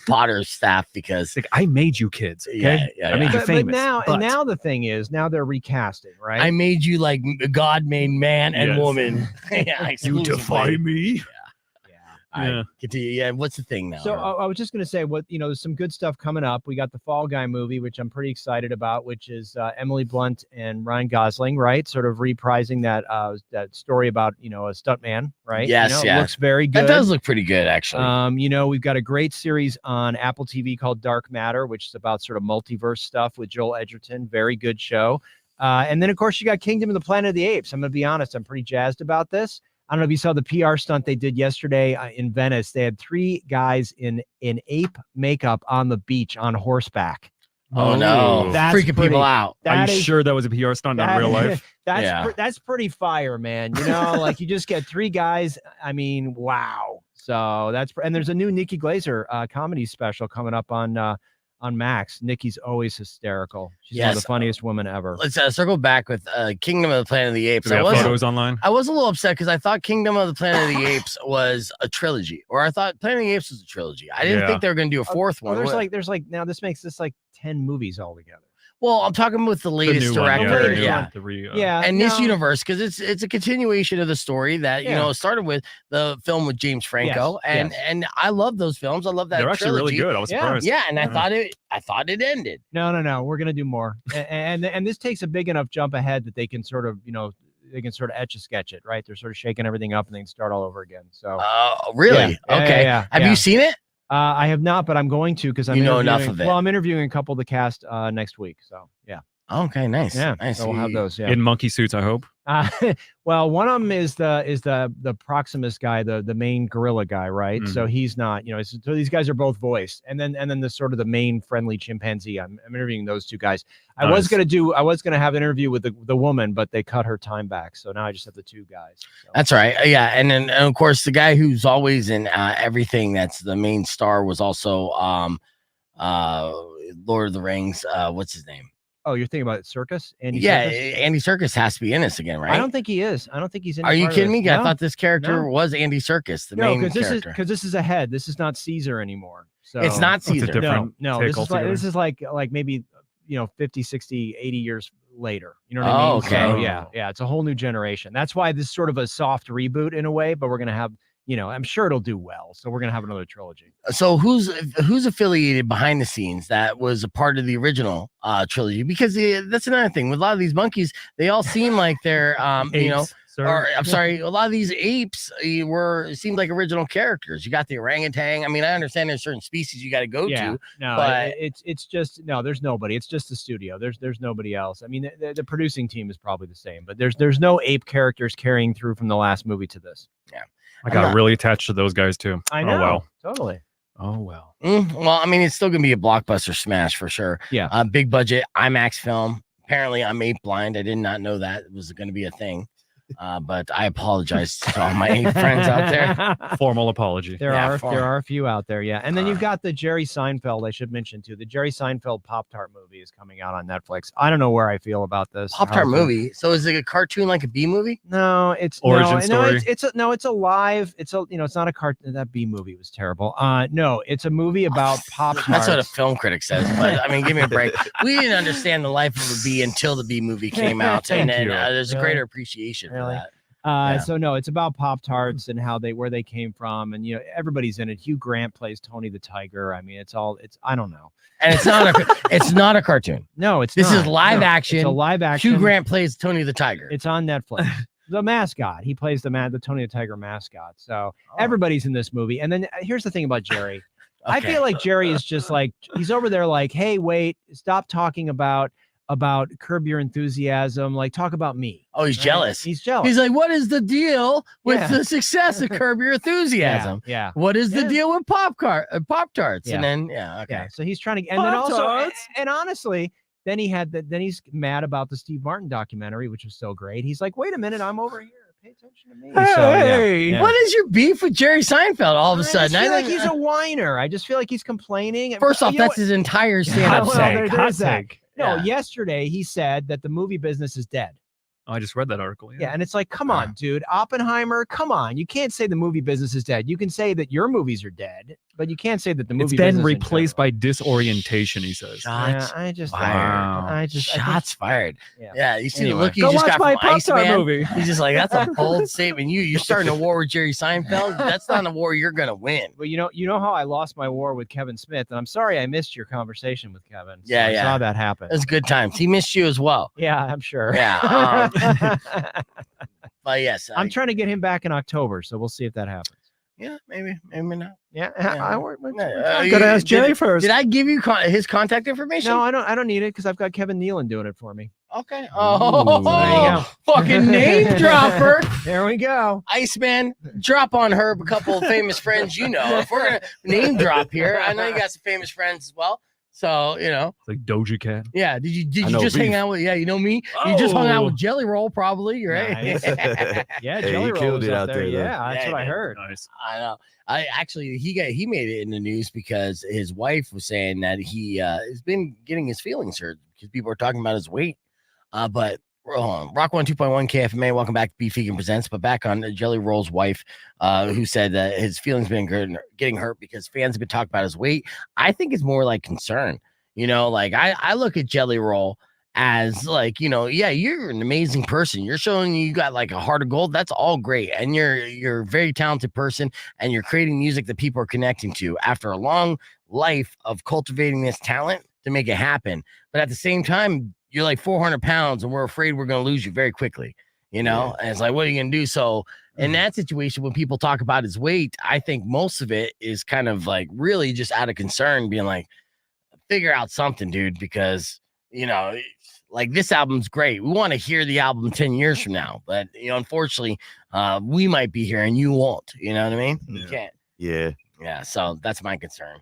Potter staff, because like, I made you kids. Okay? Yeah, I made you But famous. now the thing is, now they're recasting, right? I made you like God made man and Yes. woman. Yeah, You exclusively. defy me. Yeah. Continue. Yeah. What's the thing now? So I was just going to say there's some good stuff coming up. We got the Fall Guy movie, which I'm pretty excited about, which is Emily Blunt and Ryan Gosling, right? Sort of reprising that story about, a stuntman, right? Yes, It looks very good. That does look pretty good, actually. We've got a great series on Apple TV called Dark Matter, which is about sort of multiverse stuff with Joel Edgerton. Very good show. And then, of course, you got Kingdom of the Planet of the Apes. I'm going to be honest. I'm pretty jazzed about this. I don't know if you saw the PR stunt they did yesterday in Venice. They had 3 guys in ape makeup on the beach on horseback. Oh no! That's freaking people out. Are you sure that was a PR stunt, not real life? That's pretty fire, man. Like you just get 3 guys. I mean, wow. So and there's a new Nikki Glaser comedy special coming up on Max. Nikki's always hysterical. She's one of the funniest women ever. Let's circle back with Kingdom of the Planet of the Apes. Do we have photos online? I was a little upset because I thought Kingdom of the Planet of the Apes was a trilogy, or I thought Planet of the Apes was a trilogy. I didn't think they were going to do a 4th one. There's now this makes this like 10 movies altogether. Well, I'm talking with the latest director. And this universe, because it's a continuation of the story that started with the film with James Franco, and I love those films. I love that. They're actually really good. I was surprised. Yeah, and I thought it ended. No. We're gonna do more, and this takes a big enough jump ahead that they can sort of etch a sketch it, right? They're sort of shaking everything up and they can start all over again. So, really? Okay. Have you seen it? I have not, but I'm going to because I'm enough of it. Well, I'm interviewing a couple of the cast next week. So yeah. Okay, nice. Yeah, nice. So we'll have those. Yeah. In monkey suits, I hope. Well, one of them is the Proximus guy, the main gorilla guy, right? Mm-hmm. So he's not, so these guys are both voiced, and then the sort of the main friendly chimpanzee. I'm interviewing those 2 guys. I was gonna have an interview with the woman, but they cut her time back, so now I just have the 2 guys. So. That's right. Yeah, and then of course the guy who's always in everything that's the main star was also Lord of the Rings. What's his name? Oh, you're thinking about Serkis? Andy Serkis has to be in this again, right? I don't think he is. I don't think he's in. Are you kidding me? No? I thought this character was Andy Serkis, the main character. Because this is ahead. This is not Caesar anymore. So it's not Caesar. No. This is like maybe 50, 60, 80 years later. You know what I mean? Okay. So, yeah. It's a whole new generation. That's why this is sort of a soft reboot in a way, but we're gonna have. I'm sure it'll do well. So we're gonna have another trilogy. So who's affiliated behind the scenes that was a part of the original trilogy? Because that's another thing with a lot of these monkeys, they all seem like they're apes, a lot of these apes seemed like original characters. You got the orangutan. I mean, I understand there's certain species you got to go to. No, but it's just there's nobody. It's just the studio. There's nobody else. I mean, the producing team is probably the same, but there's no ape characters carrying through from the last movie to this. Yeah. I got really attached to those guys too. I know. Oh, well. Totally. Oh, well. Well, I mean, it's still going to be a blockbuster smash for sure. Yeah. Big budget IMAX film. Apparently, I'm ape blind. I did not know that was going to be a thing. But I apologize to all my ape friends out there. Formal apology. There are a few out there, yeah. And then you've got the Jerry Seinfeld, I should mention too. The Jerry Seinfeld Pop-Tart movie is coming out on Netflix. I don't know where I feel about this. Pop-Tart movie. So is it a cartoon like a B movie? No, it's origin story. It's a live. It's not a cartoon. That B movie was terrible. No, it's a movie about Pop-Tarts. That's what a film critic says. But I mean, give me a break. We didn't understand the life of a bee until the B movie came out, and then there's a greater appreciation for that. So no, it's about Pop-Tarts and where they came from, and everybody's in it. Hugh Grant plays Tony the Tiger. I mean, it's I don't know. And it's not a cartoon. No, this is live action. It's a live action. Hugh Grant plays Tony the Tiger. It's on Netflix. The mascot. He plays the Tony the Tiger mascot. So everybody's in this movie. And then here's the thing about Jerry. I feel like Jerry is just like, he's over there like, hey, wait, stop talking about Curb Your Enthusiasm, like talk about me. Oh, he's jealous. He's jealous. He's like, what is the deal with the success of Curb Your Enthusiasm? Yeah. What is the deal with Pop-Tarts? Yeah. And then okay. So he's trying to, and then also, and honestly, then he's mad about the Steve Martin documentary, which was so great. He's like, wait a minute, I'm over here. Pay attention to me. Hey, what is your beef with Jerry Seinfeld all of a sudden? I feel like he's a whiner. I just feel like he's complaining. First off, that's his entire stand-up No, yesterday he said that the movie business is dead. Oh, I just read that article. Yeah, and it's like, come on, dude. Oppenheimer, come on. You can't say the movie business is dead. You can say that your movies are dead, but you can't say that the movie It's business been in replaced general. by disorientation, he says. Shots I just fired. I Shots fired. Yeah. You see Anyway. the look you Go just watch got my from Pop-Tart Iceman? movie. He's just like, that's a bold statement. You're starting a war with Jerry Seinfeld. That's not a war you're gonna win. Well, you know how I lost my war with Kevin Smith, and I'm sorry I missed your conversation with Kevin. So Yeah, I yeah. saw that happen. It was good times. He missed you as well. Yeah, I'm sure. Yeah. But yes, I'm trying to get him back in October, so we'll see if that happens. Yeah, maybe not. Yeah, Yeah. I work. I gotta ask Jerry first. Did I give you his contact information? No, I don't need it because I've got Kevin Nealon doing it for me. Okay. Oh, there you go. Fucking name dropper. There we go. Iceman, drop on Herb a couple of famous friends you know. If we're gonna name drop here, I know you got some famous friends as well. So It's like Doja Cat. yeah. Did you I know just hang Beef. out with? Yeah, you know me. You just hung out Oh. with Jelly Roll, probably, right? Nice. Yeah, Hey, Jelly he Roll killed was it up out there. there, though. Yeah, that's Yeah, what I he did. heard. Nice. I know. I actually he made it in the news because his wife was saying that he has been getting his feelings hurt because people are talking about his weight. But Rock 102.1 KFMA, welcome back to Beef Vegan Presents. But back on Jelly Roll's wife, who said that his feelings been getting hurt because fans have been talking about his weight. I think it's more like concern. Like I look at Jelly Roll as like, yeah, you're an amazing person. You're showing you got like a heart of gold. That's all great. And you're a very talented person and you're creating music that people are connecting to after a long life of cultivating this talent to make it happen. But at the same time, you're like 400 pounds and we're afraid we're going to lose you very quickly, And it's like, what are you going to do? So in that situation, when people talk about his weight, I think most of it is kind of like really just out of concern, being like, figure out something, dude, because, like this album's great. We want to hear the album 10 years from now, but unfortunately, we might be here and you won't. You know what I mean? You can't. Yeah. So that's my concern.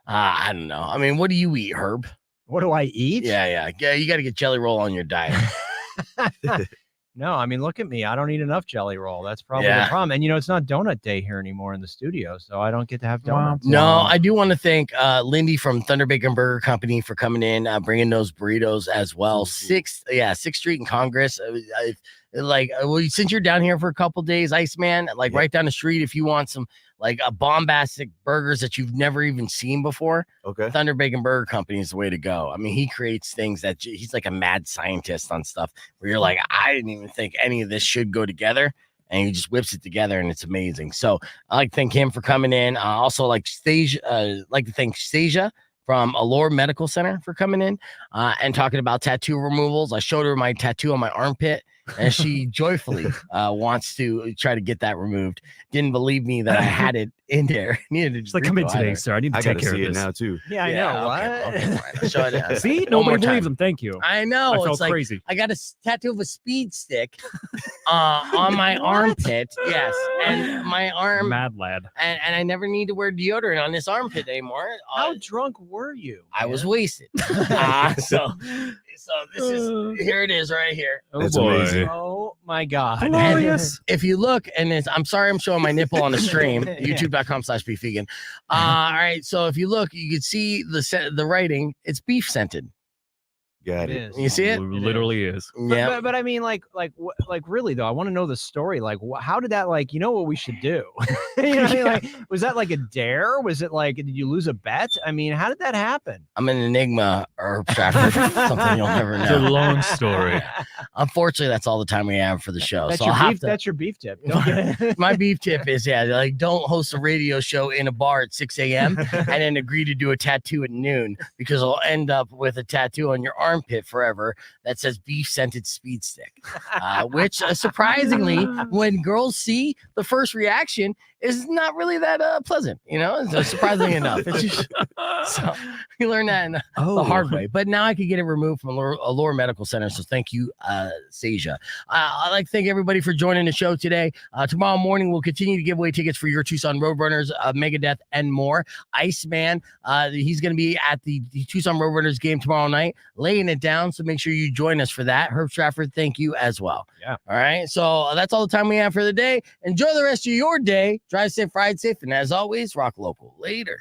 I don't know. I mean, what do you eat, Herb? What do I eat? Yeah. You got to get Jelly Roll on your diet. No, I mean, look at me. I don't eat enough Jelly Roll. That's probably the problem. And it's not donut day here anymore in the studio, so I don't get to have donuts. No, I do want to thank Lindy from Thunder Bacon Burger Company for coming in, bringing those burritos as well. 6th Street in Congress. Since you're down here for a couple days, Iceman, right down the street, if you want some bombastic burgers that you've never even seen before, okay, Thunder Bacon Burger Company is the way to go. I mean, he creates things that he's like a mad scientist on stuff where you're like, I didn't even think any of this should go together, and he just whips it together, and it's amazing. So I like to thank him for coming in. I also like to thank Saaja from Allure Medical Center for coming in and talking about tattoo removals. I showed her my tattoo on my armpit, and she joyfully wants to try to get that removed. Didn't believe me that I had it in there. Needed to come in today, sir. I need to take care of it this now too. Yeah, I know. Okay, fine. I'll show it. See, One more nobody believes time. him. Thank you. I know. I felt it's like, crazy. I got a tattoo of a speed stick on my armpit. Yes, and my arm. Mad lad. And I never need to wear deodorant on this armpit anymore. How drunk were you? I was wasted. So this is here. It is right here. Oh That's boy. amazing. Oh my God. Hilarious. If you look, and I'm sorry, I'm showing my nipple on the stream, youtube.com/beefvegan. All right. So if you look, you can see the writing. It's beef scented. Got It it. is. You see it? Literally is. Yeah. But I mean, like really though, I want to know the story. Like, how did that? Like, you know what we should do? What I mean? Like, was that like a dare? Was it like, did you lose a bet? I mean, how did that happen? I'm an enigma, or Stratford. Something you'll never It's a know. long story. Unfortunately, that's all the time we have for the show. That's So your I'll have beef. to. That's your beef tip. Don't get it. My beef tip is, don't host a radio show in a bar at 6 a.m. and then agree to do a tattoo at noon, because I'll end up with a tattoo on your armpit forever that says beef scented speed stick, which surprisingly, when girls see, the first reaction is not really that pleasant, so surprisingly enough. It's just, so we learned that the hard way, but now I can get it removed from Allure Medical Center. So thank you, Saaja. I'd like to thank everybody for joining the show today. Tomorrow morning, we'll continue to give away tickets for your Tucson Roadrunners, Megadeth, and more. Iceman, he's going to be at the Tucson Roadrunners game tomorrow night, laying it down. So make sure you join us for that. Herb Stratford, thank you as well. Yeah. All right. So that's all the time we have for the day. Enjoy the rest of your day. Drive safe, ride safe, and as always, rock local. Later.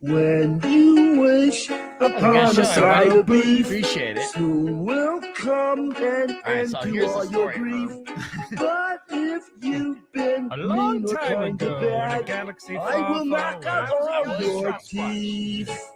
When you wish upon a side of beef, Appreciate it. soon will come. come and right, so here's the endure your story, grief. But if you've been A long mean or time kind ago, of in a bad, galaxy I far, will far knock away. out all your teeth.